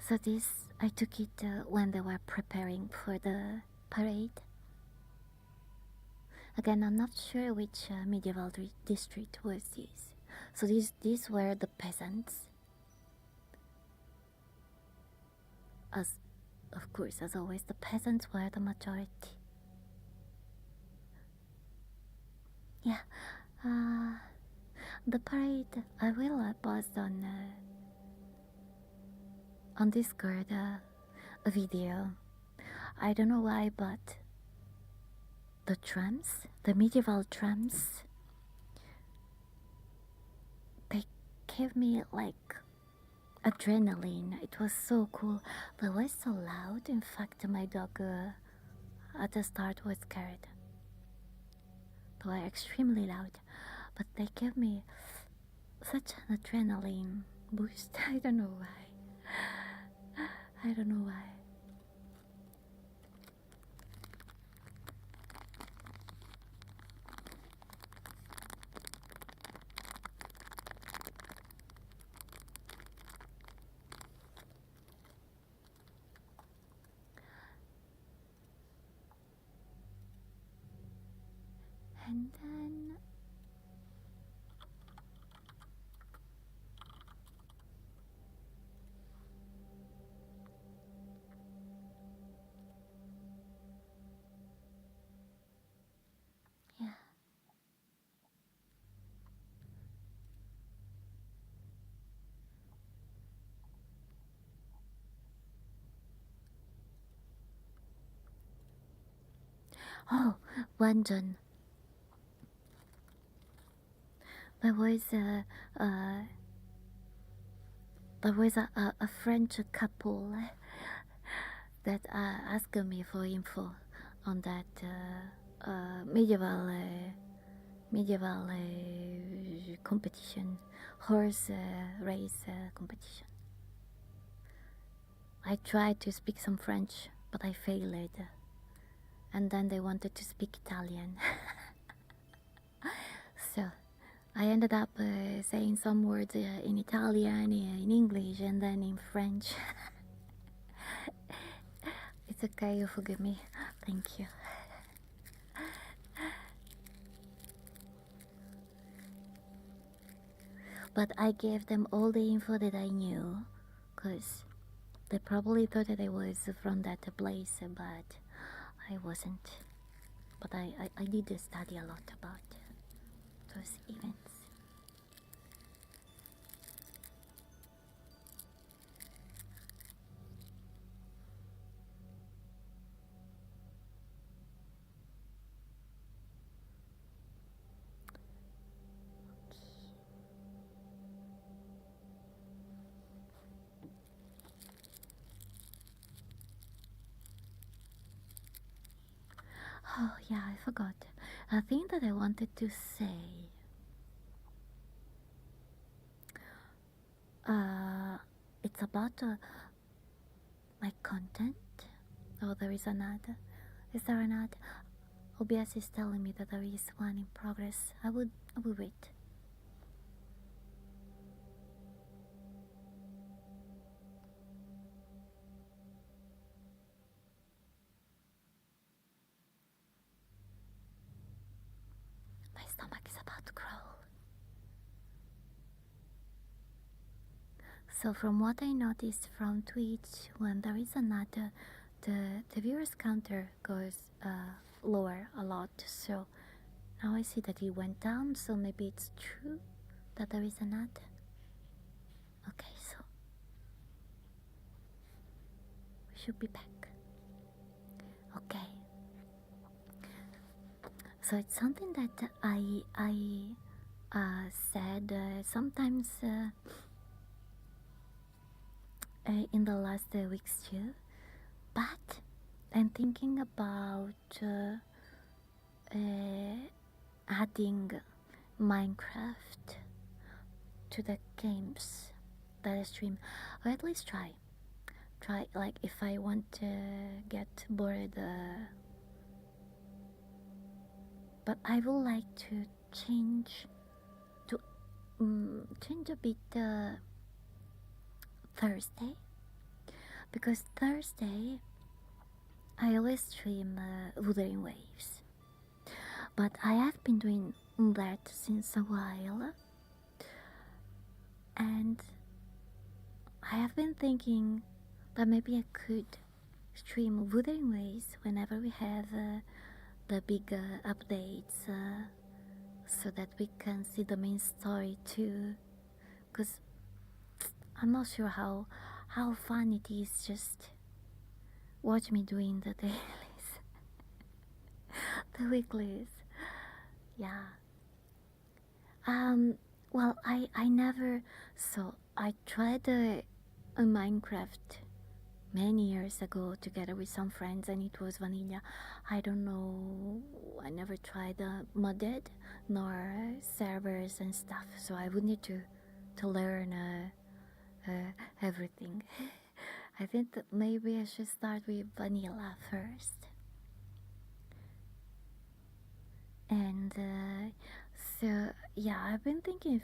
So this, I took it when they were preparing for the parade. Again, I'm not sure which medieval district was this. So these were the peasants. As, of course, as always, the peasants were the majority. Yeah, the parade, I will post on Discord a video. I don't know why, but the trams, the medieval trams, they gave me like adrenaline. It was so cool. They were so loud. In fact, my dog at the start was scared. They were extremely loud, but they gave me such an adrenaline boost. I don't know why. I don't know why. And then yeah. Oh, Wanjon. There was a French couple that asked me for info on that medieval competition, horse race competition. I tried to speak some French, but I failed. And then they wanted to speak Italian. So I ended up saying some words in Italian, in English, and then in French. It's okay, you forgive me. Thank you. But I gave them all the info that I knew, because they probably thought that I was from that place, but I wasn't. But I did study a lot about those events. Oh yeah, I forgot. A thing that I wanted to say. It's about my content. Oh, there is an ad. Is there an ad? OBS is telling me that there is one in progress. I will wait. So from what I noticed from Twitch, when there is an ad, the viewers counter goes lower a lot. So now I see that it went down, so maybe it's true that there is an ad. Okay, so we should be back. Okay. So it's something that I said sometimes in the last weeks too, but I'm thinking about adding Minecraft to the games that I stream, or at least try like if I want to get bored, but I would like to change a bit Thursday, because Thursday I always stream Wuthering Waves, but I have been doing that since a while, and I have been thinking that maybe I could stream Wuthering Waves whenever we have the big updates, so that we can see the main story too, because I'm not sure how fun it is just watch me doing the dailies, the weeklies. Yeah. Well, I never. So I tried a Minecraft many years ago together with some friends, and it was vanilla. I don't know. I never tried modded nor servers and stuff, so I would need to learn everything. I think that maybe I should start with vanilla first. And so yeah, I've been thinking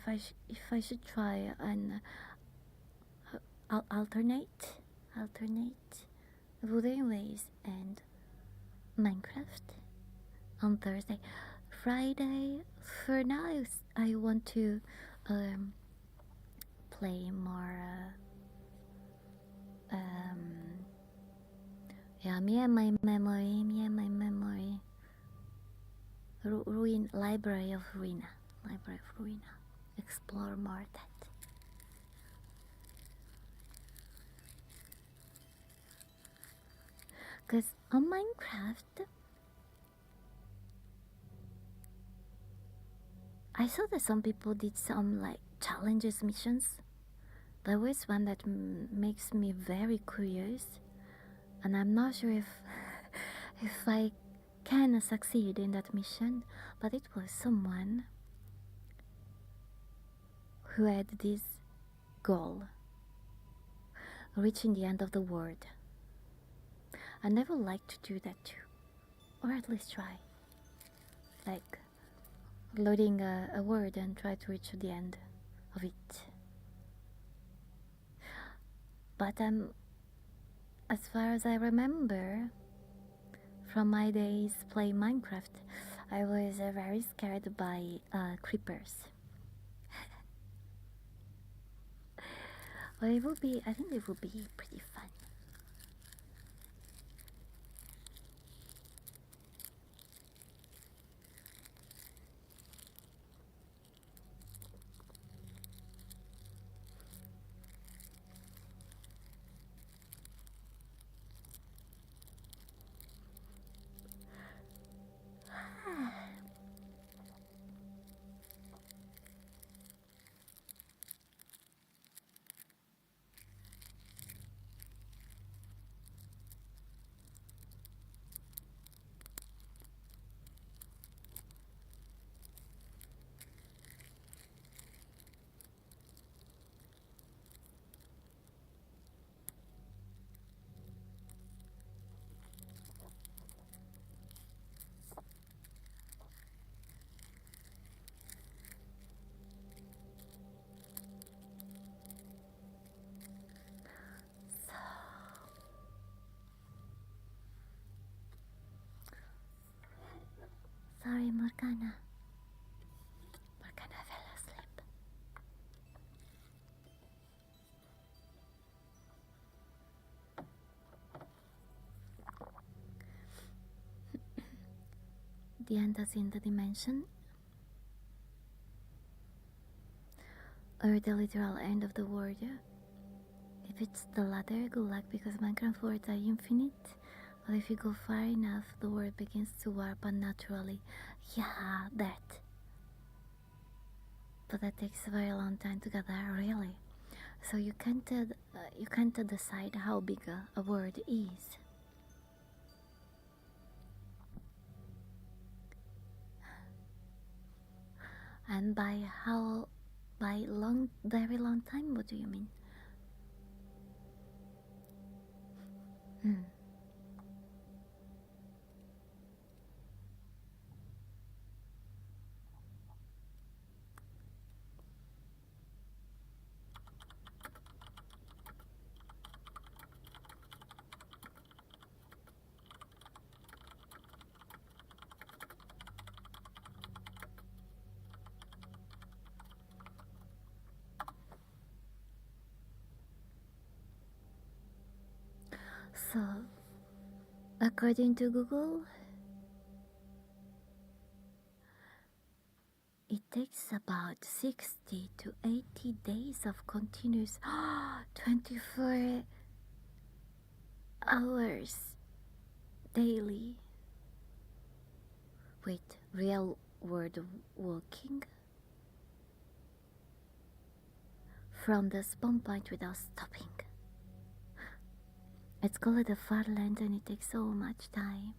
if I should try an alternate Wuthering Waves and Minecraft on Thursday. Friday, for now, I want to play more. Yeah, me and my memory. Library of Ruina. Explore more that. Because on Minecraft, I saw that some people did some like challenges missions. There was one that makes me very curious, and I'm not sure if if I can succeed in that mission, but it was someone who had this goal, reaching the end of the world. I never like to do that too, or at least try, like loading a word and try to reach the end of it. But as far as I remember from my days playing Minecraft, I was very scared by creepers. Well, I think it will be pretty fun. the end as in the dimension, or the literal end of the word. If it's the latter, good luck because Minecraft words are infinite. But if you go far enough, the word begins to warp unnaturally. Yeah, that. But that takes a very long time to get there, really. So you can't decide how big a word is. And by very long time, what do you mean? So, according to Google, it takes about 60 to 80 days of continuous 24 hours daily. Wait, real world walking? From the spawn point without stopping. It's called a farland and it takes so much time.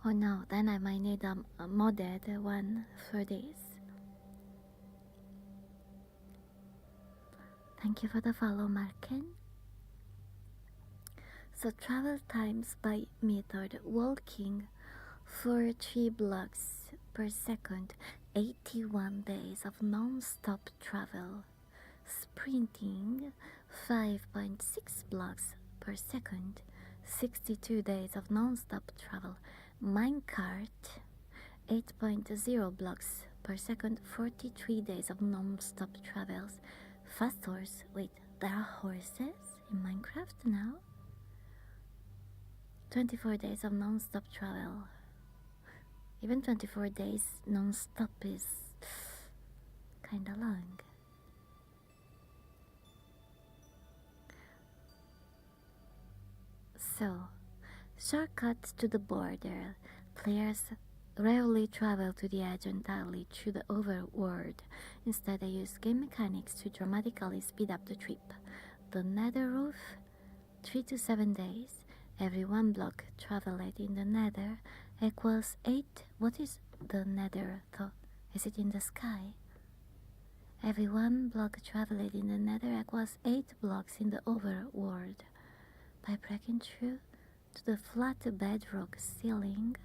Oh no, then I might need a modded one for this. Thank you for the follow, Marken. So travel times by method: walking 3 blocks per second, 81 days of non-stop travel. Sprinting 5.6 blocks per second, 62 days of non-stop travel. Minecart 8.0 blocks per second, 43 days of non-stop travels. Fast horse, wait, there are horses in Minecraft now? 24 days of non-stop travel. Even 24 days non-stop is kinda long. So, shortcuts to the border. Players rarely travel to the edge entirely through the overworld. Instead, they use game mechanics to dramatically speed up the trip. The Nether roof, 3 to 7 days. Every 1 block traveled in the Nether equals 8. What is the Nether though? Is it in the sky? Every 1 block traveled in the Nether equals 8 blocks in the overworld. By breaking through to the flat bedrock ceiling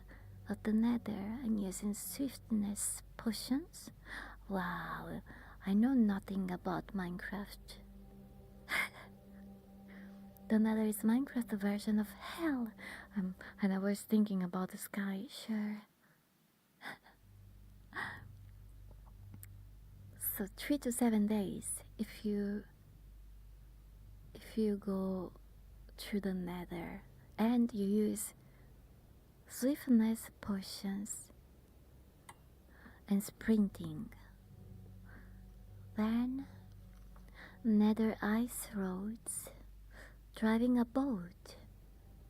of the Nether and using swiftness potions. Wow, I know nothing about Minecraft. The Nether is Minecraft's version of hell. And I was thinking about the sky, sure. So 3 to 7 days if you go through the Nether and you use swiftness potions and sprinting. Then Nether ice roads, driving a boat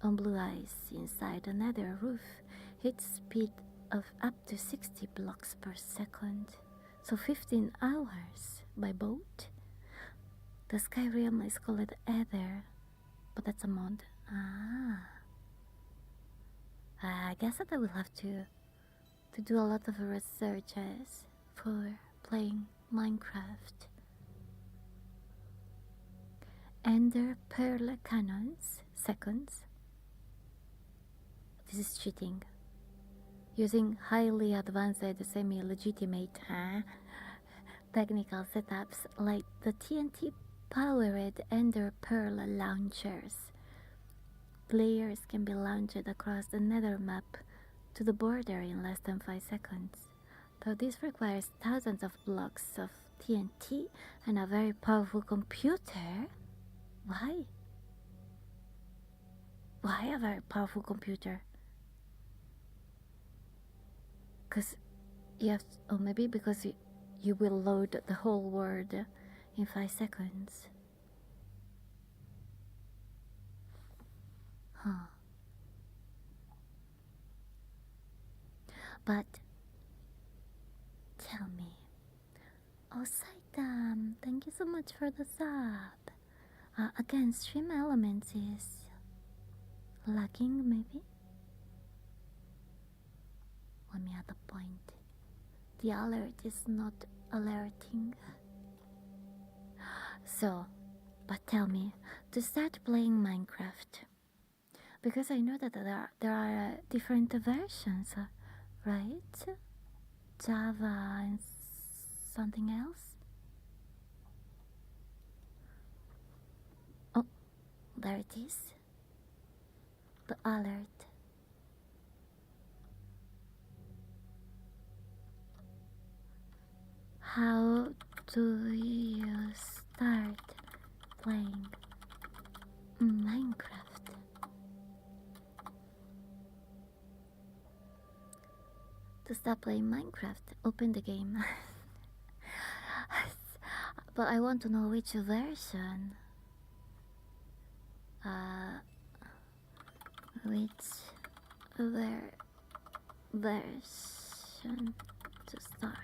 on blue ice inside the Nether roof hits speed of up to 60 blocks per second, so 15 hours by boat. The sky realm is called Ether, but that's a mod. I guess that I will have to do a lot of researches for playing Minecraft. Ender Pearl Cannons, seconds. This is cheating. Using highly advanced semi-legitimate technical setups like the TNT-powered Ender Pearl launchers. Players can be launched across the Nether map to the border in less than 5 seconds. Though this requires thousands of blocks of TNT and a very powerful computer. Why? Why a very powerful computer? because you have, or maybe because you will load the whole world in 5 seconds. Huh. But tell me, oh Saitam, thank you so much for the sub. Again, Stream Elements is lagging, maybe? Let me add a point. The alert is not alerting. So, but tell me, to start playing Minecraft, because I know that there are different versions, right? Java and something else. Oh, there it is. The alert. How do you start playing Minecraft? To start playing Minecraft, open the game. But I want to know which version. Which version to start?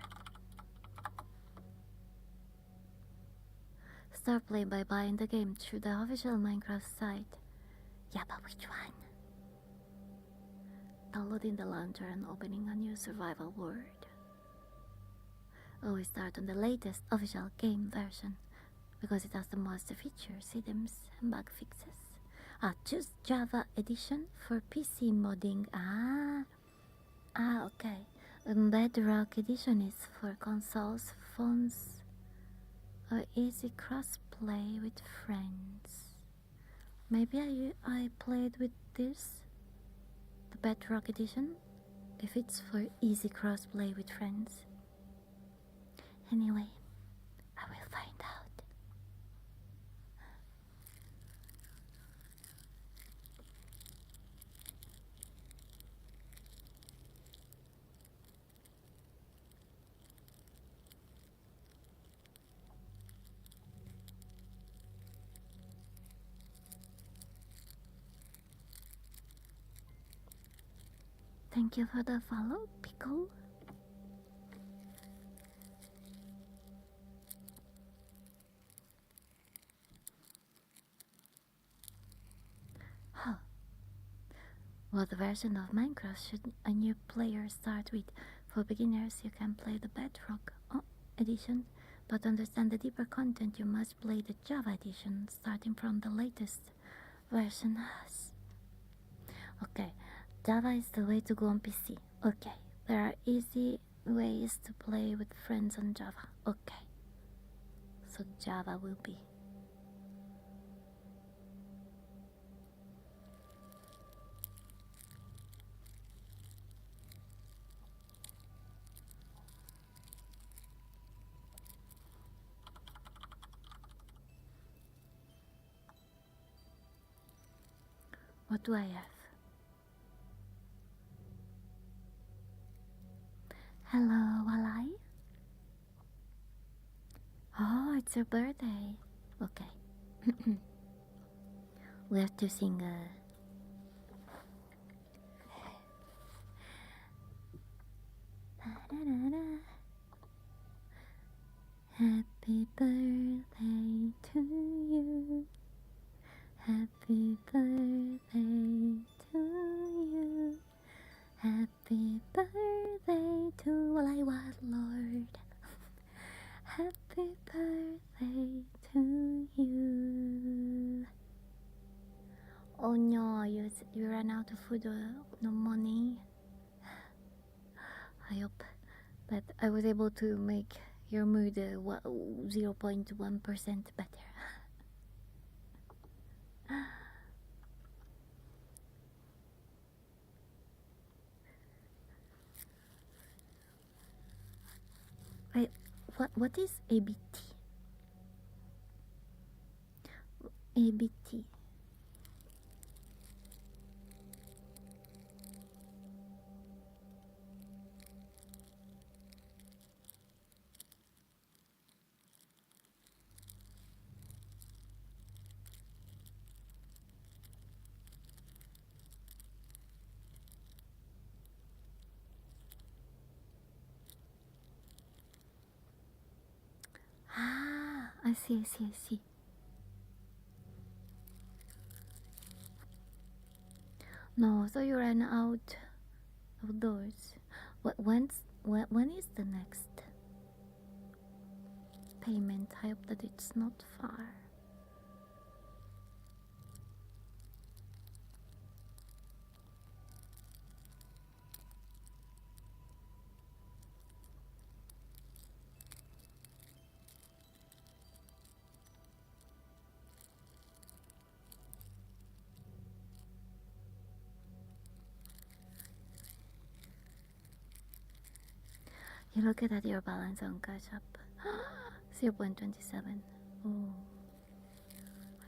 Start play by buying the game through the official Minecraft site. Yeah, but which one? Downloading the launcher and opening a new survival world. Always start on the latest official game version because it has the most features, items, and bug fixes. Choose Java Edition for PC modding. Okay. Bedrock Edition is for consoles, phones, or easy crossplay with friends. Maybe I played with this, the Bedrock Edition, if it's for easy crossplay with friends. Anyway, I will find out. Thank you for the follow, Pickle. Huh. What version of Minecraft should a new player start with? For beginners, you can play the Bedrock edition, but to understand the deeper content, you must play the Java edition, starting from the latest version. Okay, Java is the way to go on PC. Okay, there are easy ways to play with friends on Java. Okay, so Java will be. What do I have? Hello, Walai. Oh, it's your birthday. Okay. We have to sing Happy birthday to you. Happy birthday to you. Happy birthday to Walai Lord. Happy birthday to you. Oh no, you ran out of food or no money. I hope that I was able to make your mood 0.1% better. Wait, what is ABT? ABT. I see, I see, I see. No, so you ran out of those. When is the next payment? I hope that it's not far. You look at your balance on Cash App. 0.27. Oh, I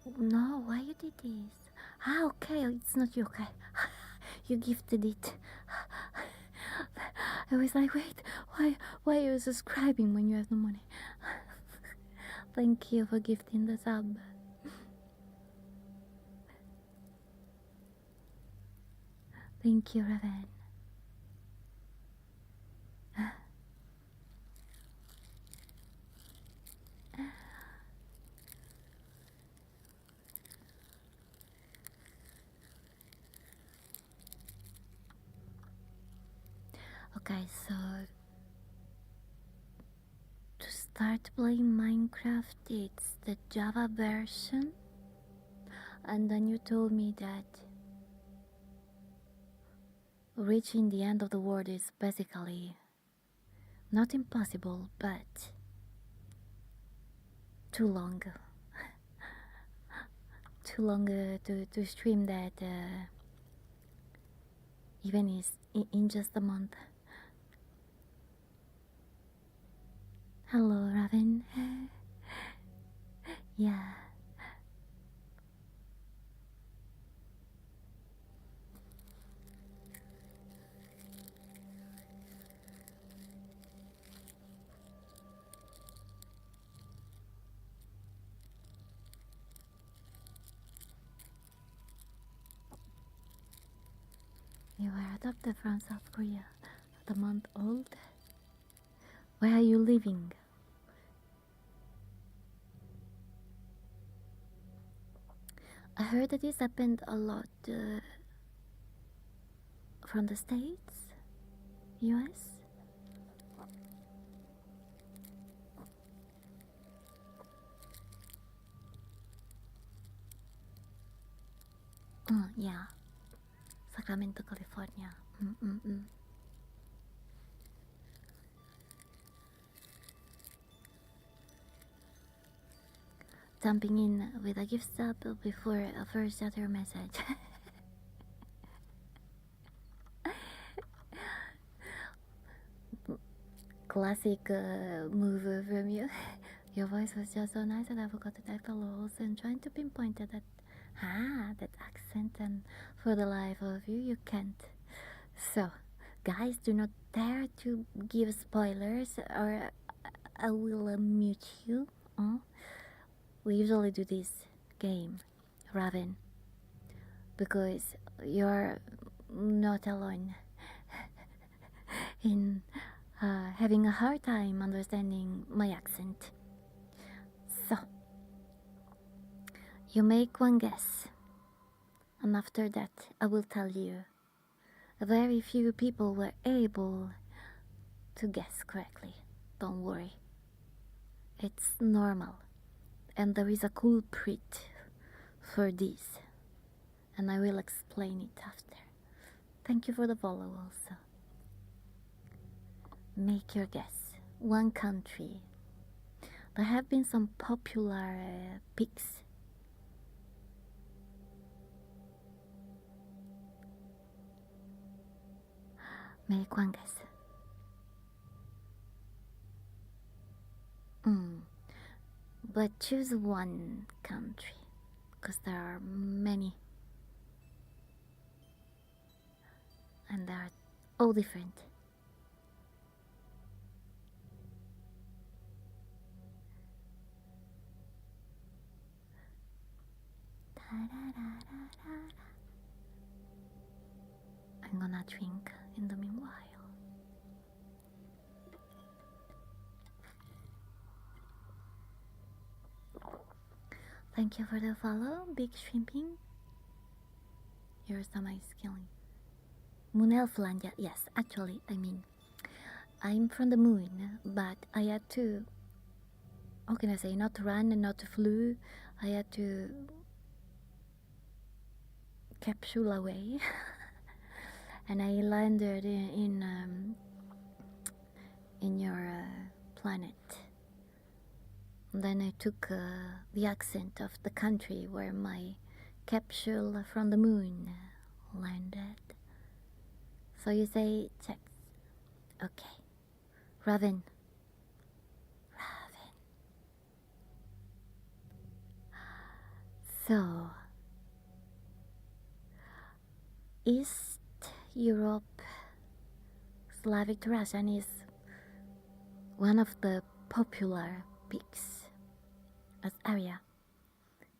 see. No, why you did this? Ah, okay, it's not you, okay. You gifted it. I was like, wait, why are you subscribing when you have no money? Thank you for gifting the sub. Thank you, Raven. Okay, so to start playing Minecraft, it's the Java version, and then you told me that reaching the end of the world is basically not impossible, but too long. Too long to stream that even is in just a month. Hello, Raven. Yeah. You were adopted from South Korea at a month old. Where are you living? I heard that this happened a lot from the States, US. Yeah, Sacramento, California. Jumping in with a gift sub before a first other message. Classic move from you. Your voice was just so nice that I forgot to type hello and trying to pinpoint that that accent, and for the life of you, you can't. So, guys, do not dare to give spoilers or I will mute you. We usually do this game, Raven, because you're not alone in having a hard time understanding my accent. So, you make one guess, and after that, I will tell you. Very few people were able to guess correctly. Don't worry, it's normal, and there is a culprit for this, and I will explain it after. Thank you for the follow also. Make your guess. One country. There have been some popular picks. Make one guess. But choose one country, because there are many, and they are all different. I'm gonna drink in the meanwhile. Thank you for the follow, Big Shrimping. Here's my skilling. Moon Elflandia, yes, actually, I'm from the moon, but I had to, how can I say, not run and not flew. I had to capsule away. And I landed in your planet. Then I took the accent of the country where my capsule from the moon landed. So you say Czech. Okay. Raven. So, East Europe, Slavic Russian is one of the popular peaks as area.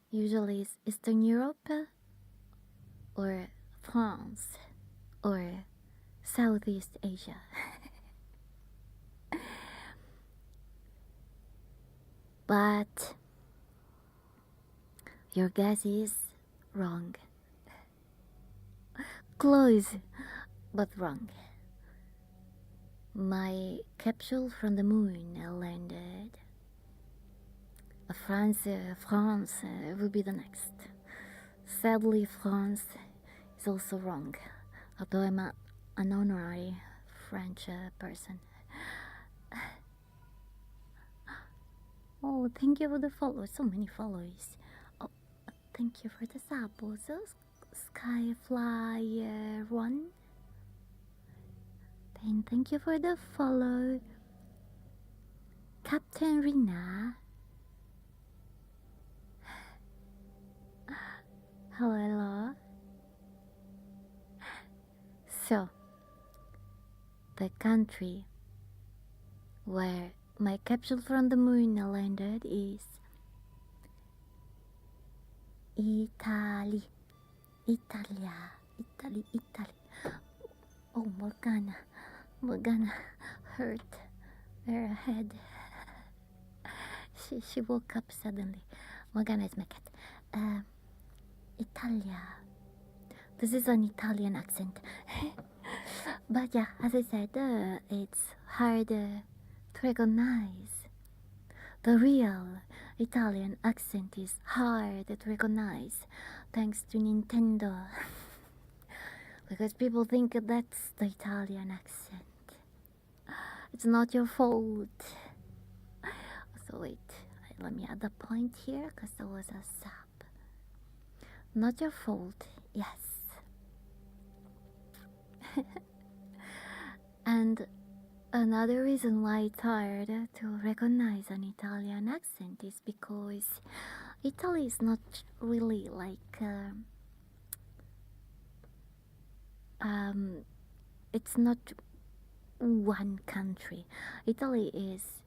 Usually it's Eastern Europe or France or Southeast Asia. But your guess is wrong. Close, but wrong. My capsule from the moon landed. France will be the next. Sadly, France is also wrong, although I'm an honorary French person. Oh, thank you for the follow. So many followers. Oh, thank you for the sub also. Skyflyer1. And thank you for the follow. Captain Rina. Hello, hello. So, the country where my capsule from the moon landed is Italy. Italy. Oh, Morgana hurt her head. She woke up suddenly. Morgana is my cat. Italia. This is an Italian accent. But yeah, as I said, it's hard to recognize. The real Italian accent is hard to recognize thanks to Nintendo. Because people think that's the Italian accent. It's not your fault. So wait, let me add a point here because there was a sub. Not your fault, yes. And another reason why it's hard to recognize an Italian accent is because Italy is not really like it's not one country. Italy is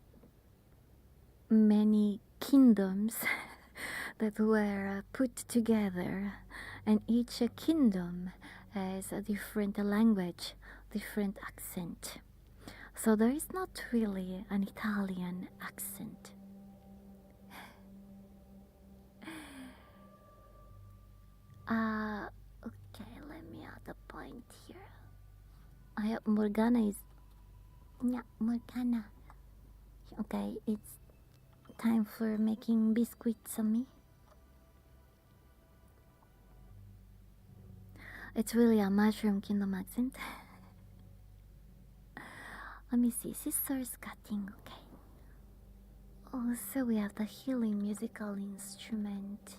many kingdoms that were put together, and each kingdom has a different language, different accent. So there is not really an Italian accent. Okay, let me add a point here. I hope Morgana is... Yeah, Morgana. Okay, it's time for making biscuits on me. It's really a Mushroom Kingdom accent. Let me see, scissors cutting, okay. Also, we have the healing musical instrument.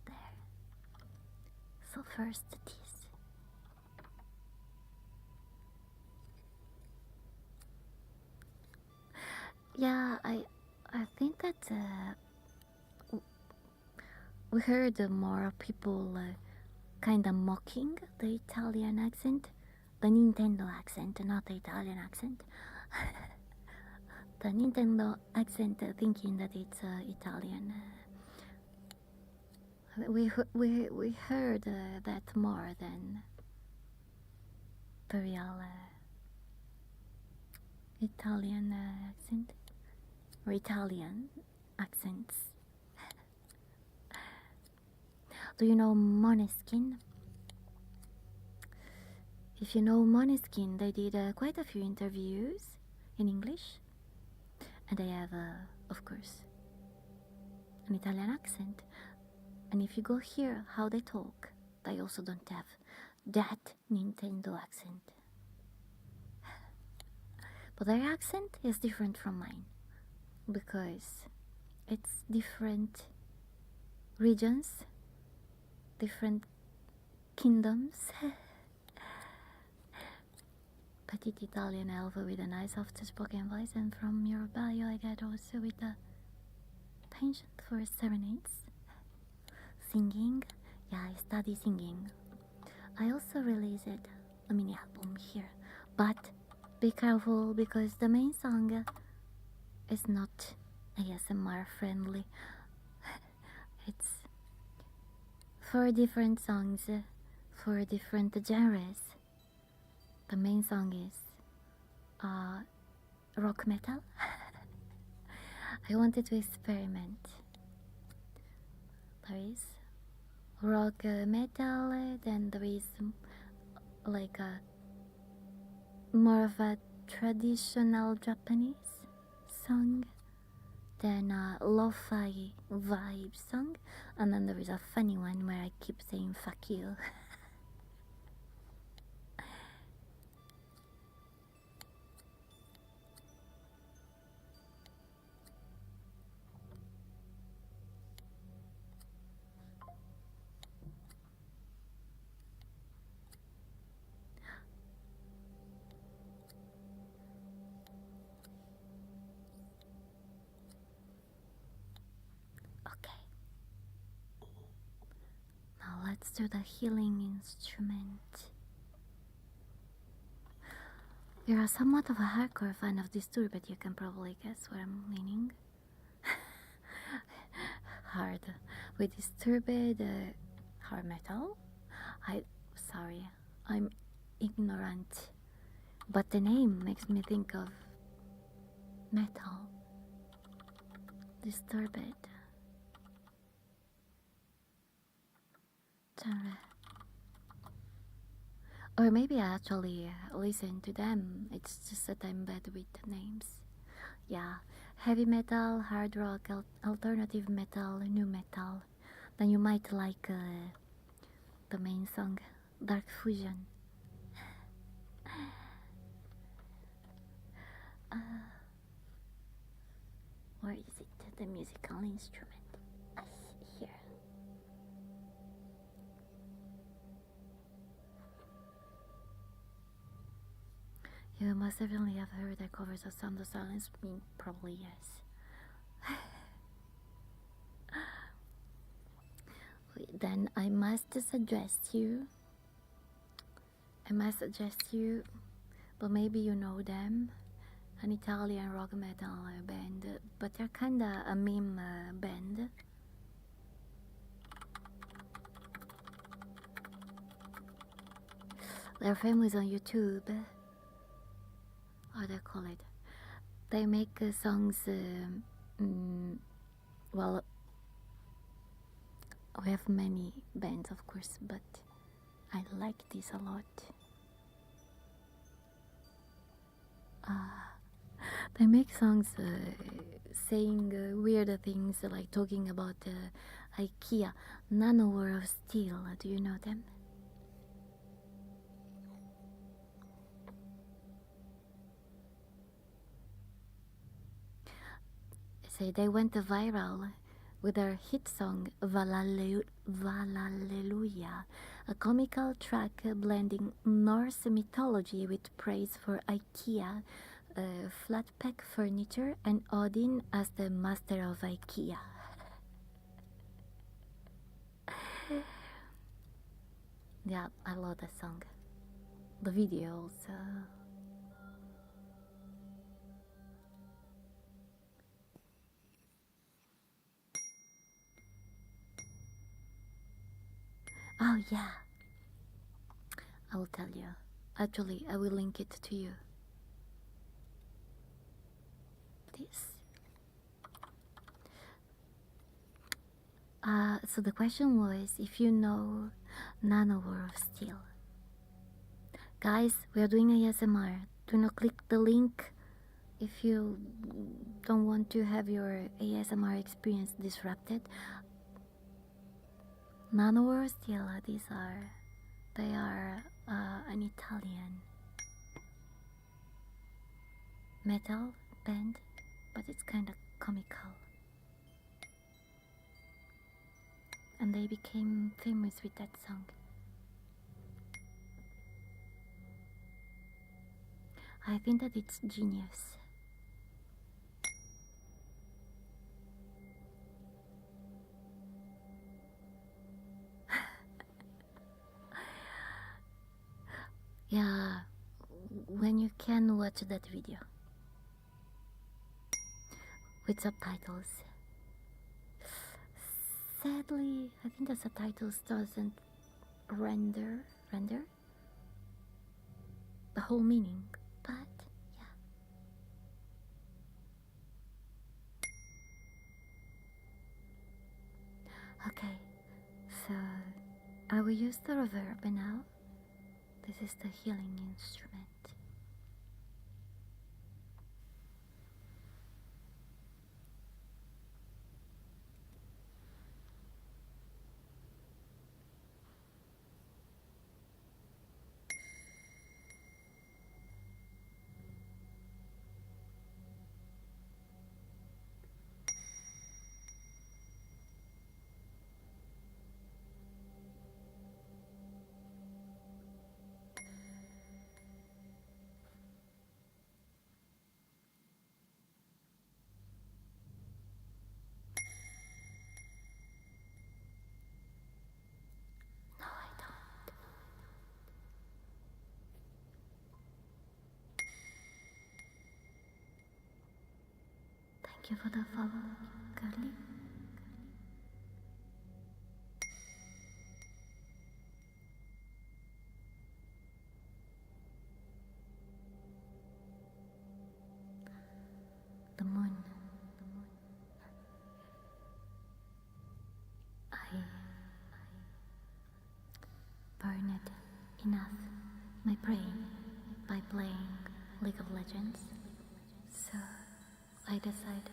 There. So first this. Yeah, I think that we heard more people kind of mocking the Italian accent, the Nintendo accent, not the Italian accent. the Nintendo accent, thinking that it's Italian. We heard that more than the real Italian accent or Italian accents. Do you know Måneskin? If you know Måneskin, they did quite a few interviews in English, and they have, of course, an Italian accent. And if you go hear how they talk, they also don't have that Nintendo accent. But their accent is different from mine, because it's different regions, different kingdoms. Petite Italian elf with a nice soft-spoken voice, and from your bio I get also with a penchant for serenades. Singing, yeah, I study singing. I also released a mini album here, but be careful because the main song is not ASMR friendly. It's 4 different songs for different genres. The main song is rock metal. I wanted to experiment. There is rock metal, then there is like a more of a traditional Japanese song, then a lo-fi vibe song, and then there is a funny one where I keep saying fuck you. Okay. Now let's do the healing instrument. You're a somewhat of a hardcore fan of Disturbed, you can probably guess where I'm leaning. Hard. With Disturbed, hard metal? Sorry, I'm ignorant. But the name makes me think of metal. Disturbed. Genre. Or maybe I actually listen to them. It's just that I'm bad with the names. Yeah, heavy metal, hard rock, alternative metal, new metal. Then you might like the main song, Dark Fusion. Where is it? The musical instrument. Here. You must definitely have heard the covers of Sound of Silence. Me, probably yes. Then I must suggest you, but maybe you know them, an Italian rock metal band, but they're kinda a meme band. They're famous on YouTube. How do they call it? They make songs, well, we have many bands of course, but I like this a lot. They make songs saying weird things, like talking about IKEA, Nanowar of Steel. Do you know them? Say they went viral with their hit song Valaleluia, a comical track blending Norse mythology with praise for IKEA, flat pack furniture, and Odin as the master of IKEA. Yeah, I love that song. The videos. yeah, I will tell you. Actually, I will link it to you. This. So the question was if you know Nanowar of Steel. Guys, we are doing ASMR. Do not click the link if you don't want to have your ASMR experience disrupted. Nanowar of Steel, they are an Italian metal band, but it's kind of comical. And they became famous with that song. I think that it's genius. Yeah, when you can watch that video with subtitles. Sadly, I think the subtitles doesn't render the whole meaning, but yeah. Okay, so I will use the reverb now. This is the healing instrument. No, I don't. Thank you for the follow, Carly. The moon. I burned enough my brain by playing League of Legends, so I decided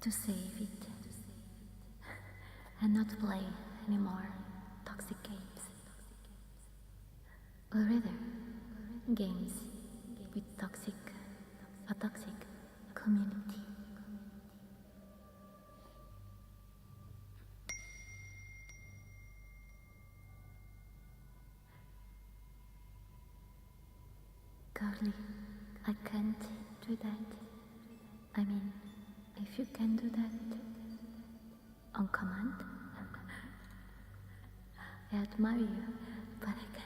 to save it and not play any more toxic games, or rather, games with a toxic community. Carly, I can't do that. I mean, if you can do that on command, I admire you, but I can't.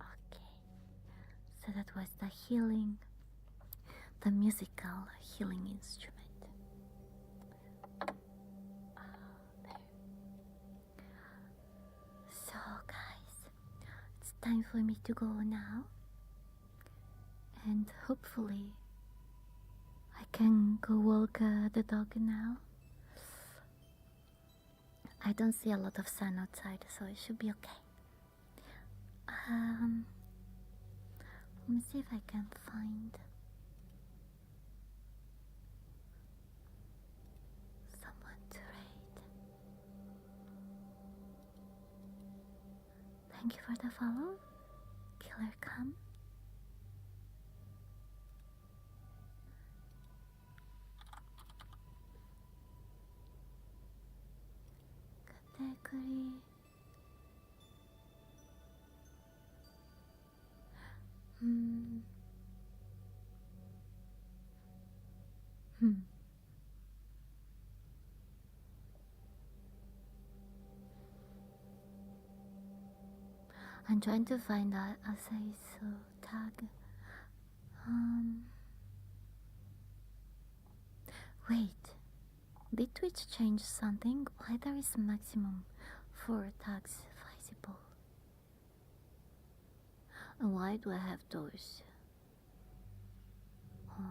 Okay, so that was the musical healing instrument. There. So, guys, it's time for me to go now, and hopefully, I can go walk the dog now. I don't see a lot of sun outside, so it should be okay. Let me see if I can find someone to raid. Thank you for the follow, Killer Come. Katekuri. Hmm. I'm trying to find a Asaiso tag. Wait. Did Twitch change something? Why there is maximum 4 tags visible? And why do I have those? Oh.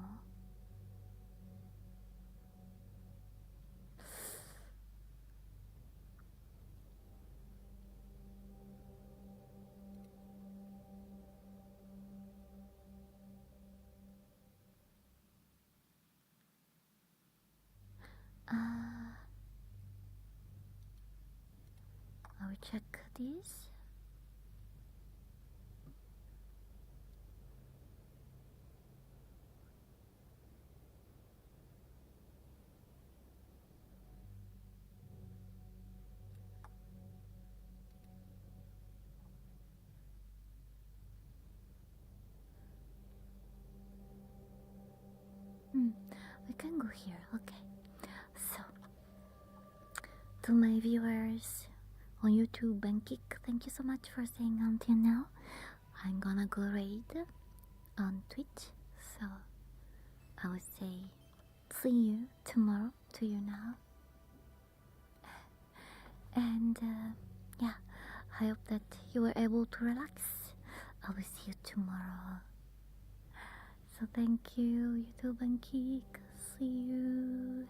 I will check this. We can go here, okay. So, to my viewers on YouTube and Kick, thank you so much for staying until now. I'm gonna go raid on Twitch, so I would say see you tomorrow to you now. And yeah, I hope that you were able to relax. I will see you tomorrow. So thank you, YouTube and Kick. See you.